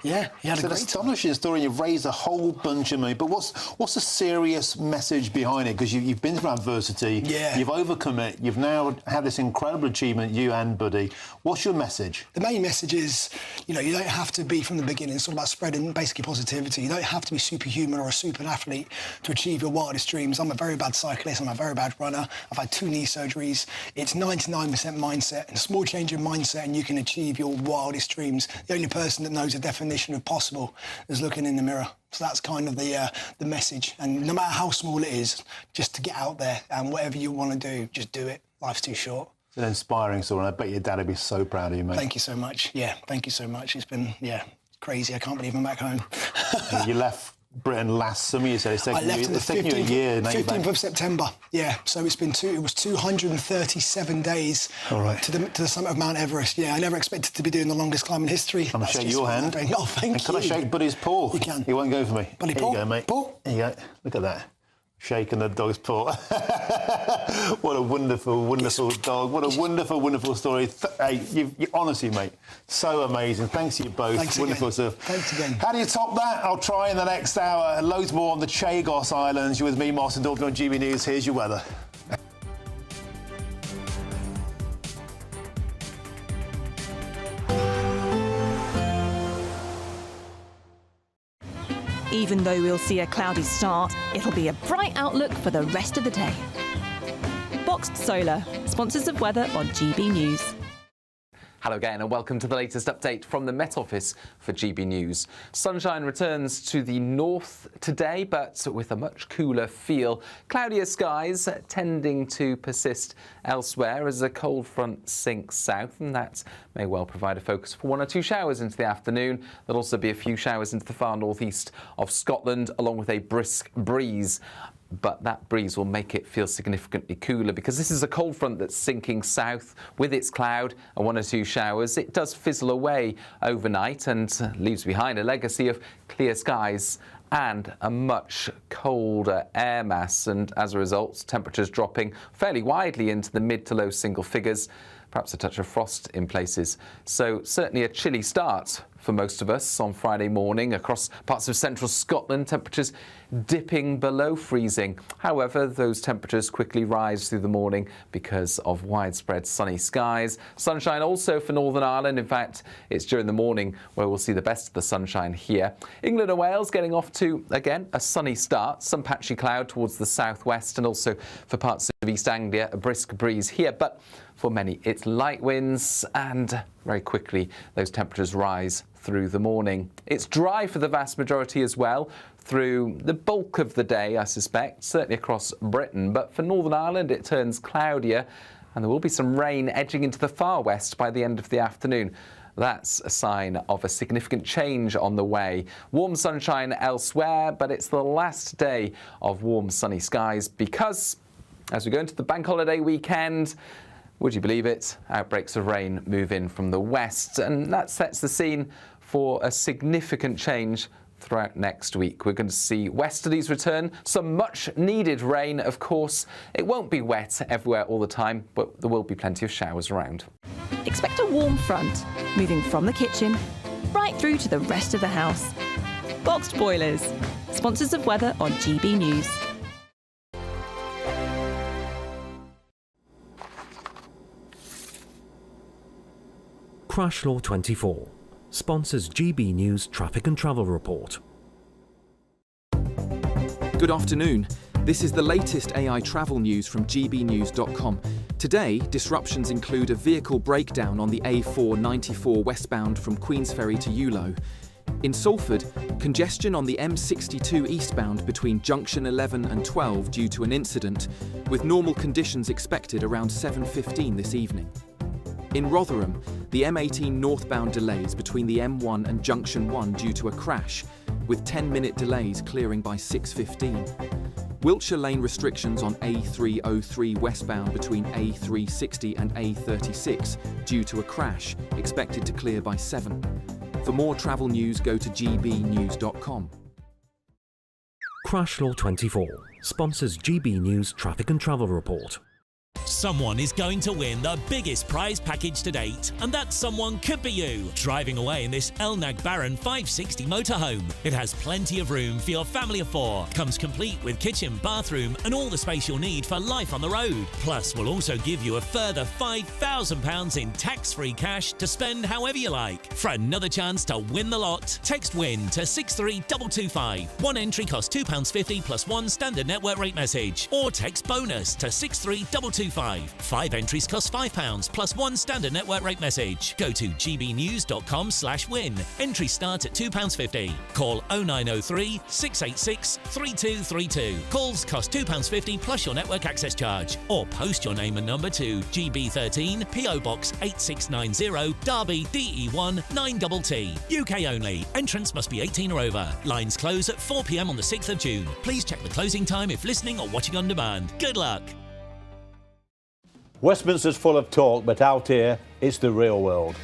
Yeah, he had it's an astonishing story. You've raised a whole bunch of money, but what's the serious message behind it? Because you've been through adversity, you've overcome it, you've now had this incredible achievement, you and Buddy. What's your message? The main message is, you know, you don't have to be from the beginning. It's all about spreading basically positivity. You don't have to be superhuman or a super athlete to achieve your wildest dreams. I'm a very bad cyclist. I'm a very bad runner. I've had 2 knee surgeries. It's 99% mindset, and a small change in mindset, and you can achieve your wildest dreams. The only person that knows the definition of possible is looking in the mirror. So that's kind of the message. And no matter how small it is, just to get out there and whatever you want to do, just do it. Life's too short. It's an inspiring story, and I bet your dad would be so proud of you, mate. Thank you so much. Yeah, thank you so much. It's been, crazy. I can't believe I'm back home. You left Britain last summer, you said. It's taken you a year. 15th of September, yeah. So it was 237 days to the summit of Mount Everest. Yeah, I never expected to be doing the longest climb in history. I'm going to shake your hand. Oh, thank you. Can I shake Buddy's paw? You can. He won't go for me. Buddy, Here paw. you go, mate. Paw. There you go. Look at that. Shaking the dog's paw. What a wonderful, wonderful dog. What a wonderful, wonderful story. Hey, you honestly, mate, so amazing. Thanks to you both. Thanks wonderful again. stuff. Thanks again. How do you top that? I'll try in the next hour. Loads more on the Chagos Islands. You're with me, Martin Daubney on GB News. Here's your weather. Even though we'll see a cloudy start, it'll be a bright outlook for the rest of the day. Boxed Solar, sponsors of weather on GB News. Hello again and welcome to the latest update from the Met Office for GB News. Sunshine returns to the north today, but with a much cooler feel. Cloudier skies tending to persist elsewhere as a cold front sinks south, and that may well provide a focus for 1 or 2 showers into the afternoon. There'll also be a few showers into the far northeast of Scotland, along with a brisk breeze. But that breeze will make it feel significantly cooler because this is a cold front that's sinking south with its cloud and 1 or 2 showers. It does fizzle away overnight and leaves behind a legacy of clear skies and a much colder air mass, and as a result, temperatures dropping fairly widely into the mid to low single figures, perhaps a touch of frost in places. So certainly a chilly start for most of us on Friday morning across parts of central Scotland, temperatures dipping below freezing. However, those temperatures quickly rise through the morning because of widespread sunny skies. Sunshine also for Northern Ireland. In fact, it's during the morning where we'll see the best of the sunshine here. England and Wales getting off to, again, a sunny start. Some patchy cloud towards the southwest, and also for parts of East Anglia, a brisk breeze here. But for many, it's light winds, and very quickly those temperatures rise through the morning. It's dry for the vast majority as well through the bulk of the day, I suspect, certainly across Britain. But for Northern Ireland, it turns cloudier, and there will be some rain edging into the far west by the end of the afternoon. That's a sign of a significant change on the way. Warm sunshine elsewhere, but it's the last day of warm sunny skies because as we go into the bank holiday weekend, would you believe it, outbreaks of rain move in from the west, and that sets the scene for a significant change throughout next week. We're going to see westerlies return, some much needed rain, of course. It won't be wet everywhere all the time, but there will be plenty of showers around. Expect a warm front, moving from the kitchen right through to the rest of the house. Boxed Boilers, sponsors of weather on GB News. Crash Law 24 sponsors GB News Traffic and Travel Report. Good afternoon. This is the latest AI travel news from GBNews.com. Today, disruptions include a vehicle breakdown on the A494 westbound from Queensferry to Eulo. In Salford, congestion on the M62 eastbound between junction 11 and 12 due to an incident, with normal conditions expected around 7:15 this evening. In Rotherham, the M18 northbound delays between the M1 and junction 1 due to a crash, with 10-minute delays clearing by 6:15. Wiltshire lane restrictions on A303 westbound between A360 and A36 due to a crash, expected to clear by 7. For more travel news, go to gbnews.com. Crash Law 24 sponsors GB News Traffic and Travel Report. Someone is going to win the biggest prize package to date, and that someone could be you, driving away in this Elnag Baron 560 motorhome. It has plenty of room for your family of 4, comes complete with kitchen, bathroom and all the space you'll need for life on the road. Plus, we'll also give you a further £5,000 in tax-free cash to spend however you like. For another chance to win the lot, text WIN to 63225. One entry costs £2.50 plus one standard network rate message, or text BONUS to 63225. 5 entries cost £5 plus one standard network rate message. Go to gbnews.com/win. Entries start at £2.50. Call 0903 686 3232. Calls cost £2.50 plus your network access charge, or post your name and number to GB13 PO Box 8690 Derby DE1 9TT. UK only. Entrance must be 18 or over. Lines close at 4 p.m. on the 6th of June. Please check the closing time if listening or watching on demand. Good luck. Westminster's full of talk, but out here, it's the real world.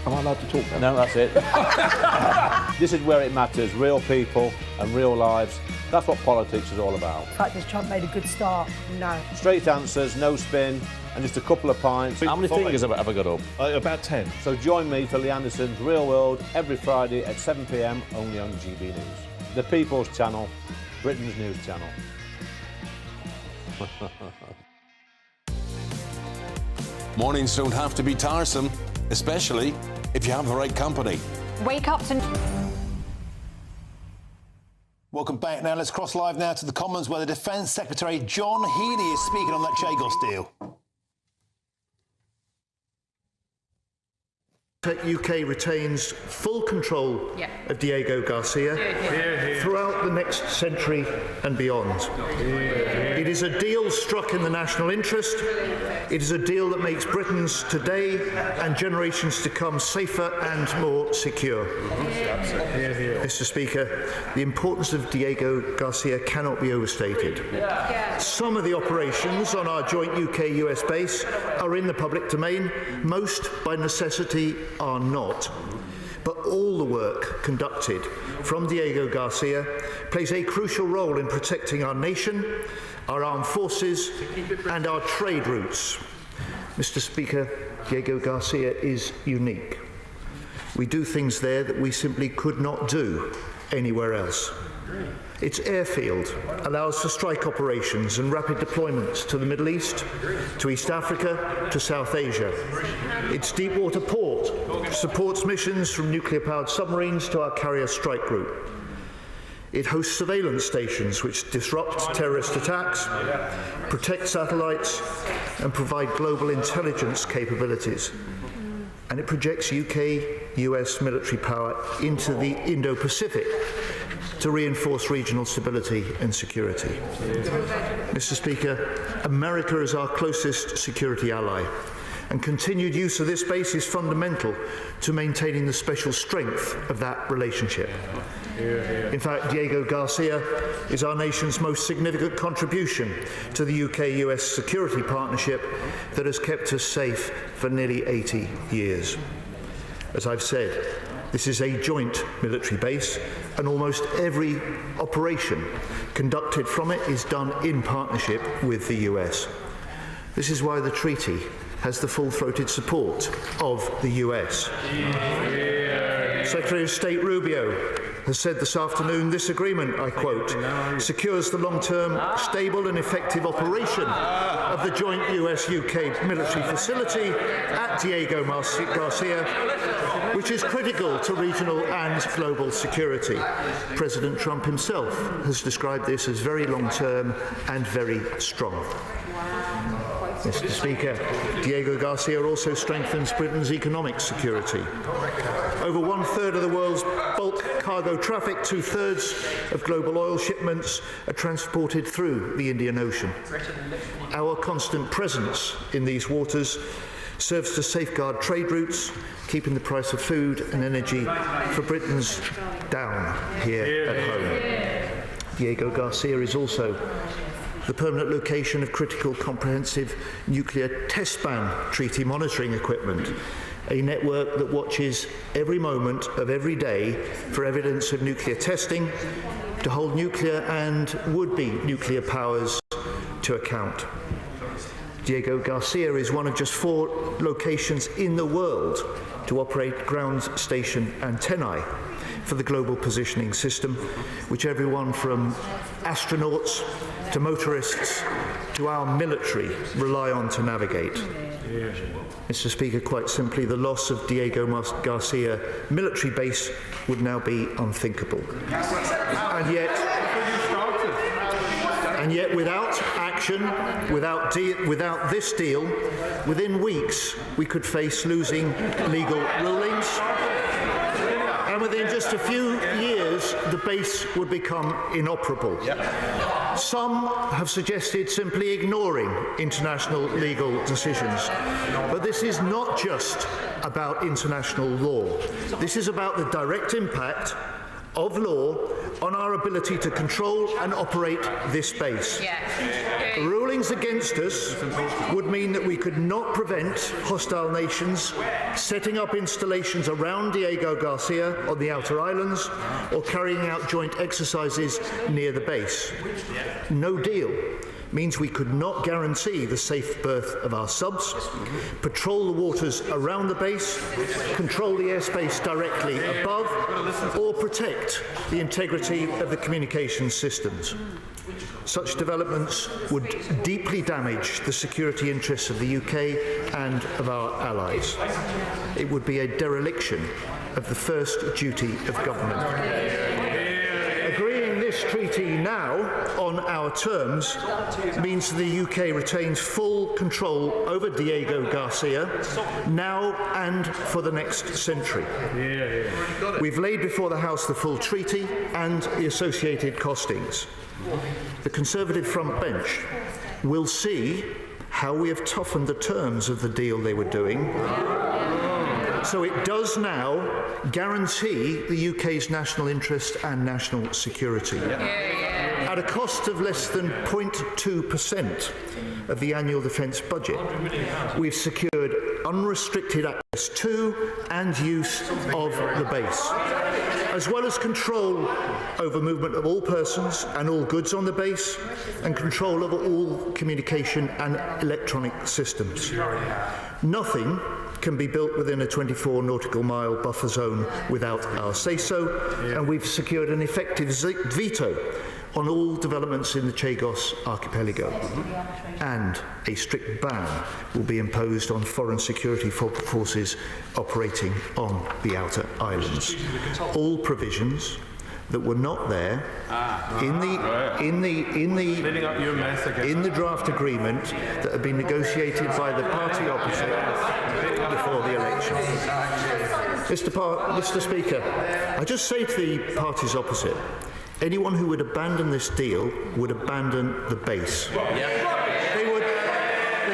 Am I allowed to talk No, now? that's it. This is where it matters, real people and real lives. That's what politics is all about. In fact, has Trump made a good start? No. Straight answers, no spin, and just a couple of pints. How many fingers have I got up? About 10. So join me for Lee Anderson's Real World every Friday at 7 p.m. only on GB News. The People's Channel, Britain's news channel. Mornings don't have to be tiresome, especially if you have the right company. Wake up to... Welcome back. Now let's cross live now to the Commons, where the Defence Secretary John Healey is speaking on that Chagos deal. UK retains full control of Diego Garcia throughout the next century and beyond. It is a deal struck in the national interest. It is a deal that makes Britons today and generations to come safer and more secure. Mr. Speaker, the importance of Diego Garcia cannot be overstated. Some of the operations on our joint UK-US base are in the public domain. Most, by necessity, are not. But all the work conducted from Diego Garcia plays a crucial role in protecting our nation, our armed forces and our trade routes. Mr. Speaker, Diego Garcia is unique. We do things there that we simply could not do anywhere else. Its airfield allows for strike operations and rapid deployments to the Middle East, to East Africa, to South Asia. Its deep water port supports missions from nuclear-powered submarines to our carrier strike group. It hosts surveillance stations which disrupt terrorist attacks, protect satellites and provide global intelligence capabilities. And it projects UK-US military power into the Indo-Pacific to reinforce regional stability and security. Mr. Speaker, America is our closest security ally, and continued use of this base is fundamental to maintaining the special strength of that relationship. In fact, Diego Garcia is our nation's most significant contribution to the UK-US security partnership that has kept us safe for nearly 80 years. As I've said, this is a joint military base, and almost every operation conducted from it is done in partnership with the US. This is why the treaty has the full-throated support of the US. Secretary of State Rubio has said this afternoon, this agreement, I quote, secures the long-term, stable and effective operation of the joint US-UK military facility at Diego Garcia, which is critical to regional and global security. President Trump himself has described this as very long-term and very strong. Mr. Speaker, Diego Garcia also strengthens Britain's economic security. Over 1/3 of the world's bulk cargo traffic, 2/3 of global oil shipments are transported through the Indian Ocean. Our constant presence in these waters serves to safeguard trade routes, keeping the price of food and energy for Britons down here at home. Diego Garcia is also the permanent location of critical comprehensive nuclear test ban treaty monitoring equipment, a network that watches every moment of every day for evidence of nuclear testing to hold nuclear and would-be nuclear powers to account. Diego Garcia is one of just 4 locations in the world to operate ground station antennae for the global positioning system, which everyone from astronauts to motorists to our military rely on to navigate. Mr. Speaker, quite simply, the loss of Diego Garcia military base would now be unthinkable. And yet without action, without this deal, within weeks we could face losing legal rulings, and within just a few years the base would become inoperable. Some have suggested simply ignoring international legal decisions, but this is not just about international law. This is about the direct impact of law on our ability to control and operate this base. Rulings against us would mean that we could not prevent hostile nations setting up installations around Diego Garcia on the outer islands or carrying out joint exercises near the base. No deal means we could not guarantee the safe berth of our subs, patrol the waters around the base, control the airspace directly above, or protect the integrity of the communications systems. Such developments would deeply damage the security interests of the UK and of our allies. It would be a dereliction of the first duty of government. Agreeing this treaty now on our terms means the UK retains full control over Diego Garcia now and for the next century. We've laid before the House the full treaty and the associated costings. The Conservative front bench will see how we have toughened the terms of the deal they were doing. So it does now guarantee the UK's national interest and national security. At a cost of less than 0.2% of the annual defence budget, we've secured unrestricted access to and use of the base, as well as control over movement of all persons and all goods on the base, and control over all communication and electronic systems. Nothing can be built within a 24 nautical mile buffer zone without our say-so, and we've secured an effective veto on all developments in the Chagos archipelago, and a strict ban will be imposed on foreign security forces operating on the outer islands. All provisions that were not there in the draft agreement that had been negotiated by the party opposite before the election. Mr. Speaker, I just say to the parties opposite, anyone who would abandon this deal would abandon the base. They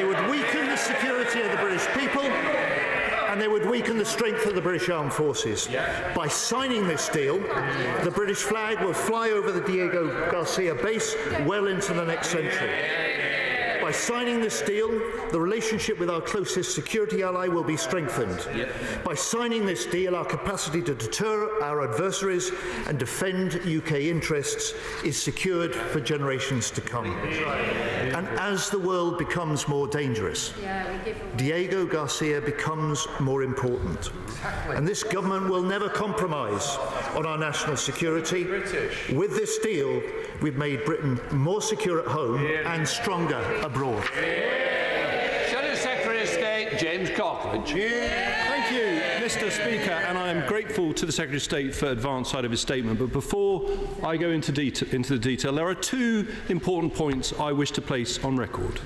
would weaken the security of the British people, and they would weaken the strength of the British Armed Forces. By signing this deal, the British flag will fly over the Diego Garcia base well into the next century. By signing this deal, the relationship with our closest security ally will be strengthened. By signing this deal, our capacity to deter our adversaries and defend UK interests is secured for generations to come. And as the world becomes more dangerous, Diego Garcia becomes more important. And this government will never compromise on our national security. With this deal, we've made Britain more secure at home and stronger abroad. Shadow Secretary of State James Cockledge. Thank you, Mr. Speaker, and I am grateful to the Secretary of State for advance side of his statement. But before I go into the detail, there are 2 important points I wish to place on record.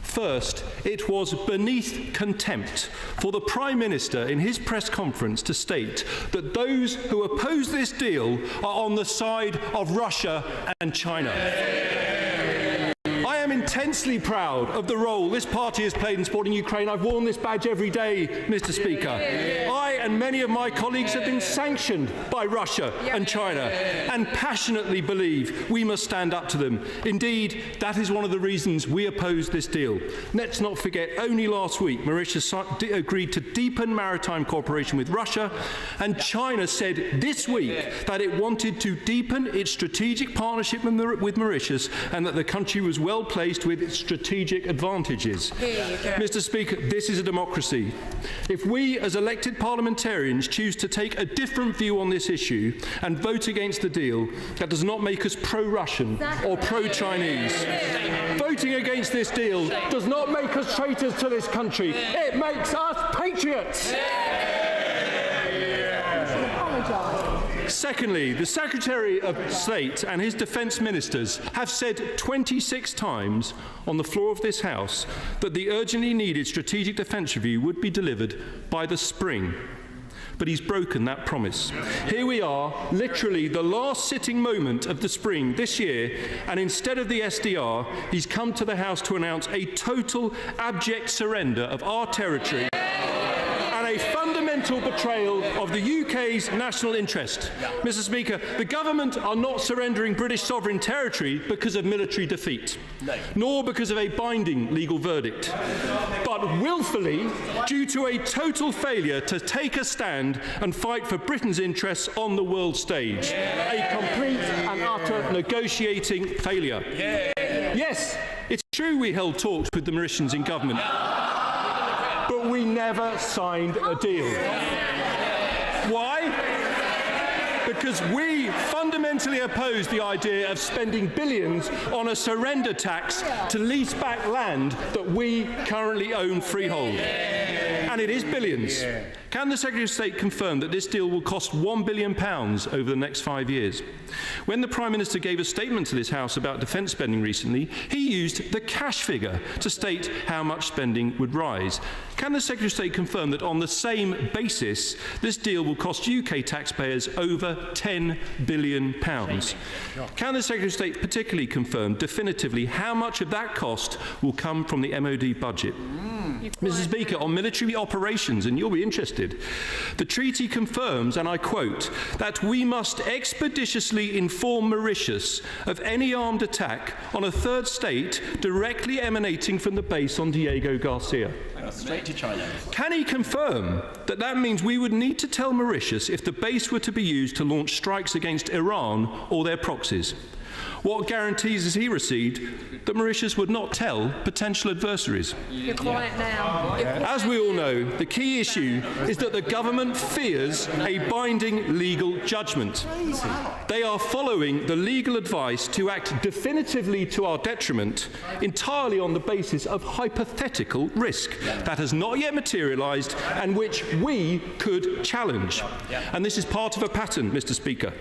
First, it was beneath contempt for the Prime Minister in his press conference to state that those who oppose this deal are on the side of Russia and China. I am intensely proud of the role this party has played in supporting Ukraine. I've worn this badge every day, Mr. Speaker. I and many of my colleagues have been sanctioned by Russia and China and passionately believe we must stand up to them. Indeed, that is one of the reasons we oppose this deal. Let's not forget, only last week, Mauritius agreed to deepen maritime cooperation with Russia, and China said this week that it wanted to deepen its strategic partnership with Mauritius and that the country was well placed replaced with strategic advantages. Mr. Speaker, this is a democracy. If we as elected parliamentarians choose to take a different view on this issue and vote against the deal, that does not make us pro-Russian or pro-Chinese. Voting against this deal does not make us traitors to this country. It makes us patriots. Secondly, the Secretary of State and his defence ministers have said 26 times on the floor of this House that the urgently needed strategic defence review would be delivered by the spring. But he's broken that promise. Here we are, literally the last sitting moment of the spring this year, and instead of the SDR, he's come to the House to announce a total abject surrender of our territory and a fundamental betrayal of the UK's national interest. Mr. Speaker, the government are not surrendering British sovereign territory because of military defeat, nor because of a binding legal verdict, but willfully due to a total failure to take a stand and fight for Britain's interests on the world stage. A complete and utter negotiating failure. Yes, it's true we held talks with the Mauritians in government, but we never signed a deal. Why? Because we fundamentally oppose the idea of spending billions on a surrender tax to lease back land that we currently own freehold. And it is billions. Can the Secretary of State confirm that this deal will cost £1 billion over the next 5 years? When the Prime Minister gave a statement to this House about defence spending recently, he used the cash figure to state how much spending would rise. Can the Secretary of State confirm that on the same basis, this deal will cost UK taxpayers over £10 billion? Can the Secretary of State particularly confirm definitively how much of that cost will come from the MOD budget? Mr. Speaker, on military operations, and you'll be interested, the treaty confirms, and I quote, that we must expeditiously inform Mauritius of any armed attack on a third state directly emanating from the base on Diego Garcia. Straight to China. Can he confirm that that means we would need to tell Mauritius if the base were to be used to launch strikes against Iran or their proxies? What guarantees has he received that Mauritius would not tell potential adversaries? You're quiet now. As we all know, the key issue is that the government fears a binding legal judgment. They are following the legal advice to act definitively to our detriment entirely on the basis of hypothetical risk that has not yet materialised and which we could challenge. And this is part of a pattern, Mr. Speaker.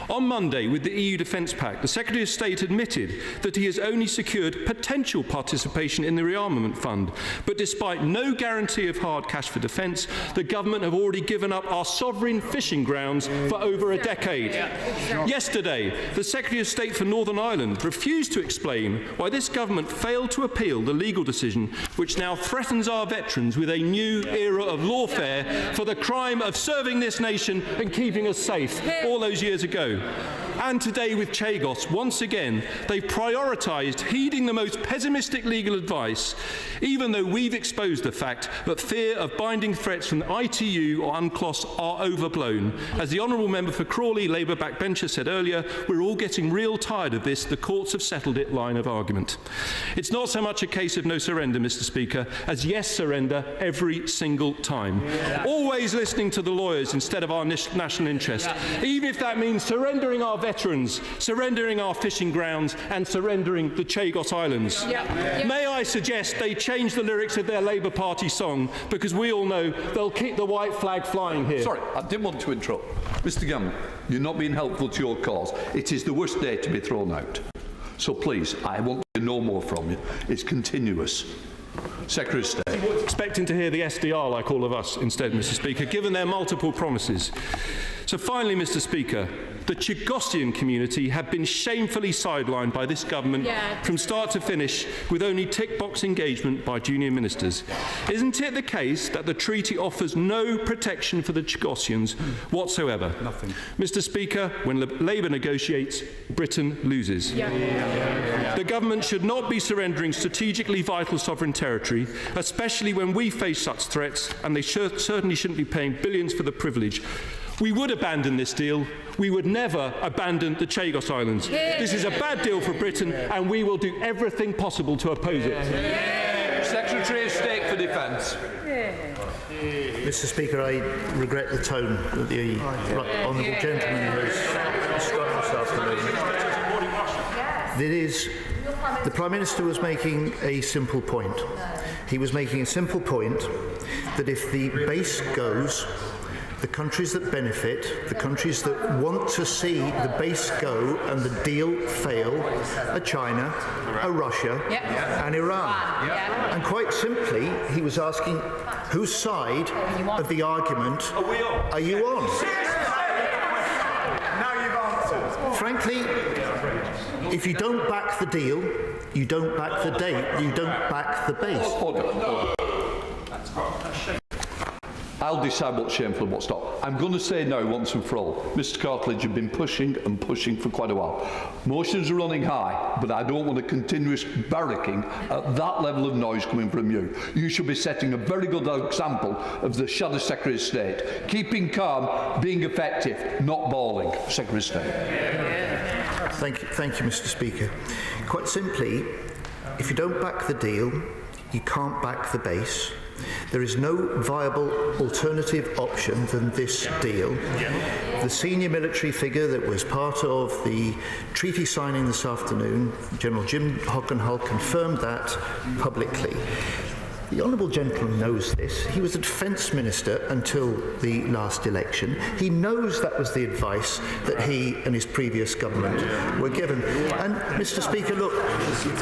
On Monday, with the EU Defence Pact, the Secretary of State admitted that he has only secured potential participation in the rearmament fund, but despite no guarantee of hard cash for defence, the government have already given up our sovereign fishing grounds for over a decade. Yesterday, the Secretary of State for Northern Ireland refused to explain why this government failed to appeal the legal decision which now threatens our veterans with a new era of lawfare for the crime of serving this nation and keeping us safe all those years ago. And today with Chagos, once again, they've prioritised heeding the most pessimistic legal advice, even though we've exposed the fact that fear of binding threats from the ITU or UNCLOS are overblown. As the Honourable Member for Crawley, Labour backbencher, said earlier, we're all getting real tired of this, the courts have settled it line of argument. It's not so much a case of no surrender, Mr. Speaker, as yes surrender every single time. Always listening to the lawyers instead of our national interest, even if that means surrendering our veterans, surrendering our fishing grounds and surrendering the Chagos Islands. May I suggest they change the lyrics of their Labour Party song, because we all know they'll keep the white flag flying here. Sorry, I didn't want to interrupt. Mr. Gunn, you're not being helpful to your cause. It is the worst day to be thrown out. So please, I want to know more from you. It's continuous. Secretary of State. Expecting to hear the SDR like all of us instead, Mr. Speaker, given their multiple promises. So finally, Mr. Speaker, the Chagosian community have been shamefully sidelined by this government from start to finish with only tick-box engagement by junior ministers. Isn't it the case that the treaty offers no protection for the Chagosians whatsoever? Nothing. Mr. Speaker, when Labour negotiates, Britain loses. The government should not be surrendering strategically vital sovereign territory, especially when we face such threats, and they certainly shouldn't be paying billions for the privilege. we would abandon this deal. We would never abandon the Chagos Islands. This is a bad deal for Britain, and we will do everything possible to oppose it. Secretary of State for Defence. Mr. Speaker, I regret the tone that the honourable gentleman has struck this afternoon. The Prime Minister was making a simple point. He was making a simple point that if the base goes, the countries that benefit, the countries that want to see the base go and the deal fail are China, are Russia, and Iran. And quite simply, he was asking, whose side of the argument are you on? Now you've answered. Frankly, if you don't back the deal, you don't back the date, you don't back the base. I'll decide what's shameful and what's not. I'm going to say now once and for all, Mr. Cartledge, you've been pushing and pushing for quite a while. Motions are running high, but I don't want a continuous barracking at that level of noise coming from you. You should be setting a very good example of the Shadow Secretary of State. Keeping calm, being effective, not bawling. Secretary of State. Thank you, Mr. Speaker. Quite simply, if you don't back the deal, you can't back the base. There is no viable alternative option than this deal. The senior military figure that was part of the treaty signing this afternoon, General Jim Hockenhull, confirmed that publicly. The Honourable Gentleman knows this. He was a Defence Minister until the last election. He knows that was the advice that he and his previous government were given. And, Mr. Speaker, look,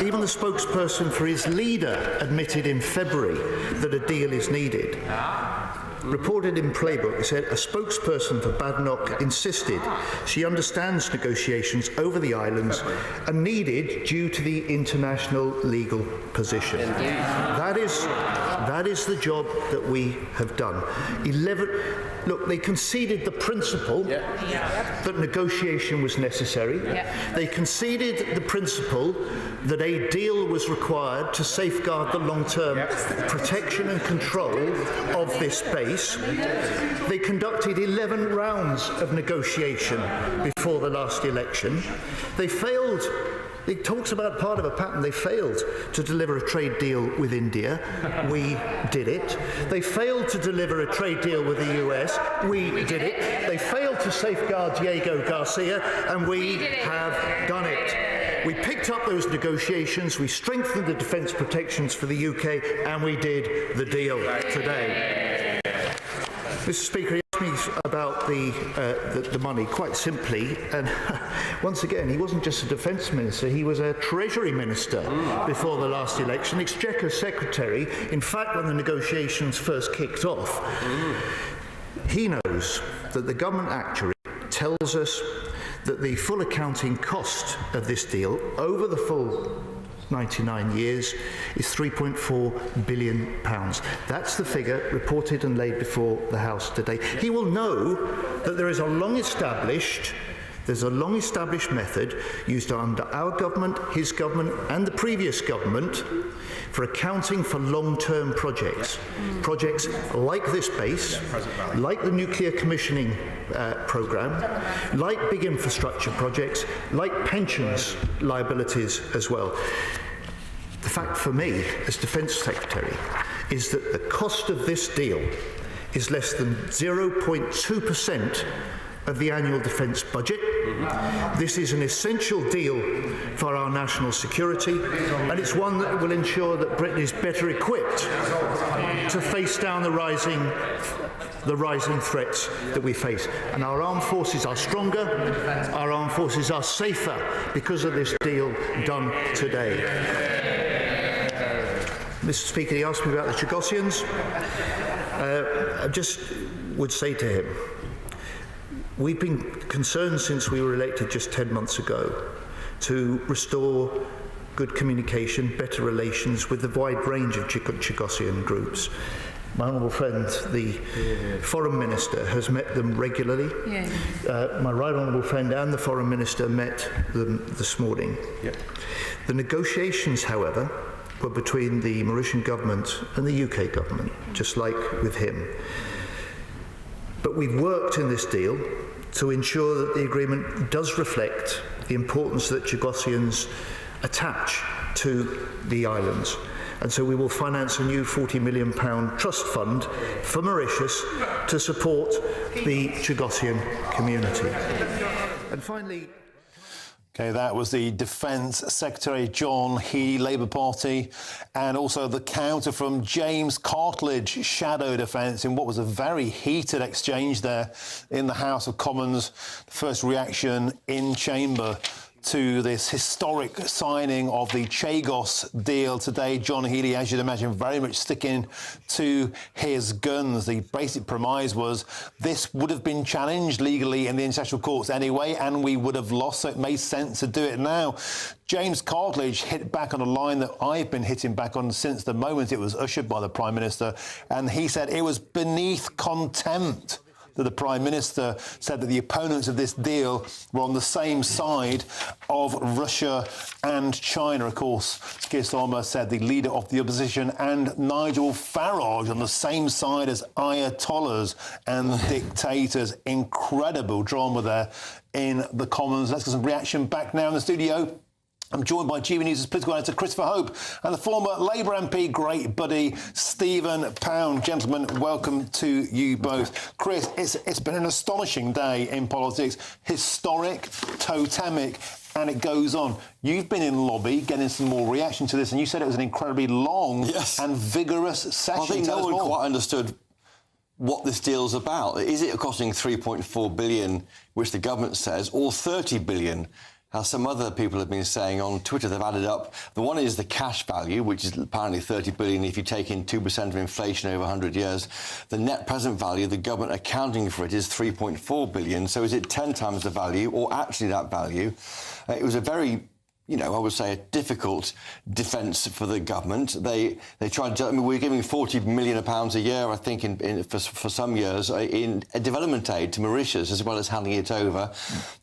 even the spokesperson for his leader admitted in February that a deal is needed. Reported in Playbook, said a spokesperson for Badenoch insisted she understands negotiations over the islands are needed due to the international legal position. That is the job that we have done. Look, they conceded the principle that negotiation was necessary. They conceded the principle that a deal was required to safeguard the long-term protection and control of this base. They conducted 11 rounds of negotiation before the last election. They failed. It talks about part of a pattern. They failed to deliver a trade deal with India. We did it. They failed to deliver a trade deal with the US. We did it. They failed to safeguard Diego Garcia, and we have done it. We picked up those negotiations, we strengthened the defence protections for the UK, and we did the deal today. Mr. Speaker, he asked me about the money, quite simply, and once again, he wasn't just a defence minister, he was a Treasury minister before the last election, Exchequer Secretary. In fact, when the negotiations first kicked off, he knows that the government actuary tells us that the full accounting cost of this deal over the full 99 years is £3.4 billion. That's the figure reported and laid before the House today. He will know that there is a long-established method used under our government, his government and the previous government for accounting for long-term projects. Projects like this base, like the nuclear commissioning programme, like big infrastructure projects, like pensions liabilities as well. The fact for me, as Defence Secretary, is that the cost of this deal is less than 0.2% of the annual defence budget. This is an essential deal for our national security, and it's one that will ensure that Britain is better equipped to face down the rising threats that we face. And our armed forces are stronger, our armed forces are safer because of this deal done today. Mr. Speaker, he asked me about the Chagosians. I just would say to him, we've been concerned since we were elected just 10 months ago to restore good communication, better relations with the wide range of Chagosian groups. My honourable friend, the Foreign Minister, has met them regularly. My right honourable friend and the Foreign Minister met them this morning. The negotiations, however, were between the Mauritian government and the UK government, just like with him. But we've worked in this deal to ensure that the agreement does reflect the importance that Chagosians attach to the islands. And so we will finance a new £40 million trust fund for Mauritius to support the Chagosian community. And finally... OK, that was the Defence Secretary John Healey, Labour Party, and also the counter from James Cartledge, Shadow Defence, in what was a very heated exchange there in the House of Commons. The first reaction in chamber to this historic signing of the Chagos deal today. John Healey, as you'd imagine, very much sticking to his guns. The basic premise was this would have been challenged legally in the international courts anyway, and we would have lost, so it made sense to do it now. James Cartledge hit back on a line that I've been hitting back on since the moment it was ushered by the Prime Minister, and he said it was beneath contempt that the Prime Minister said that the opponents of this deal were on the same side of Russia and China. Of course, Keir Starmer said the leader of the opposition and Nigel Farage on the same side as ayatollahs and dictators. Incredible drama there in the Commons. Let's get some reaction back now in the studio. I'm joined by GBNews' political editor Christopher Hope and the former Labour MP, great buddy, Stephen Pound. Gentlemen, welcome to you both. Chris, it's been an astonishing day in politics, historic, totemic, and it goes on. You've been in lobby getting some more reaction to this, and you said it was an incredibly long and vigorous session. I think no one quite understood what this deal's about. Is it costing $3.4 billion, which the government says, or $30 billion? As some other people have been saying on Twitter, they've added up. The one is the cash value, which is apparently $30 billion if you take in 2% of inflation over 100 years. The net present value, the government accounting for it, is $3.4 billion. So is it 10 times the value, or actually that value? It was a very, I would say, a difficult defence for the government. They tried to... we're giving £40 million a year, I think, for some years, in development aid to Mauritius, as well as handing it over.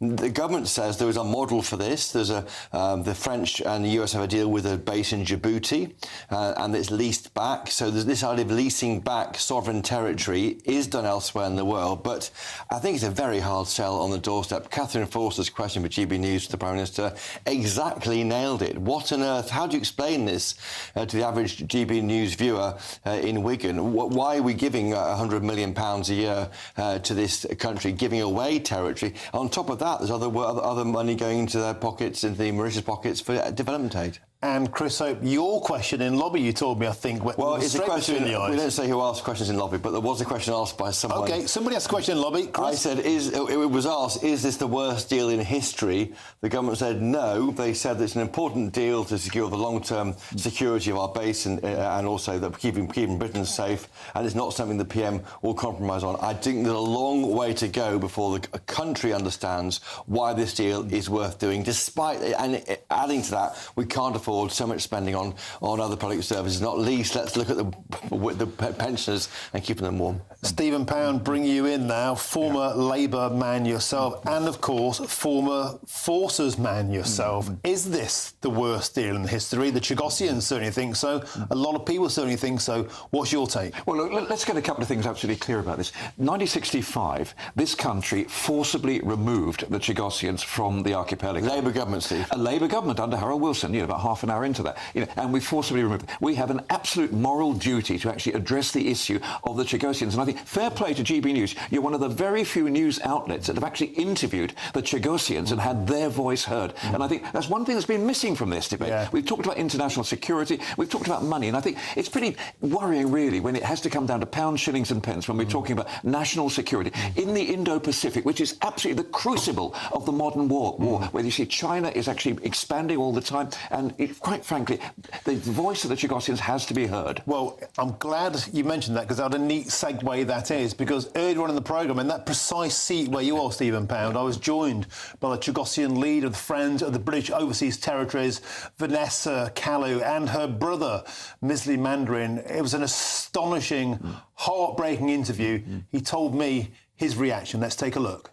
The government says there is a model for this. There's the French and the US have a deal with a base in Djibouti, and it's leased back. So there's this idea of leasing back sovereign territory is done elsewhere in the world, but I think it's a very hard sell on the doorstep. Catherine Forster's question for GB News to the Prime Minister exactly nailed it. What on earth? How do you explain this to the average GB News viewer in Wigan? Why are we giving £100 million a year to this country, giving away territory? On top of that, there's other money going into their pockets, into the Mauritius pockets for development aid. And Chris Hope, your question in lobby, you told me, I think, well, it's a question. In the eyes. We don't say who asked questions in lobby, but there was a question asked by someone. OK, somebody asked a question in lobby. Chris? I said, it was asked, is this the worst deal in history? The government said no. They said that it's an important deal to secure the long-term security of our base and also that keeping Britain safe, and it's not something the PM will compromise on. I think there's a long way to go before the country understands why this deal is worth doing, despite, and adding to that, we can't afford so much spending on other public services, not least let's look at the pensioners and keeping them warm. Stephen Pound, bring you in now, former Labour man yourself, and of course former Forces man yourself. Is this the worst deal in history? The Chagosians certainly think so. A lot of people certainly think so. What's your take? Well, look, let's get a couple of things absolutely clear about this. 1965, this country forcibly removed the Chagosians from the archipelago. Labour government, Steve. A Labour government under Harold Wilson, about half an hour into that, and we forcibly removed them. We have an absolute moral duty to actually address the issue of the Chagosians. And I think fair play to GB News. You're one of the very few news outlets that have actually interviewed the Chagosians and had their voice heard. And I think that's one thing that's been missing from this debate. Yeah. We've talked about international security, we've talked about money, and I think it's pretty worrying, really, when it has to come down to pounds, shillings and pence when we're talking about national security. In the Indo-Pacific, which is absolutely the crucible of the modern war, where you see China is actually expanding all the time, and quite frankly, the voice of the Chagosians has to be heard. Well, I'm glad you mentioned that, because what a neat segue that is, because earlier on in the programme, in that precise seat where you are, Stephen Pound, I was joined by the Chagosian leader of the Friends of the British Overseas Territories, Vanessa Kalu, and her brother, Misley Mandarin. It was an astonishing, heartbreaking interview. He told me his reaction. Let's take a look.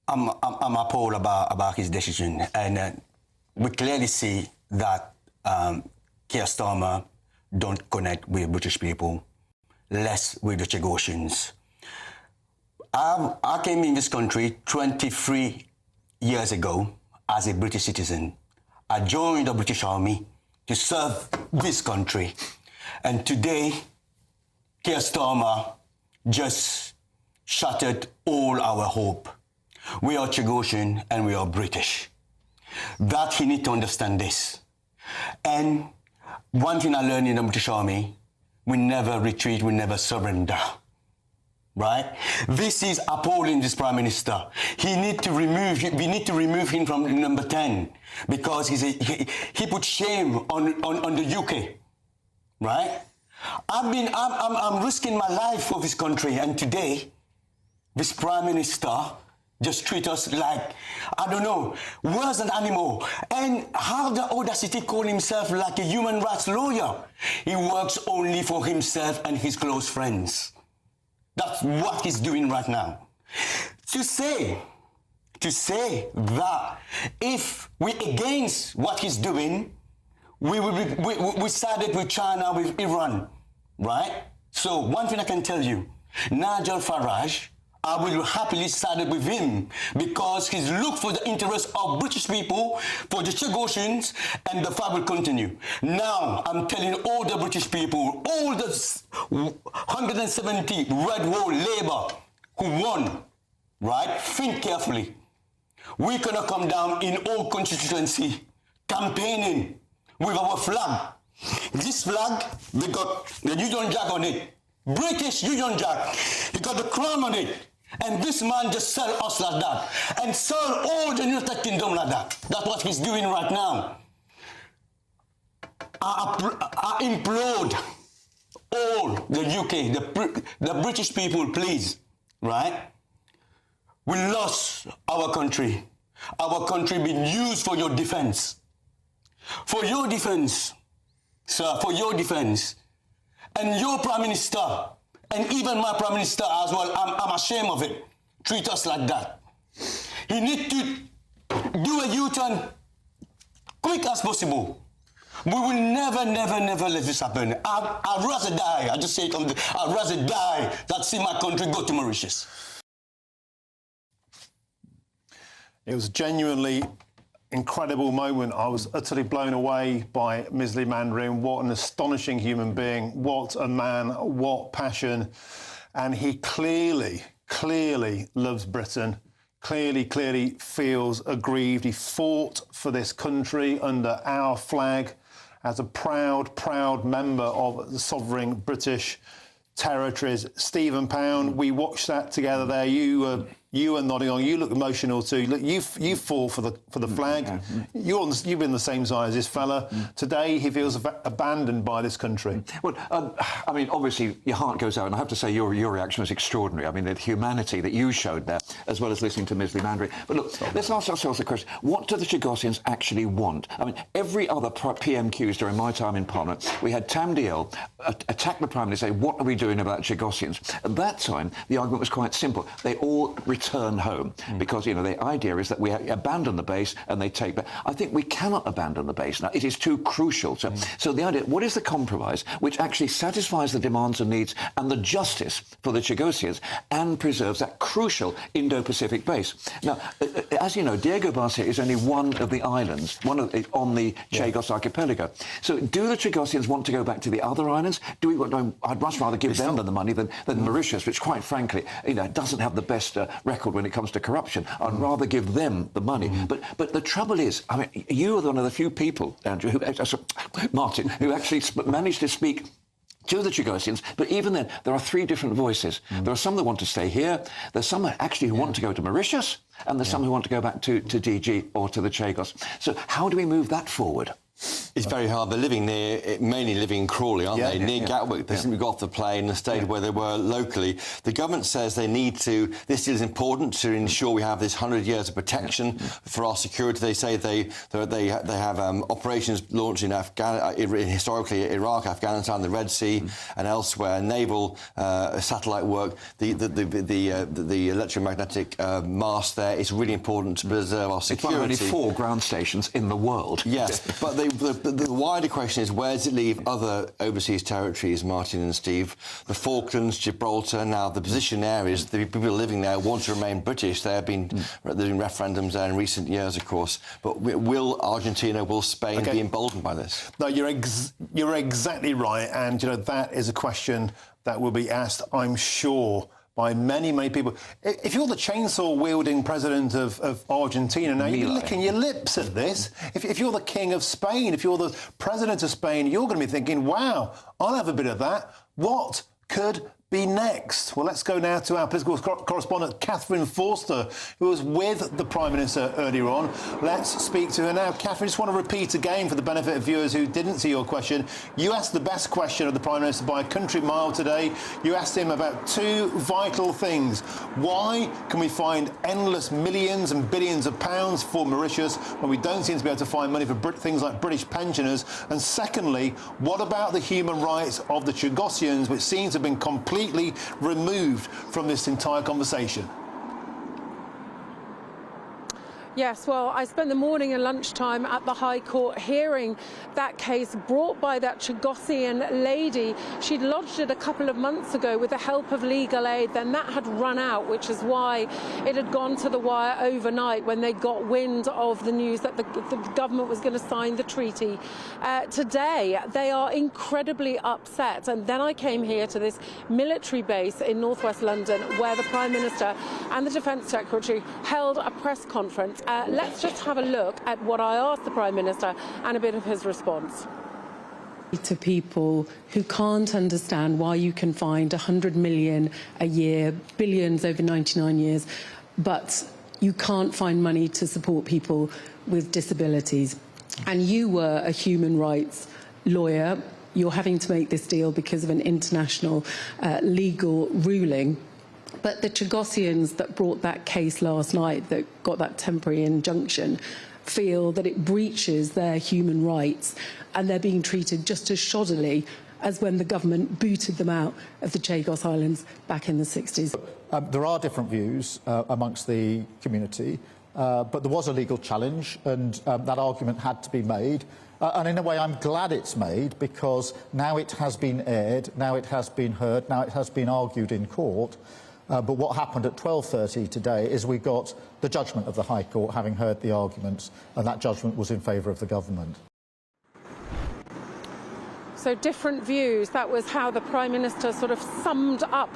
I'm appalled about his decision, and we clearly see that Keir Starmer don't connect with British people, less with the Chagosians. I came in this country 23 years ago as a British citizen. I joined the British Army to serve this country. And today, Keir Starmer just shattered all our hope. We are Chagosian and we are British. That he need to understand this. And one thing I learned in the British Army, we never retreat, we never surrender. Right? This is appalling, this Prime Minister. We need to remove him from number 10 because he put shame on the UK. Right? I'm risking my life for this country, and today, this Prime Minister just treat us like, I don't know, worse than animal. And how the audacity call himself like a human rights lawyer? He works only for himself and his close friends. That's what he's doing right now. To say that if we're against what he's doing, we sided with China, with Iran, right? So one thing I can tell you, Nigel Farage, I will happily side with him because he's looked for the interests of British people, for the Chagosians, and the fight will continue. Now, I'm telling all the British people, all the 170 Red Wall Labour who won, right? Think carefully. We're going to come down in all constituency campaigning with our flag. This flag, they got the Union Jack on it. British Union Jack. He got the crown on it. And this man just sell us like that. And sell all the United Kingdom like that. That's what he's doing right now. I implode all the UK, the British people, please, right? We lost our country. Our country being used for your defense. For your defense, sir, for your defense. And your Prime Minister, and even my Prime Minister as well, I'm ashamed of it. Treat us like that. He need to do a U-turn quick as possible. We will never, never, never let this happen. I'd rather die. I just say it, I'd rather die than see my country go to Mauritius. It was genuinely incredible moment. I was utterly blown away by Misley Mandarin. What an astonishing human being. What a man. What passion. And he clearly loves Britain. Clearly feels aggrieved. He fought for this country under our flag as a proud member of the sovereign British territories. Stephen Pound, we watched that together there. You were nodding on. You look emotional too. Look, you fought for the flag. You've been the same size as this fella. Today he feels abandoned by this country. Well, I mean, obviously your heart goes out, and I have to say your reaction was extraordinary. I mean, the humanity that you showed there, as well as listening to Misley Mandarin. But look, let's ask ourselves the question: what do the Chagosians actually want? I mean, every other PMQs during my time in Parliament, we had Tam Dalyell attack the Prime Minister, say, "What are we doing about Chagosians?" At that time, the argument was quite simple: they all return home because, you know, the idea is that we abandon the base and they take back. I think we cannot abandon the base now. It is too crucial. So the idea, what is the compromise which actually satisfies the demands and needs and the justice for the Chagosians and preserves that crucial Indo-Pacific base? Now, as you know, Diego Garcia is only one of the islands, on the Chagos archipelago. So do the Chagosians want to go back to the other islands? I'd much rather give them the money than Mauritius, which, quite frankly, you know, doesn't have the best record when it comes to corruption. I'd rather give them the money. But the trouble is, I mean, you are one of the few people, Andrew, Martin, who actually managed to speak to the Chagosians, but even then, there are three different voices. There are some that want to stay here, there's some actually who want to go to Mauritius, and there's some who want to go back to DG or to the Chagos. So how do we move that forward? It's very hard. They're mainly living in Crawley, aren't they? Near Gatwick. They simply got off the plane and stayed where they were locally. The government says they need to. This is important to ensure we have this 100 years of protection for our security. They say they have operations launched in historically Iraq, Afghanistan, the Red Sea, and elsewhere. Naval satellite work. The electromagnetic mast there is really important to preserve our security. It's one of only 4 ground stations in the world. Yes, but the But the wider question is, where does it leave other overseas territories, Martin and Steve? The Falklands, Gibraltar. Now, the position there is the people living there want to remain British. There have been doing referendums there in recent years, of course. But will Argentina, will Spain be emboldened by this? No, you're exactly right, and you know that is a question that will be asked, I'm sure, by many, many people. If you're the chainsaw-wielding president of Argentina, now you're licking your lips at this. If you're the king of Spain, if you're the president of Spain, you're going to be thinking, wow, I'll have a bit of that. What could be next? Well, let's go now to our political correspondent, Catherine Forster, who was with the Prime Minister earlier on. Let's speak to her now. Catherine, I just want to repeat again for the benefit of viewers who didn't see your question. You asked the best question of the Prime Minister by a country mile today. You asked him about two vital things. Why can we find endless millions and billions of pounds for Mauritius when we don't seem to be able to find money for things like British pensioners? And secondly, what about the human rights of the Chagosians, which seems to have been completely removed from this entire conversation? Yes, well, I spent the morning and lunchtime at the High Court hearing that case brought by that Chagosian lady. She'd lodged it a couple of months ago with the help of legal aid. Then that had run out, which is why it had gone to the wire overnight when they got wind of the news that the government was going to sign the treaty. Today, they are incredibly upset. And then I came here to this military base in northwest London where the Prime Minister and the Defence Secretary held a press conference. Let's just have a look at what I asked the Prime Minister and a bit of his response. To people who can't understand why you can find 100 million a year, billions over 99 years, but you can't find money to support people with disabilities. And you were a human rights lawyer. You're having to make this deal because of an international legal ruling. But the Chagosians that brought that case last night, that got that temporary injunction, feel that it breaches their human rights and they're being treated just as shoddily as when the government booted them out of the Chagos Islands back in the 60s. There are different views amongst the community, but there was a legal challenge and that argument had to be made. And in a way, I'm glad it's made because now it has been aired, now it has been heard, now it has been argued in court. But what happened at 12:30 today is we got the judgment of the High Court, having heard the arguments, and that judgment was in favour of the government. So different views. That was how the Prime Minister sort of summed up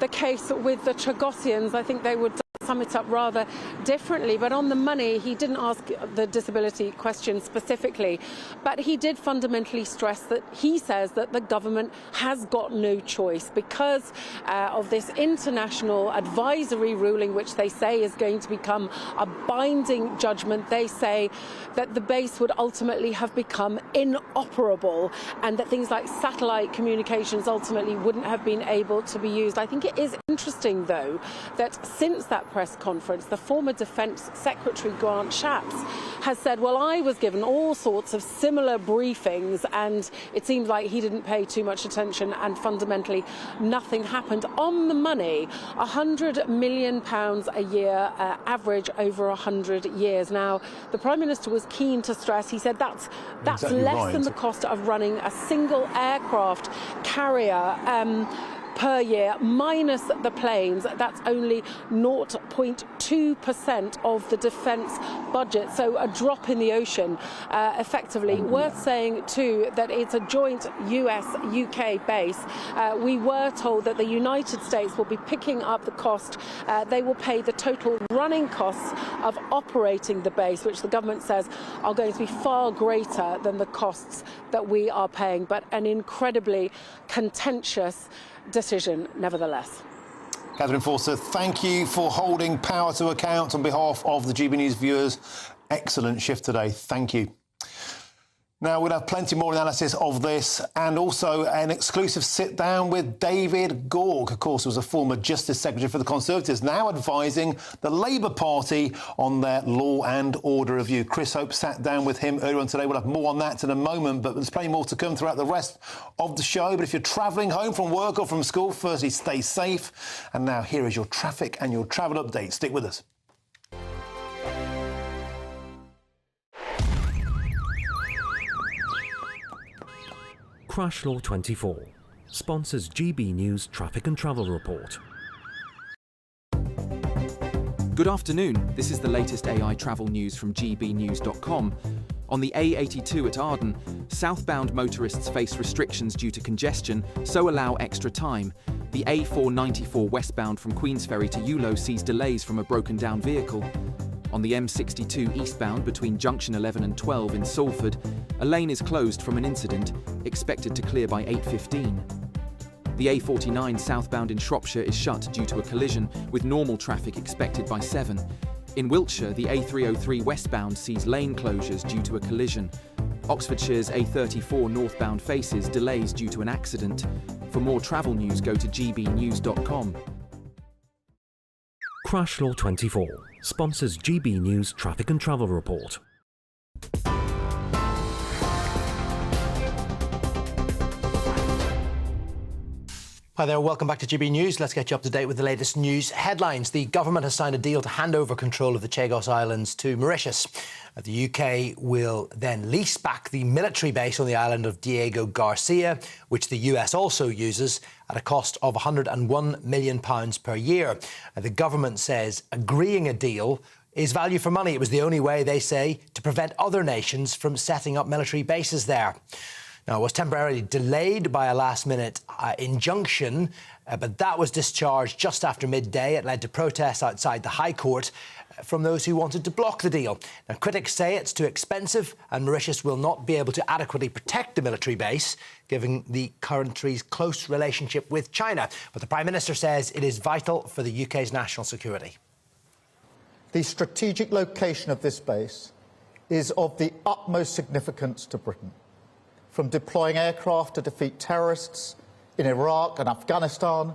the case with the Chagosians. I think they would sum it up rather differently. But on the money, he didn't ask the disability question specifically, but he did fundamentally stress that he says that the government has got no choice because of this international advisory ruling, which they say is going to become a binding judgment. They say that the base would ultimately have become inoperable and that things like satellite communications ultimately wouldn't have been able to be used. I think it is interesting, though, that since that press conference, the former Defence Secretary Grant Shapps has said, well, I was given all sorts of similar briefings and it seems like he didn't pay too much attention and fundamentally nothing happened. On the money, £100 million a year, average over 100 years. Now, the Prime Minister was keen to stress, he said that's exactly less right than the cost of running a single aircraft carrier per year, minus the planes. That's only 0.2% of the defence budget, so a drop in the ocean, effectively. Worth saying, too, that it's a joint US-UK base. We were told that the United States will be picking up the cost. They will pay the total running costs of operating the base, which the government says are going to be far greater than the costs that we are paying, but an incredibly contentious decision nevertheless. Catherine Forster, thank you for holding power to account on behalf of the GB News viewers. Excellent shift today. Thank you. Now, we'll have plenty more analysis of this and also an exclusive sit-down with David Gorg. Of course, who was a former Justice Secretary for the Conservatives, now advising the Labour Party on their law and order review. Chris Hope sat down with him earlier on today. We'll have more on that in a moment, but there's plenty more to come throughout the rest of the show. But if you're travelling home from work or from school, firstly, stay safe. And now here is your traffic and your travel update. Stick with us. Crash Law 24 sponsors GB News Traffic and Travel Report. Good afternoon. This is the latest AI travel news from GBNews.com. On the A82 at Arden, southbound motorists face restrictions due to congestion, so allow extra time. The A494 westbound from Queensferry to Eulo sees delays from a broken-down vehicle. On the M62 eastbound between junction 11 and 12 in Salford, a lane is closed from an incident, expected to clear by 8:15. The A49 southbound in Shropshire is shut due to a collision, with normal traffic expected by 7. In Wiltshire, the A303 westbound sees lane closures due to a collision. Oxfordshire's A34 northbound faces delays due to an accident. For more travel news, go to gbnews.com. Crash Law 24 sponsors GB News Traffic and Travel Report. Hi there, welcome back to GB News. Let's get you up to date with the latest news headlines. The government has signed a deal to hand over control of the Chagos Islands to Mauritius. The UK will then lease back the military base on the island of Diego Garcia, which the US also uses, at a cost of £101 million per year. The government says agreeing a deal is value for money. It was the only way, they say, to prevent other nations from setting up military bases there. Now, it was temporarily delayed by a last-minute injunction, but that was discharged just after midday. It led to protests outside the High Court from those who wanted to block the deal. Now, critics say it's too expensive and Mauritius will not be able to adequately protect the military base, given the country's close relationship with China. But the Prime Minister says it is vital for the UK's national security. The strategic location of this base is of the utmost significance to Britain. From deploying aircraft to defeat terrorists in Iraq and Afghanistan,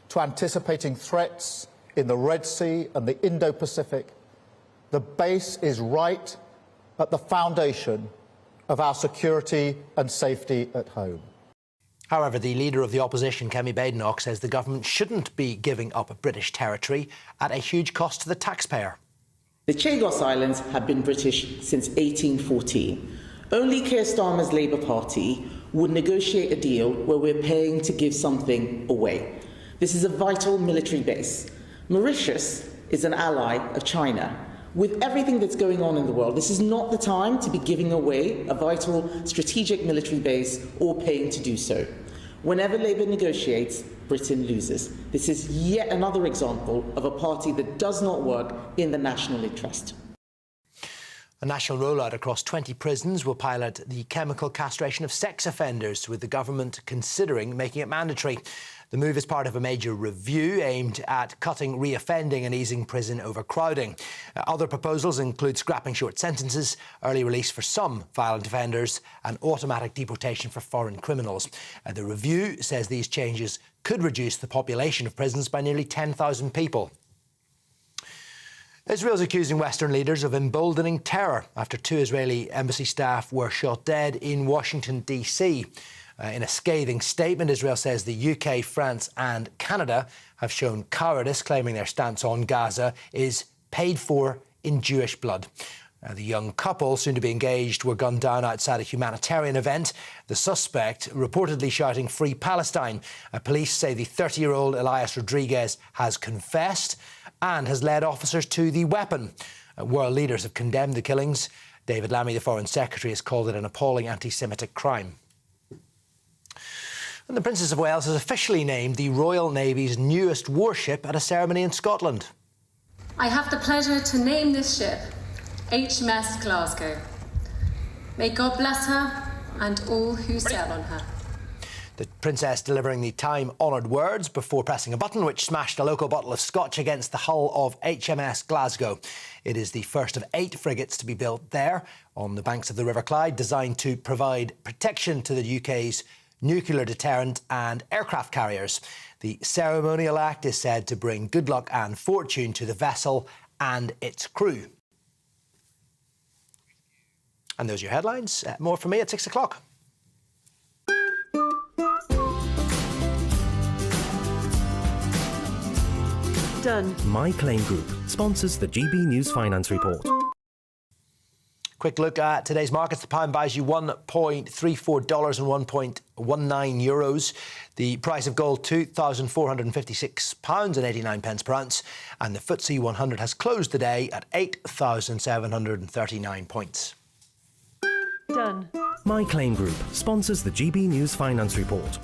to anticipating threats in the Red Sea and the Indo-Pacific, the base is right at the foundation of our security and safety at home. However, the leader of the opposition, Kemi Badenoch, says the government shouldn't be giving up British territory at a huge cost to the taxpayer. The Chagos Islands have been British since 1814. Only Keir Starmer's Labour Party would negotiate a deal where we're paying to give something away. This is a vital military base. Mauritius is an ally of China. With everything that's going on in the world, this is not the time to be giving away a vital strategic military base or paying to do so. Whenever Labour negotiates, Britain loses. This is yet another example of a party that does not work in the national interest. A national rollout across 20 prisons will pilot the chemical castration of sex offenders, with the government considering making it mandatory. The move is part of a major review aimed at cutting reoffending and easing prison overcrowding. Other proposals include scrapping short sentences, early release for some violent offenders, and automatic deportation for foreign criminals. The review says these changes could reduce the population of prisons by nearly 10,000 people. Israel's accusing Western leaders of emboldening terror after 2 Israeli embassy staff were shot dead in Washington, D.C. In a scathing statement, Israel says the UK, France and Canada have shown cowardice, claiming their stance on Gaza is paid for in Jewish blood. The young couple, soon to be engaged, were gunned down outside a humanitarian event. The suspect reportedly shouting "Free Palestine." Police say the 30-year-old Elias Rodriguez has confessed and has led officers to the weapon. World leaders have condemned the killings. David Lammy, the Foreign Secretary, has called it an appalling anti-Semitic crime. And the Princess of Wales has officially named the Royal Navy's newest warship at a ceremony in Scotland. I have the pleasure to name this ship HMS Glasgow. May God bless her and all who sail on her. The Princess delivering the time-honoured words before pressing a button which smashed a local bottle of scotch against the hull of HMS Glasgow. It is the first of 8 frigates to be built there on the banks of the River Clyde, designed to provide protection to the UK's nuclear deterrent and aircraft carriers. The ceremonial act is said to bring good luck and fortune to the vessel and its crew. And those are your headlines. More from me at 6 o'clock. Done. My Claim Group sponsors the GB News Finance Report. Quick look at today's markets. The pound buys you $1.34 and €1.19. The price of gold, £2,456.89 per ounce. And the FTSE 100 has closed today at 8,739 points. Done. My Claim Group sponsors the GB News Finance Report.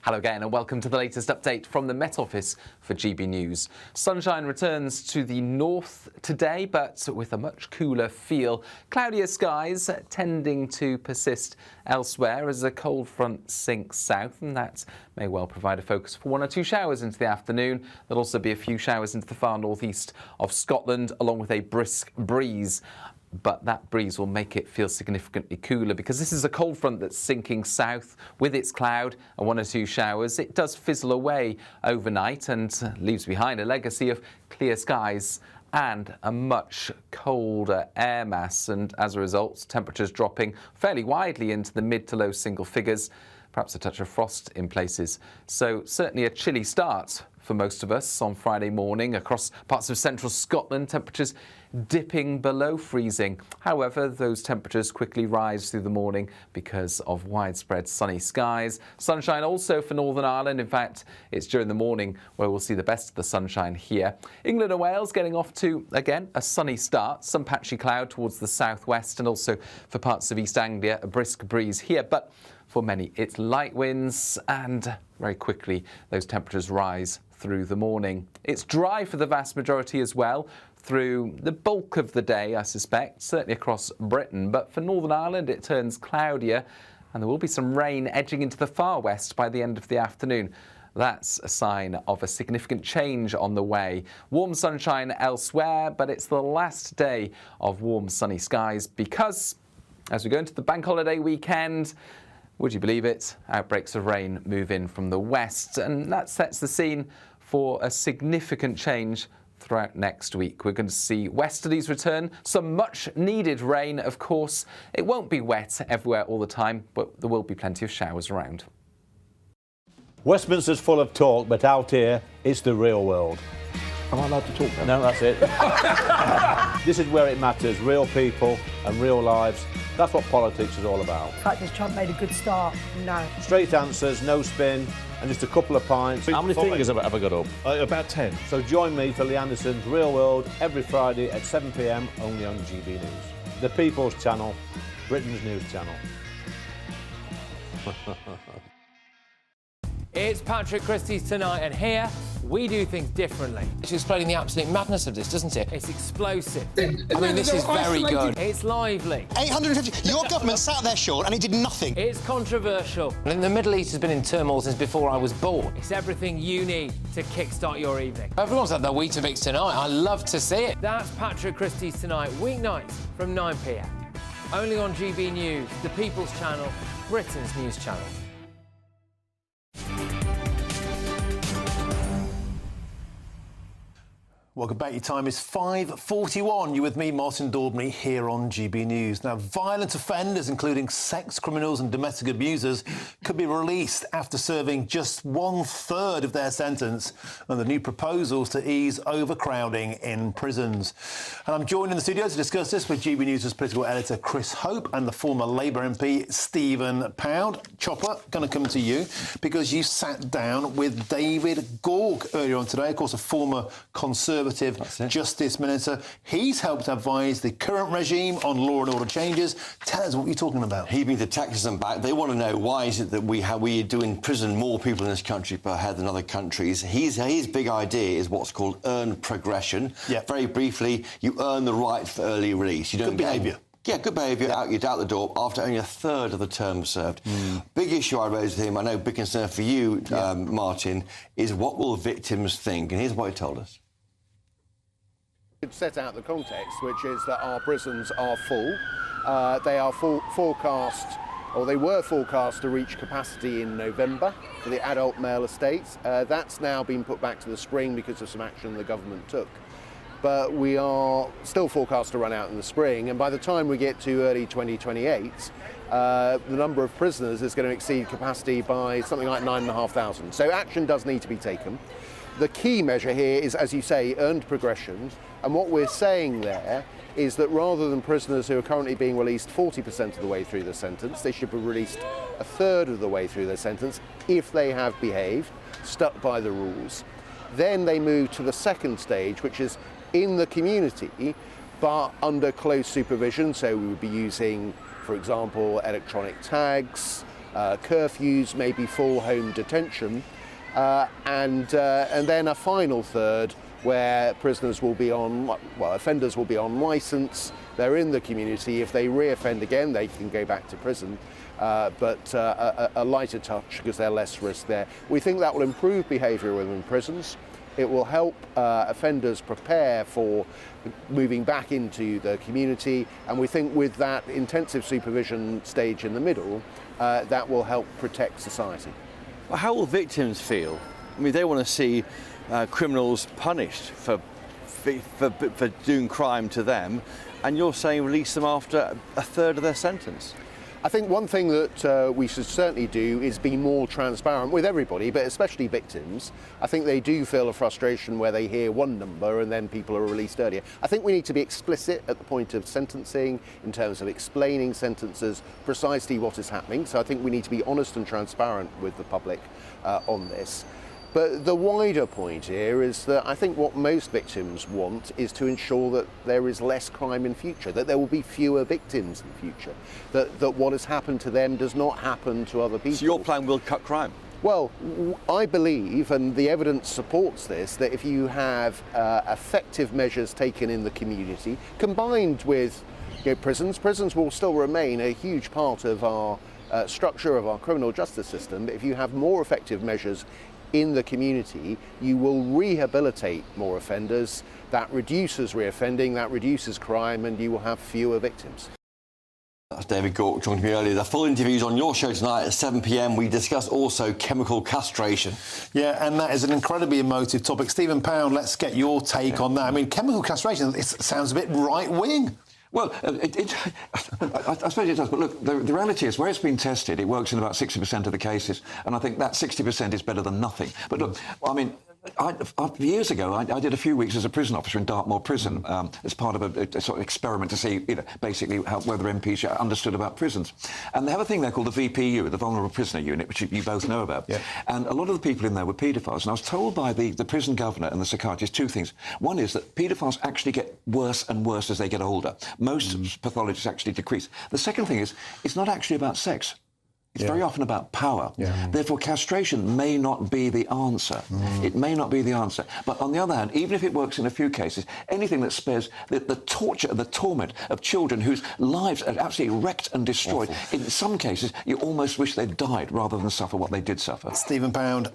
Hello again and welcome to the latest update from the Met Office for GB News. Sunshine returns to the north today, but with a much cooler feel. Cloudier skies tending to persist elsewhere as a cold front sinks south, and that may well provide a focus for 1 or 2 showers into the afternoon. There'll also be a few showers into the far northeast of Scotland, along with a brisk breeze. But that breeze will make it feel significantly cooler because this is a cold front that's sinking south with its cloud and 1 or 2 showers. It does fizzle away overnight and leaves behind a legacy of clear skies and a much colder air mass, and as a result, temperatures dropping fairly widely into the mid to low single figures, perhaps a touch of frost in places. So certainly a chilly start for most of us on Friday morning across parts of central Scotland, temperatures dipping below freezing. However, those temperatures quickly rise through the morning because of widespread sunny skies. Sunshine also for Northern Ireland. In fact, it's during the morning where we'll see the best of the sunshine here. England and Wales getting off to, again, a sunny start. Some patchy cloud towards the southwest, and also for parts of East Anglia, a brisk breeze here. But for many, it's light winds, and very quickly those temperatures rise through the morning. It's dry for the vast majority as well through the bulk of the day, I suspect, certainly across Britain. But for Northern Ireland, it turns cloudier, and there will be some rain edging into the far west by the end of the afternoon. That's a sign of a significant change on the way. Warm sunshine elsewhere, but it's the last day of warm sunny skies because as we go into the bank holiday weekend, would you believe it, outbreaks of rain move in from the west, and that sets the scene for a significant change throughout next week. We're going to see westerlies return, some much needed rain, of course. It won't be wet everywhere all the time, but there will be plenty of showers around. Westminster's full of talk, but out here, it's the real world. Am I allowed to talk now? No, that's it. This is where it matters, real people and real lives. That's what politics is all about. The fact has Trump made a good start? No. Straight answers, no spin, and just a couple of pints. How many fingers have I got up? About 10. So join me for Lee Anderson's Real World every Friday at 7 p.m. only on GB News. The People's Channel, Britain's news channel. It's Patrick Christie's Tonight, and here we do things differently. It's explaining the absolute madness of this, doesn't it? It's explosive. I mean, this is very good. It's lively. 850. Your government sat there, Sean, and it did nothing. It's controversial. And the Middle East has been in turmoil since before I was born. It's everything you need to kickstart your evening. Everyone's had their Weetabix tonight. I love to see it. That's Patrick Christie's Tonight, weeknights from 9 p.m. Only on GB News, the People's Channel, Britain's news channel. Welcome back. Your time is 5:41. You're with me, Martin Daubney, here on GB News. Now, violent offenders, including sex criminals and domestic abusers, could be released after serving just 1/3 of their sentence under new proposals to ease overcrowding in prisons. And I'm joined in the studio to discuss this with GB News' political editor Chris Hope and the former Labour MP Stephen Pound. Chopper, going to come to you because you sat down with David Gorg earlier on today, of course, a former Conservative Justice Minister. He's helped advise the current regime on law and order changes. Tell us what you're talking about. He means the taxes them back. They want to know why is it that we do imprison more people in this country per head than other countries. His big idea is what's called earned progression. Yeah. Very briefly, you earn the right for early release. You don't good behaviour. Yeah, good behaviour, you're out the door after only 1/3 of the term served. Big issue I raised with him, I know big concern for you, Martin, is what will victims think? And here's what he told us. It set out the context, which is that our prisons are full. They are forecast, or they were forecast to reach capacity in November for the adult male estates. That's now been put back to the spring because of some action the government took. But we are still forecast to run out in the spring, and by the time we get to early 2028, the number of prisoners is going to exceed capacity by something like 9,500. So action does need to be taken. The key measure here is, as you say, earned progression, and what we're saying there is that rather than prisoners who are currently being released 40% of the way through the sentence, they should be released a third of the way through their sentence if they have behaved, stuck by the rules. Then they move to the second stage, which is in the community, but under close supervision. So we would be using, for example, electronic tags, curfews, maybe full home detention, and then a final third where prisoners will be on, well, offenders will be on licence, they're in the community. If they re-offend again, they can go back to prison, but a lighter touch because they're less risk there. We think that will improve behaviour within prisons. It will help offenders prepare for moving back into the community, and we think with that intensive supervision stage in the middle, that will help protect society. Well, how will victims feel? I mean, they want to see criminals punished for doing crime to them, and you're saying release them after a third of their sentence. I think one thing that we should certainly do is be more transparent with everybody, but especially victims. I think they do feel a frustration where they hear one number and then people are released earlier. I think we need to be explicit at the point of sentencing in terms of explaining sentences, precisely what is happening. So I think we need to be honest and transparent with the public on this. But the wider point here is that I think what most victims want is to ensure that there is less crime in future, that there will be fewer victims in future, that what has happened to them does not happen to other people. So your plan will cut crime? Well, I believe, and the evidence supports this, that if you have effective measures taken in the community, combined with prisons will still remain a huge part of our structure of our criminal justice system. But if you have more effective measures in the community, you will rehabilitate more offenders. That reduces reoffending, that reduces crime, and you will have fewer victims. That's David Gork talking to me earlier. The full interview's on your show tonight at 7 p.m. We discuss also chemical castration. Yeah, and that is an incredibly emotive topic. Stephen Pound, let's get your take on that. I mean, chemical castration, it sounds a bit right-wing. Well, I suppose it does, but look, the reality is where it's been tested, it works in about 60% of the cases, and I think that 60% is better than nothing. But look, I mean, years ago, I did a few weeks as a prison officer in Dartmoor Prison as part of a sort of experiment to see, basically whether MPs understood about prisons. And they have a thing there called the VPU, the Vulnerable Prisoner Unit, which you both know about. Yeah. And a lot of the people in there were paedophiles. And I was told by the prison governor and the psychiatrist two things. One is that paedophiles actually get worse and worse as they get older. Most pathologists actually decrease. The second thing is, it's not actually about sex. It's very often about power. Therefore, castration may not be the answer. It may not be the answer. But on the other hand, even if it works in a few cases, anything that spares the torture and the torment of children whose lives are absolutely wrecked and destroyed, in some cases, you almost wish they'd died rather than suffer what they did suffer. Stephen Pound,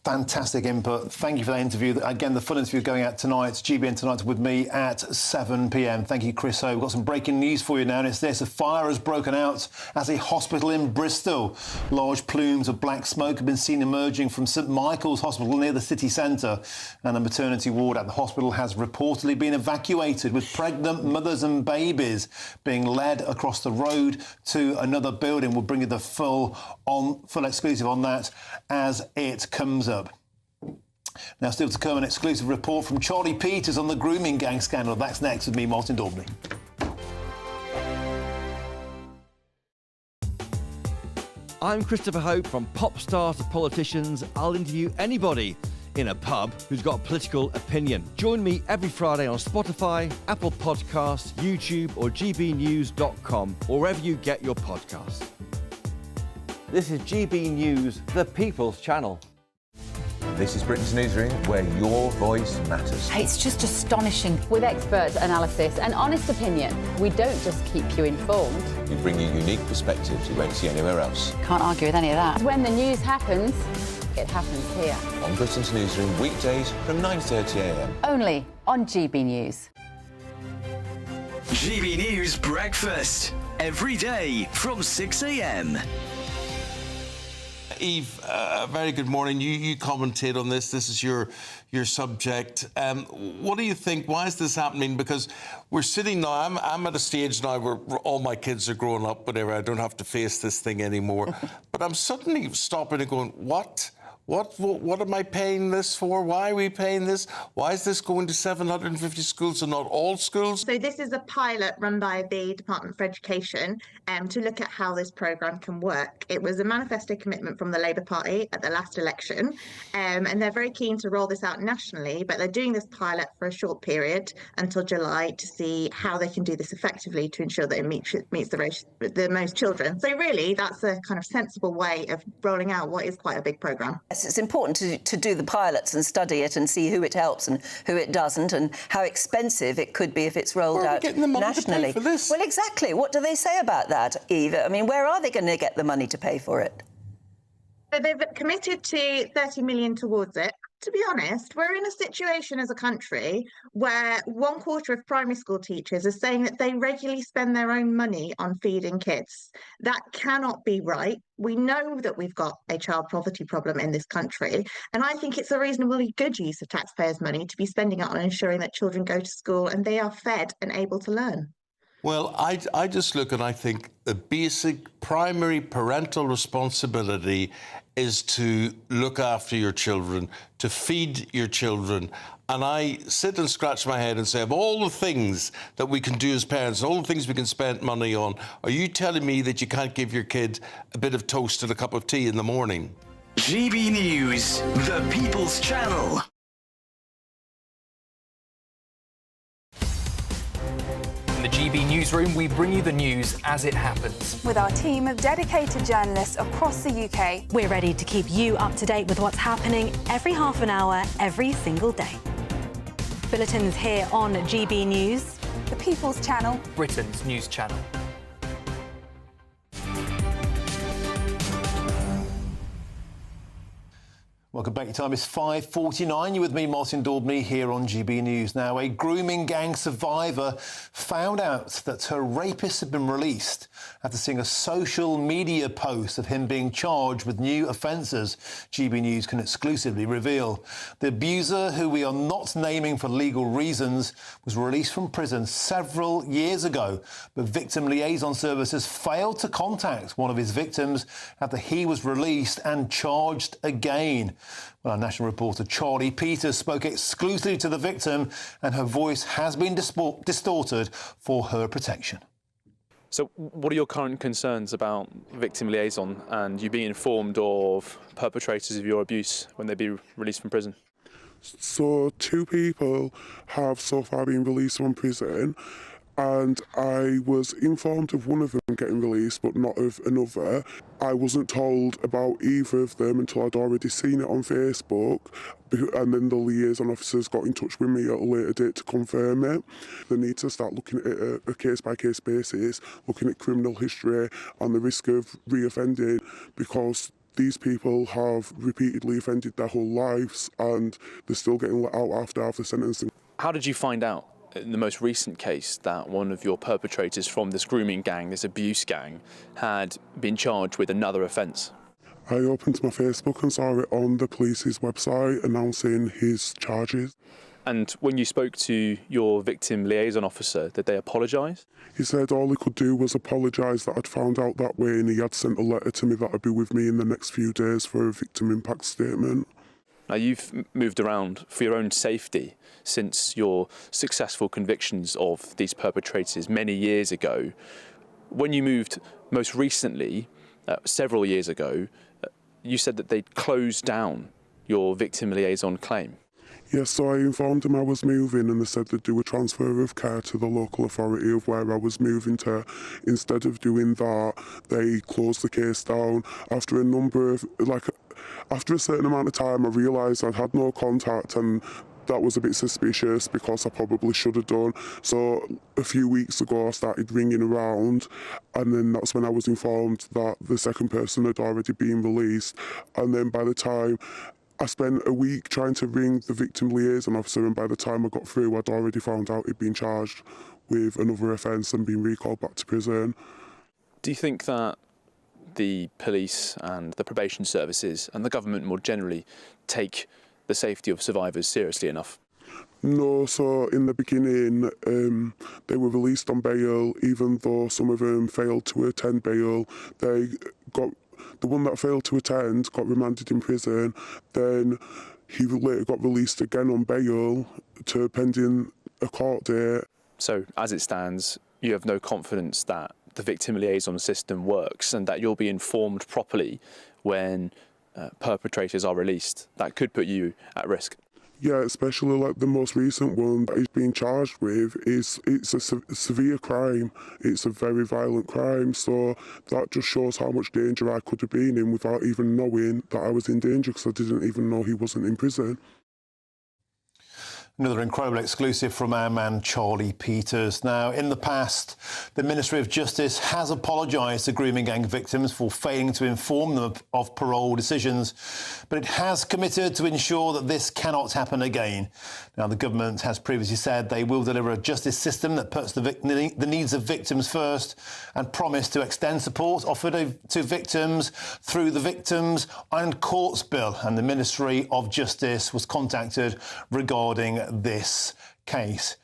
fantastic input. Thank you for that interview. Again, the full interview going out tonight. GBN Tonight with me at 7 p.m. Thank you, Chris O. We've got some breaking news for you now, and it's this. A fire has broken out at a hospital in Bristol. Large plumes of black smoke have been seen emerging from St Michael's Hospital near the city centre, and a maternity ward at the hospital has reportedly been evacuated, with pregnant mothers and babies being led across the road to another building. We'll bring you the full exclusive on that as it comes up. Now, still to come, an exclusive report from Charlie Peters on the grooming gang scandal. That's next with me, Martin Daubney. I'm Christopher Hope. From pop stars to politicians, I'll interview anybody in a pub who's got a political opinion. Join me every Friday on Spotify, Apple Podcasts, YouTube or gbnews.com, or wherever you get your podcasts. This is GB News, the People's Channel. This is Britain's Newsroom, where your voice matters. It's just astonishing. With expert analysis and honest opinion, we don't just keep you informed. We bring you unique perspectives you won't see anywhere else. Can't argue with any of that. When the news happens, it happens here. On Britain's Newsroom, weekdays from 9:30 a.m. Only on GB News. GB News Breakfast, every day from 6 a.m. Eve, very good morning. You commentate on this. This is your subject. What do you think? Why is this happening? Because we're sitting now. I'm at a stage now where all my kids are growing up. Whatever. I don't have to face this thing anymore. But I'm suddenly stopping and going, what? What am I paying this for? Why are we paying this? Why is this going to 750 schools and not all schools? So this is a pilot run by the Department for Education to look at how this programme can work. It was a manifesto commitment from the Labour Party at the last election, and they're very keen to roll this out nationally, but they're doing this pilot for a short period until July to see how they can do this effectively to ensure that it meets the most children. So really, that's a kind of sensible way of rolling out what is quite a big programme. Yes, it's important to do the pilots and study it and see who it helps and who it doesn't, and how expensive it could be if it's rolled out getting the money nationally. to pay for this? Well, exactly. What do they say about that, Eve? I mean, where are they going to get the money to pay for it? So they've committed to 30 million towards it. To be honest, we're in a situation as a country where 1/4 of primary school teachers are saying that they regularly spend their own money on feeding kids. That cannot be right. We know that we've got a child poverty problem in this country, and I think it's a reasonably good use of taxpayers' money to be spending it on ensuring that children go to school and they are fed and able to learn. Well, I just look and I think the basic primary parental responsibility is to look after your children, to feed your children. And I sit and scratch my head and say, of all the things that we can do as parents, all the things we can spend money on, are you telling me that you can't give your kid a bit of toast and a cup of tea in the morning? GB News, the People's Channel. In the GB Newsroom, we bring you the news as it happens. With our team of dedicated journalists across the UK, we're ready to keep you up to date with what's happening every half an hour, every single day. Bulletins here on GB News, the People's Channel, Britain's news channel. Welcome back. Your time is 5:49. You're with me, Martin Daubney, here on GB News. Now, a grooming gang survivor found out that her rapist had been released after seeing a social media post of him being charged with new offences. GB News can exclusively reveal. The abuser, who we are not naming for legal reasons, was released from prison several years ago, but victim liaison services failed to contact one of his victims after he was released and charged again. Well, our national reporter Charlie Peters spoke exclusively to the victim, and her voice has been distorted for her protection. So what are your current concerns about victim liaison and you being informed of perpetrators of your abuse when they be released from prison? So 2 people have so far been released from prison, and I was informed of one of them getting released but not of another. I wasn't told about either of them until I'd already seen it on Facebook, and then the liaison officers got in touch with me at a later date to confirm it. They need to start looking at it a case-by-case basis, looking at criminal history and the risk of reoffending, because these people have repeatedly offended their whole lives and they're still getting let out after sentencing. How did you find out in the most recent case that one of your perpetrators from this grooming gang, this abuse gang, had been charged with another offence? I opened my Facebook and saw it on the police's website announcing his charges. And when you spoke to your victim liaison officer, did they apologise? He said all he could do was apologise that I'd found out that way, and he had sent a letter to me that I'd be with me in the next few days for a victim impact statement. Now, you've moved around for your own safety since your successful convictions of these perpetrators many years ago. When you moved most recently, several years ago, you said that they'd closed down your victim liaison claim. Yes, so I informed them I was moving, and they said they'd do a transfer of care to the local authority of where I was moving to. Instead of doing that, they closed the case down. After a certain amount of time, I realised I'd had no contact, and that was a bit suspicious because I probably should have done. So a few weeks ago, I started ringing around, and then that's when I was informed that the second person had already been released. And then by the time I spent a week trying to ring the victim liaison officer, and by the time I got through, I'd already found out he'd been charged with another offence and been recalled back to prison. Do you think that the police and the probation services and the government more generally take the safety of survivors seriously enough? No, so in the beginning, they were released on bail, even though some of them failed to attend bail. They got The one that failed to attend got remanded in prison. Then he later got released again on bail to pending a court date. So, as it stands, you have no confidence that the victim liaison system works and that you'll be informed properly when perpetrators are released. That could put you at risk. Yeah, especially like the most recent one that he's being charged with it's a severe crime. It's a very violent crime, so that just shows how much danger I could have been in without even knowing that I was in danger, because I didn't even know he wasn't in prison. Another incredible exclusive from our man Charlie Peters. Now, in the past, the Ministry of Justice has apologised to grooming gang victims for failing to inform them of parole decisions, but it has committed to ensure that this cannot happen again. Now, the government has previously said they will deliver a justice system that puts the needs of victims first, and promised to extend support offered to victims through the Victims and Courts Bill. And the Ministry of Justice was contacted regarding this case.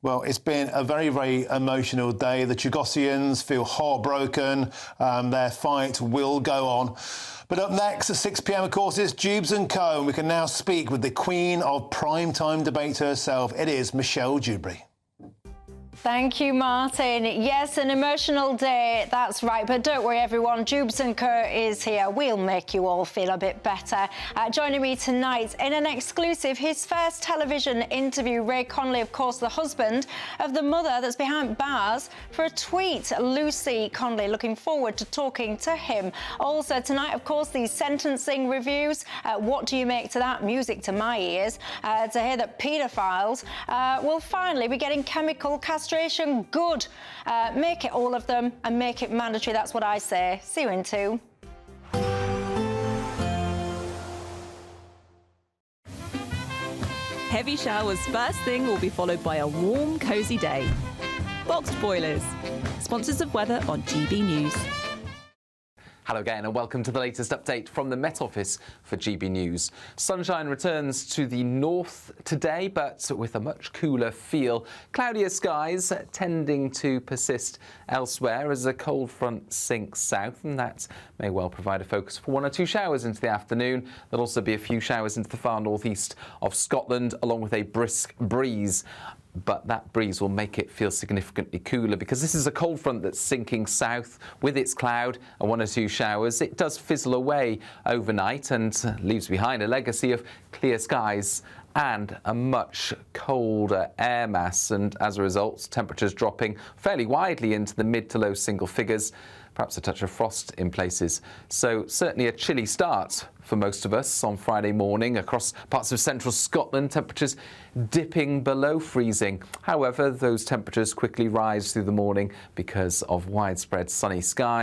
Well, it's been a very, very emotional day. The Chagosians feel heartbroken. Their fight will go on. But up next at 6 p.m, of course, it's Jubes & Co. And we can now speak with the queen of primetime debate herself. It is Michelle Dewberry. Thank you, Martin. Yes, an emotional day, that's right. But don't worry, everyone. Jubes & Co is here. We'll make you all feel a bit better. Joining me tonight in an exclusive, his first television interview, Ray Connolly, of course, the husband of the mother that's behind bars for a tweet. Lucy Connolly, looking forward to talking to him. Also tonight, of course, these sentencing reviews. What do you make to that? Music to my ears. To hear that paedophiles will finally be getting chemical castration. Good. Make it all of them and make it mandatory. That's what I say. See you in 2. Heavy showers first thing will be followed by a warm, cosy day. Boxed boilers. Sponsors of weather on GB News. Hello again and welcome to the latest update from the Met Office for GB News. Sunshine returns to the north today, but with a much cooler feel. Cloudier skies tending to persist elsewhere as a cold front sinks south, and that may well provide a focus for 1 or 2 showers into the afternoon. There'll also be a few showers into the far northeast of Scotland, along with a brisk breeze. But that breeze will make it feel significantly cooler because this is a cold front that's sinking south with its cloud and 1 or 2 showers. It does fizzle away overnight and leaves behind a legacy of clear skies and a much colder air mass, and as a result, temperatures dropping fairly widely into the mid to low single figures. Perhaps a touch of frost in places. So certainly a chilly start for most of us on Friday morning across parts of central Scotland, temperatures dipping below freezing. However, those temperatures quickly rise through the morning because of widespread sunny skies.